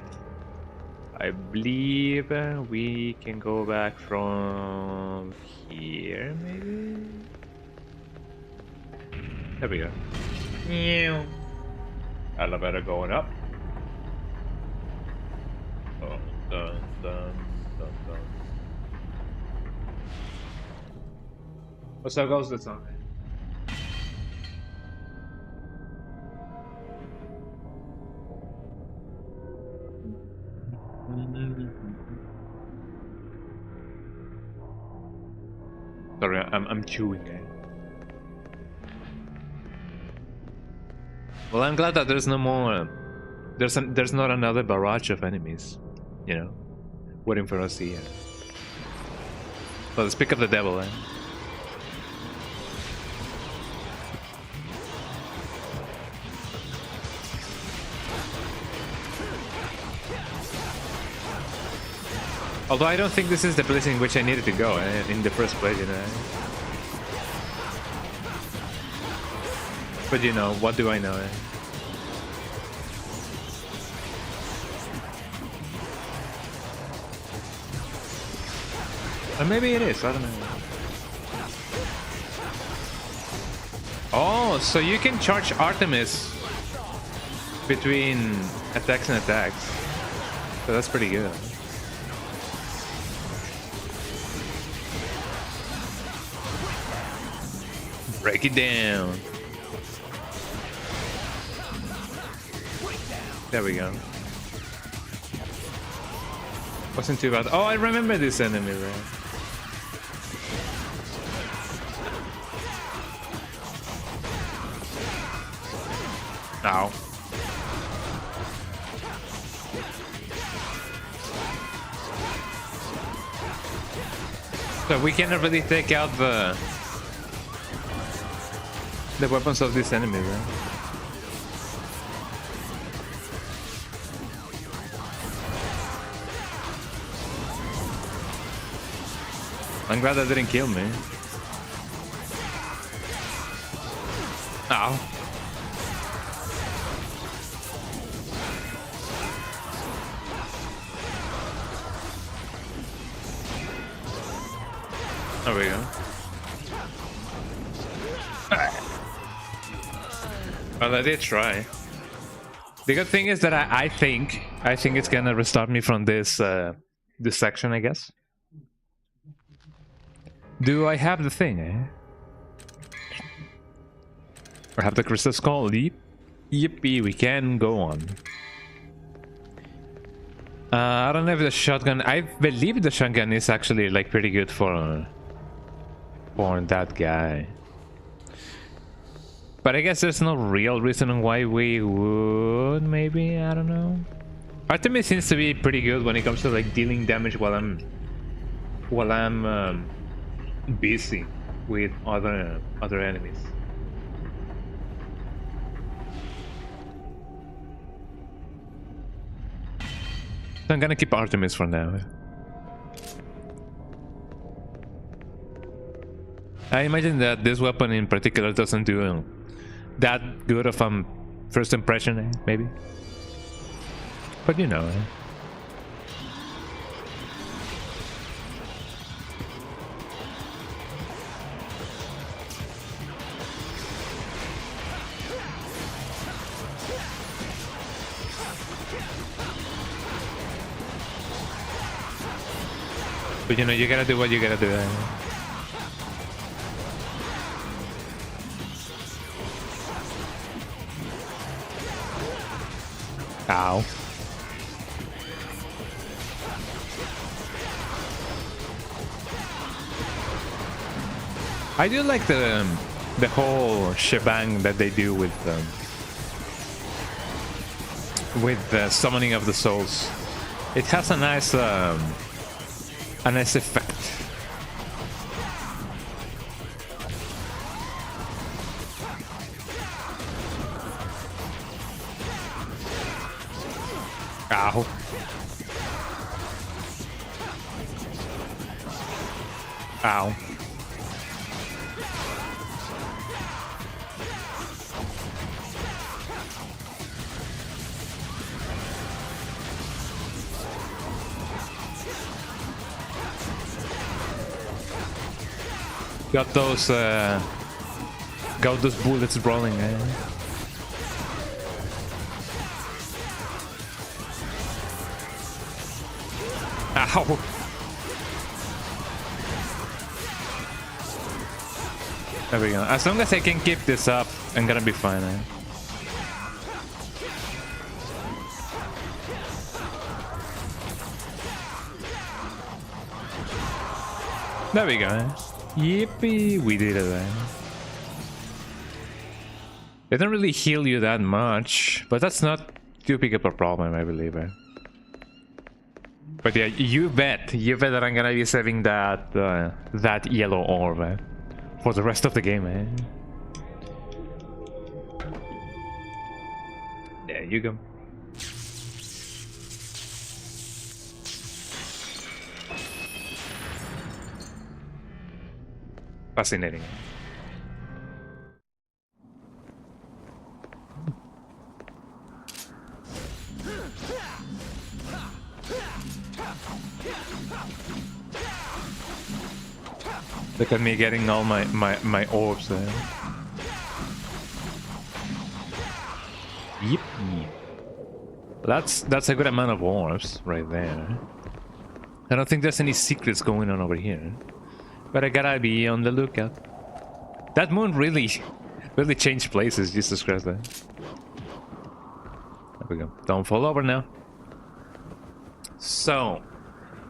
I believe we can go back from here, maybe? There we go. Elevator going up. Oh, dun, dun, dun, dun. Oh, so goes the song. Sorry, I'm chewing. Well, I'm glad that there's no more. There's not another barrage of enemies, you know, waiting for us here. So let's pick up the devil, Although I don't think this is the place in which I needed to go in the first place, you know. But you know, what do I know? Or maybe it is, I don't know. Oh, so you can charge Artemis between attacks and attacks. So that's pretty good. Break it down. There we go. Wasn't too bad. Oh, I remember this enemy, right? Ow. So we cannot really take out the weapons of this enemy, right? I'm glad that didn't kill me. Ow. There we go. Well, I did try. The good thing is that I think it's gonna restart me from this this section, I guess. Do I have the thing, Or have the crystal skull? Yippee, we can go on. I don't know if the shotgun... I believe the shotgun is actually like pretty good for that guy. But I guess there's no real reason why we would, maybe, I don't know. Artemis seems to be pretty good when it comes to like dealing damage while I'm busy with other enemies. So I'm gonna keep Artemis for now. I imagine that this weapon in particular doesn't do that good of a first impression, maybe. But you know. But you know, you gotta do what you gotta do. Ow. I do like the whole shebang that they do with the summoning of the souls. It has a nice effect. Ow. Ow. Got those bullets rolling, Ow! There we go. As long as I can keep this up, I'm gonna be fine. There we go. Yippee! We did it. They don't really heal you that much, but that's not too big of a problem, I believe. But yeah, you bet that I'm gonna be saving that that yellow orb for the rest of the game, There you go. Fascinating. Look at me getting all my orbs there. Yep. That's a good amount of orbs right there. I don't think there's any secrets going on over here. But I gotta be on the lookout. That moon really changed places, Jesus Christ. There we go. Don't fall over now. So,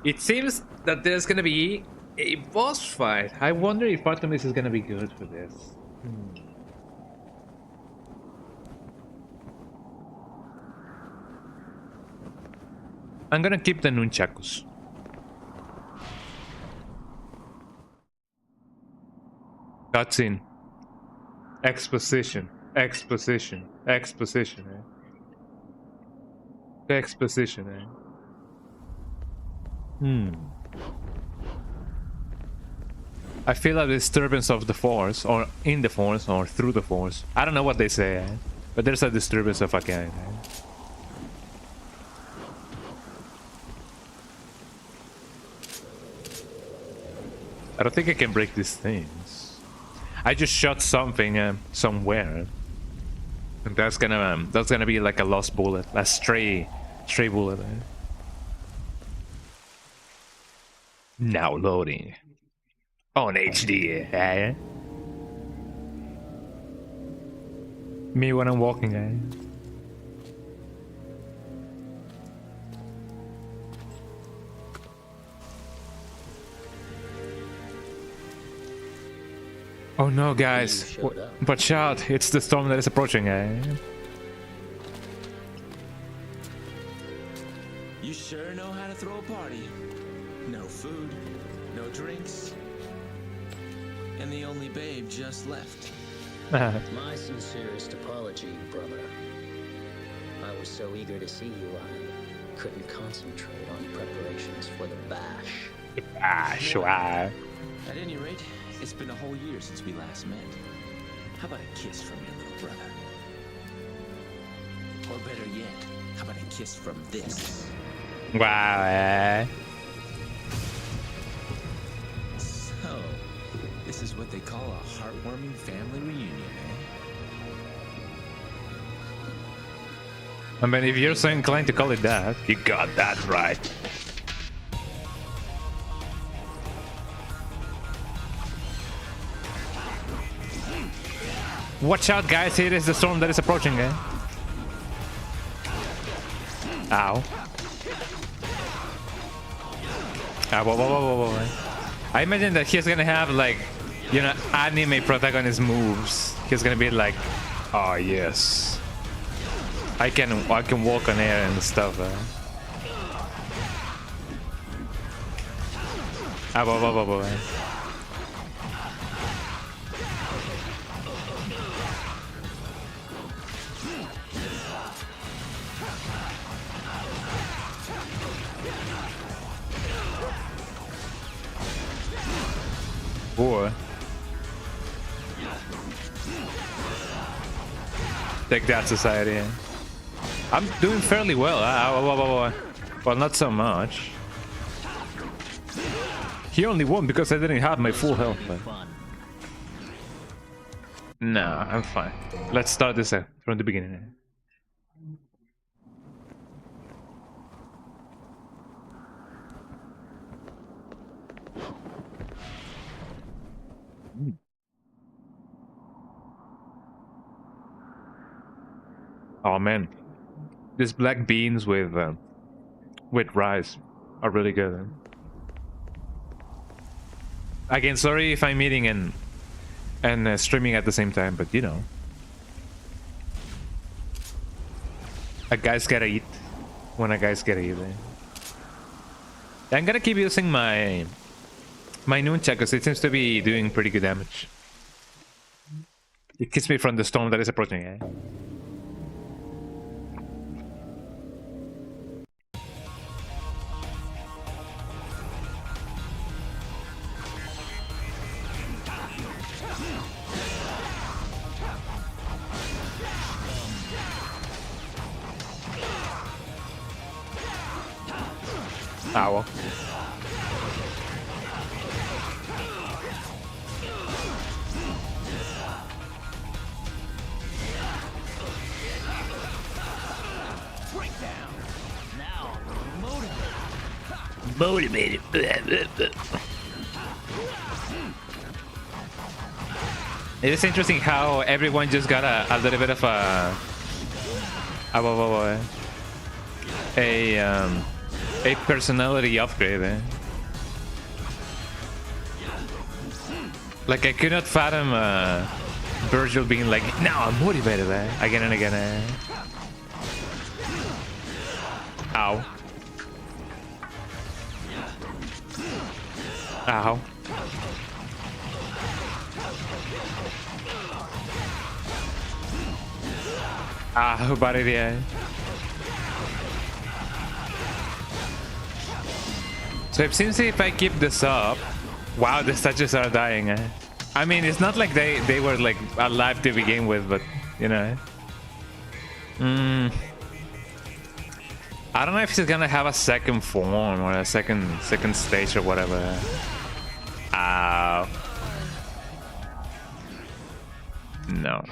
it seems that there's gonna be a boss fight. I wonder if Artemis is gonna be good for this. I'm gonna keep the nunchakus. Cutscene. Exposition. Exposition. Exposition, Exposition, I feel a disturbance of the force, or in the force, or through the force. I don't know what they say, but there's a disturbance of a kind. I don't think I can break these things. I just shot something somewhere, and that's gonna be like a lost bullet, a stray bullet. Now loading on HD. Me when I'm walking. Oh no, guys. Watch out. It's the storm that is approaching, eh? You sure know how to throw a party. No food, no drinks. And the only babe just left. My sincerest apology, brother. I was so eager to see you, I couldn't concentrate on preparations for the bash. Bash, wow. At any rate, it's been a whole year since we last met. How about a kiss from your little brother? Or better yet, how about a kiss from this? Wow, eh? So, this is what they call a heartwarming family reunion, eh? I mean, if you're so inclined to call it that, you got that right. Watch out, guys, here is the storm that is approaching, eh? Ow. Ah, whoa. I imagine that he's gonna have, like, you know, anime protagonist moves. He's gonna be like, oh yes, I can walk on air and stuff. Ah, whoa. Boy. Take that, society. I'm doing fairly well. Well, not so much. He only won because I didn't have my full health. Nah, I'm fine. Let's start this from the beginning. Oh man, these black beans with rice are really good. Again, sorry if I'm eating and streaming at the same time, but you know, a guy's gotta eat when a guy's gotta eat. I'm gonna keep using my nunchuck because it seems to be doing pretty good damage. It keeps me from the storm that is approaching. Eh? Ow. Motivated. It is interesting how everyone just got a little bit of a personality upgrade. Eh? Like I could not fathom Virgil being like, "Now I'm motivated." Eh? Again and again. Eh? Ow. Ow. Ah, bad idea. So it seems if I keep this up, wow, the statues are dying. Eh? I mean, it's not like they were like alive to begin with, but you know. I don't know if he's gonna have a second form or a second stage or whatever. Ow. No.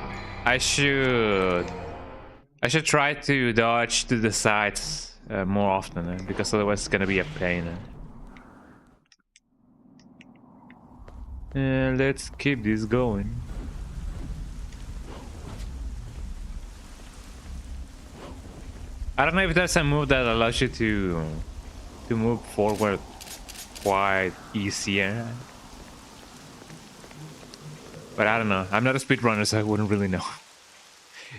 I should try to dodge to the sides more often because otherwise it's gonna be a pain. Let's keep this going. I don't know if there's a move that allows you to move forward quite easier. But I don't know. I'm not a speedrunner, so I wouldn't really know.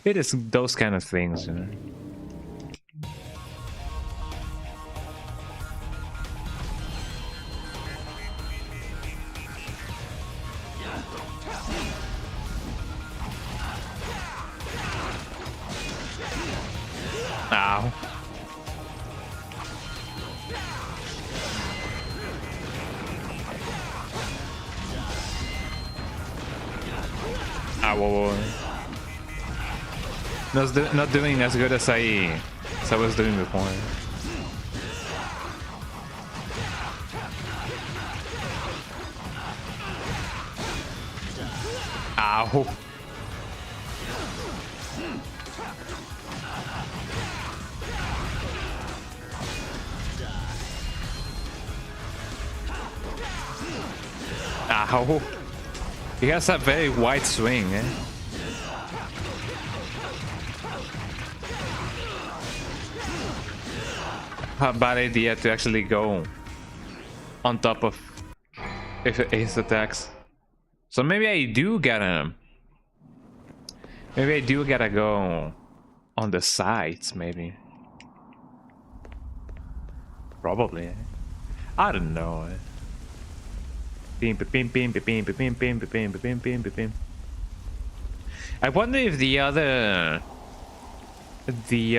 It is those kind of things, you know. Ow. Ow. Not doing as good as I was doing before. Ow. Ow. He has a very wide swing, eh? A bad idea to actually go on top of his attacks. So maybe I do gotta go on the sides, maybe. Probably. I don't know. I wonder if the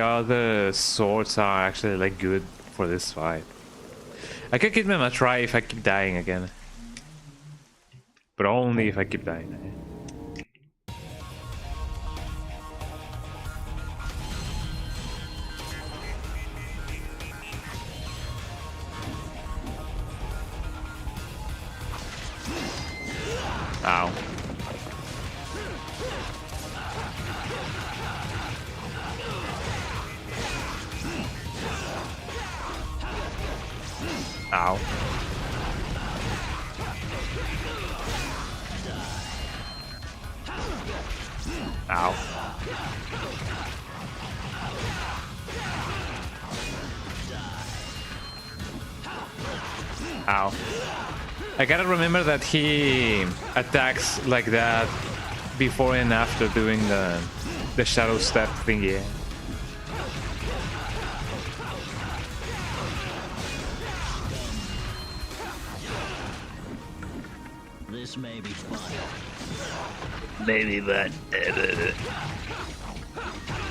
other swords are actually like good for this fight. I could give them a try if I keep dying again, but only if I keep dying. Ow. Ow. Ow. Ow. I gotta remember that he attacks like that before and after doing the shadow step thingy. This may be fun. Maybe, but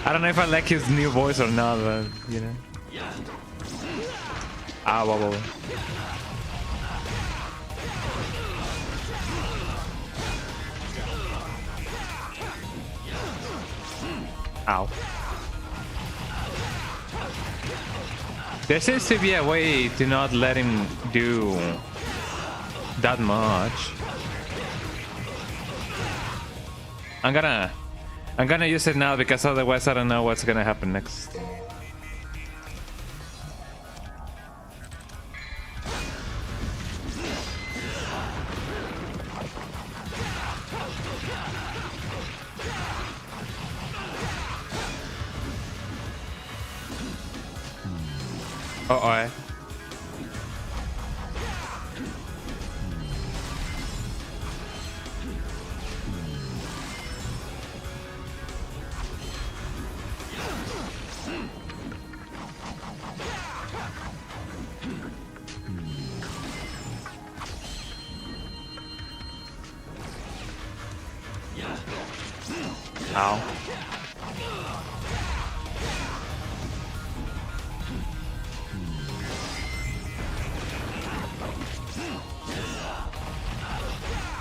I don't know if I like his new voice or not, but you know. Ah, whoa. Ow. There seems to be a way to not let him do that much. I'm gonna use it now because otherwise I don't know what's gonna happen next. Uh-oh. Ow.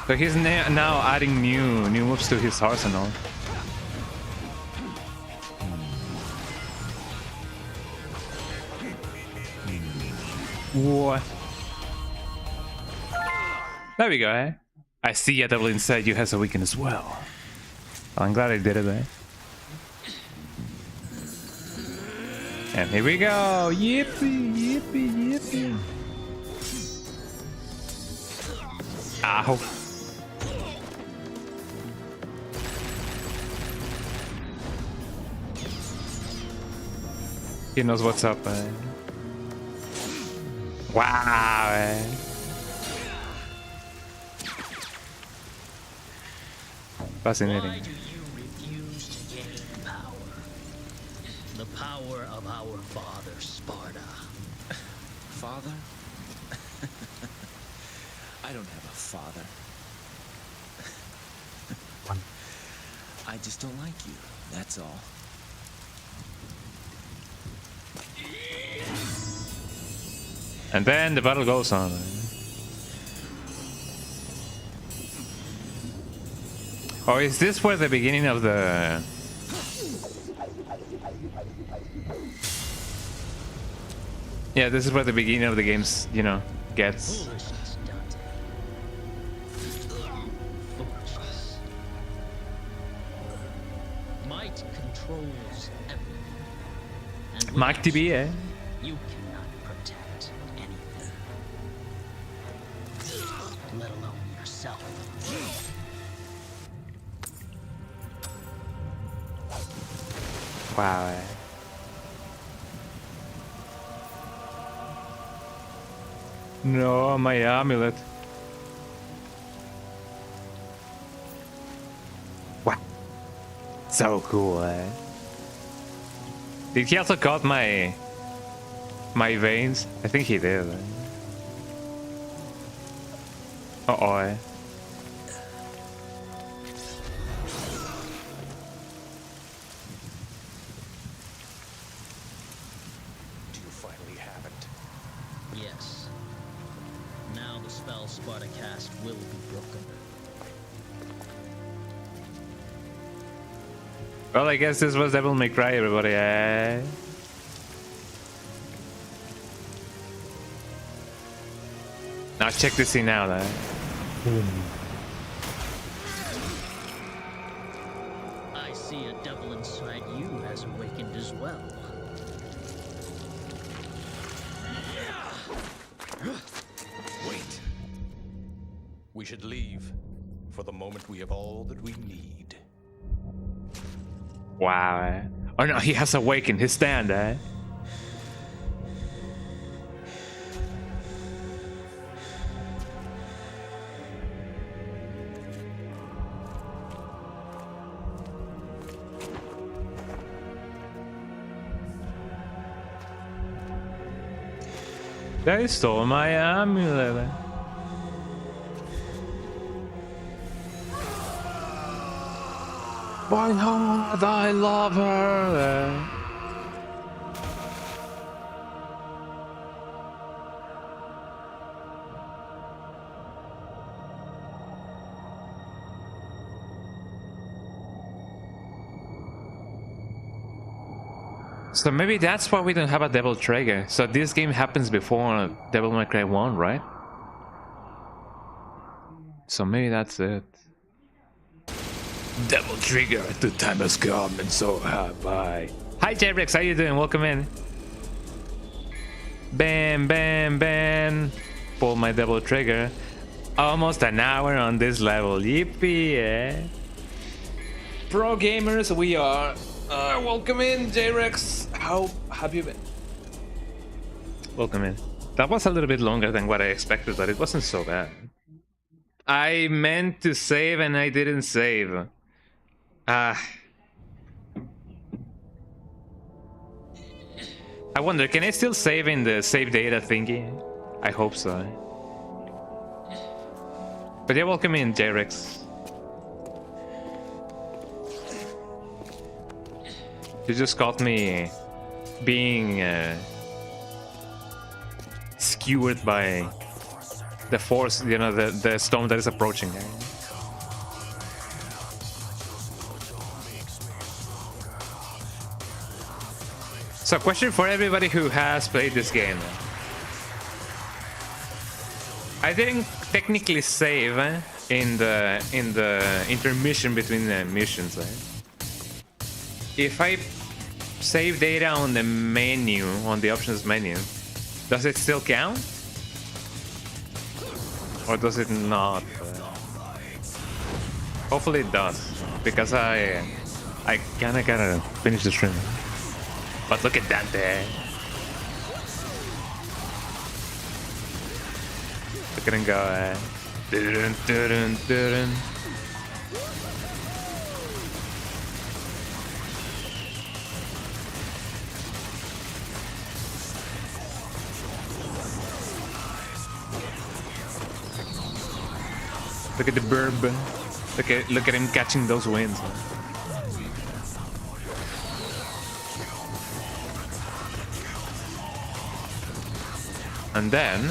So he's now adding new moves to his arsenal. What? There we go, eh? I see a devil inside you has a weakness as well. I'm glad I did it, eh? And here we go! Yippee, yippee, yippee! Ow! He knows what's up, eh? Wow, eh? Fascinating. Why do you refuse to gain power? The power of our father, Sparta. Father? I don't have a father. I just don't like you, that's all. And then the battle goes on. Oh, is this where the beginning of the... Yeah, this is where the beginning of the games, you know, gets. Foolishness, Dante. Foolishness. Might controls everything. And Mark without TV, eh? you cannot protect anything. Let alone yourself. Wow. Eh? No, my amulet. Wow. So cool, eh? Did he also cut my veins? I think he did. Eh? Uh-oh, eh? Do you finally have it? Yes. Now the spell Sparta cast will be broken. Well, I guess this was Devil May Cry, everybody, eh? Now check this scene out, eh? I see a devil inside you has awakened as well. Wait. We should leave. For the moment, we have all that we need. Wow, eh? Oh no, he has awakened his stand, eh? They stole my amulet. My heart, I love her. So maybe that's why we don't have a Devil Trigger. So this game happens before Devil May Cry 1, right? So maybe that's it. Devil Trigger, the time has come and so have I. Hi J-Rex, how you doing? Welcome in. Bam, bam, bam. Pull my Devil Trigger. Almost an hour on this level. Yippee, eh? Pro gamers we are. Welcome in, J-Rex. How have you been? Welcome in. That was a little bit longer than what I expected, but it wasn't so bad. I meant to save and I didn't save. I wonder, can I still save in the save data thingy? I hope so. But yeah, welcome in, J-Rex. You just caught me being skewered by the force, you know, the storm that is approaching. So, question for everybody who has played this game. I didn't technically save in the intermission between the missions. If I save data on the menu, on the options menu, does it still count? Or does it not? Hopefully it does, because I kinda gotta finish the stream. But look at Dante. Look at him go. Dun, dun, dun, dun. Look at the burb. Look at him catching those winds. And then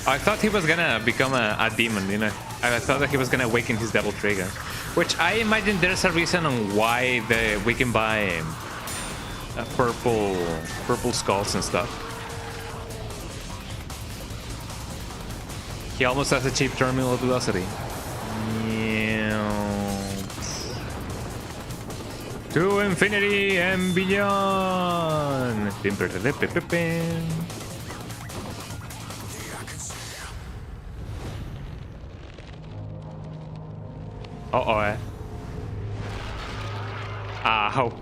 I thought he was gonna become a demon, you know. I thought that he was gonna awaken his double trigger, which I imagine there's a reason on why we can buy purple skulls and stuff. He almost has a cheap terminal velocity. To infinity and beyond. Uh-oh. Ow.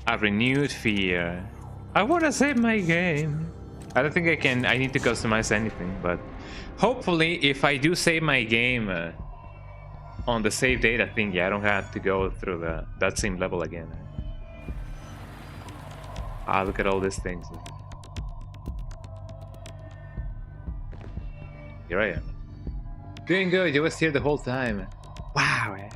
A renewed fear. I want to save my game. I don't think I can. I need to customize anything, but hopefully if I do save my game on the save data thing, yeah, I don't have to go through that same level again. Look at all these things. Here I am. Doing good, you was here the whole time. Wow, eh?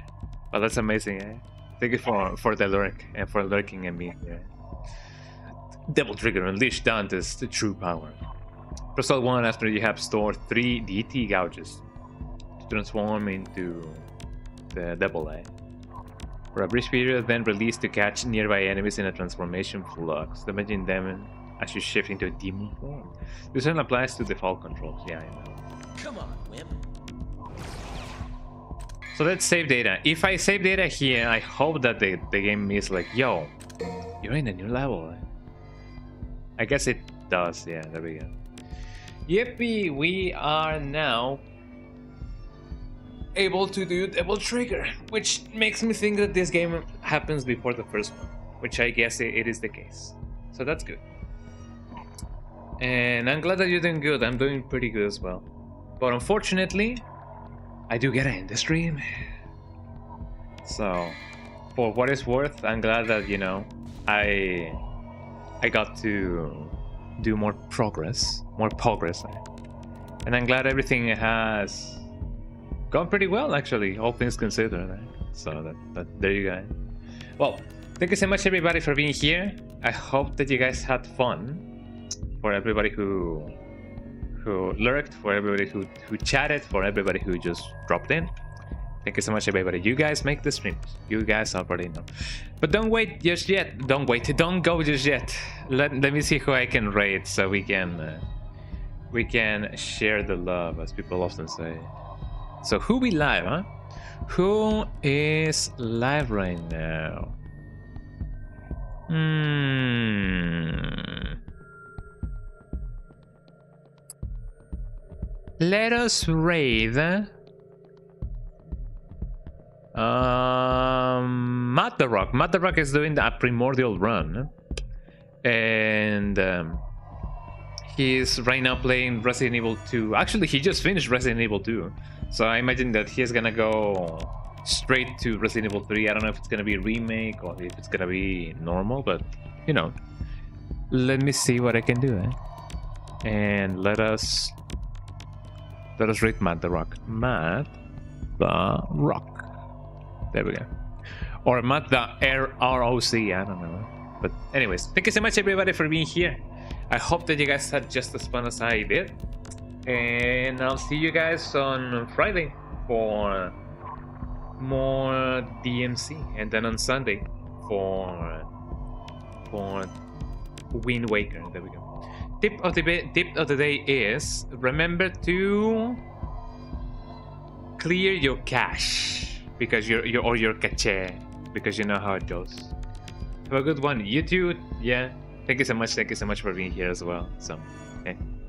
Well, that's amazing, eh? Thank you for the lurk and for lurking at me. Yeah. Double trigger unleash Dante's the true power. Press L1 after you have stored 3 DT gouges to transform into the double A. For a brief period, then release to catch nearby enemies in a transformation flux, damaging them as you shift into a demon form. This one applies to default controls. Yeah, I know. Come on, wimp. So let's save data. If I save data here, I hope that the game is like, yo, you're in a new level. I guess it does. Yeah, there we go. Yippee, we are now able to do double trigger, which makes me think that this game happens before the first one, which I guess it is the case. So that's good. And I'm glad that you're doing good. I'm doing pretty good as well. But unfortunately, I do get it in the stream. So, for what it's worth, I'm glad that, you know, I got to do more progress. And I'm glad everything has gone pretty well, actually, all things considered. Right? So, there you go. Well, thank you so much, everybody, for being here. I hope that you guys had fun. For everybody who lurked, for everybody who chatted, for everybody who just dropped in. Thank you so much, everybody. You guys make the streams. You guys already know. But don't wait just yet. Don't go just yet. Let me see who I can raid so we can share the love, as people often say. So who be live, huh? Who is live right now? Let us raid Matt the Rock. Matt the Rock is doing a primordial run, and he's right now playing Resident Evil 2. Actually, he just finished Resident Evil 2, so I imagine that he's gonna go straight to Resident Evil 3. I don't know if it's gonna be a remake or if it's gonna be normal, but you know, let me see what I can do, eh? And let us read Matt the Rock. Matt the Rock. There we go. Or Matt the ROC, I don't know. But anyways, thank you so much, everybody, for being here. I hope that you guys had just as fun as I did. And I'll see you guys on Friday for more DMC. And then on Sunday for Wind Waker. There we go. Tip of the day is remember to clear your cache because your cache, because you know how it goes. Have a good one. You too. Yeah. Thank you so much for being here as well. So,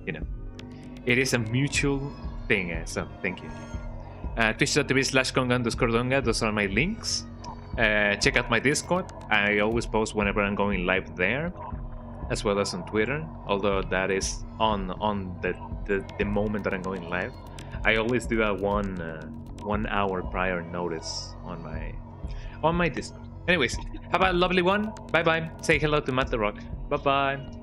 you know, it is a mutual thing. So thank you. Twitch.tv/Conga_Donga. Those are my links. Check out my Discord. I always post whenever I'm going live there, as well as on Twitter, although that is on the moment that I'm going live. I always do a 1 hour prior notice on my Discord. Anyways, have a lovely one. Bye bye. Say hello to Matt the Rock. Bye bye.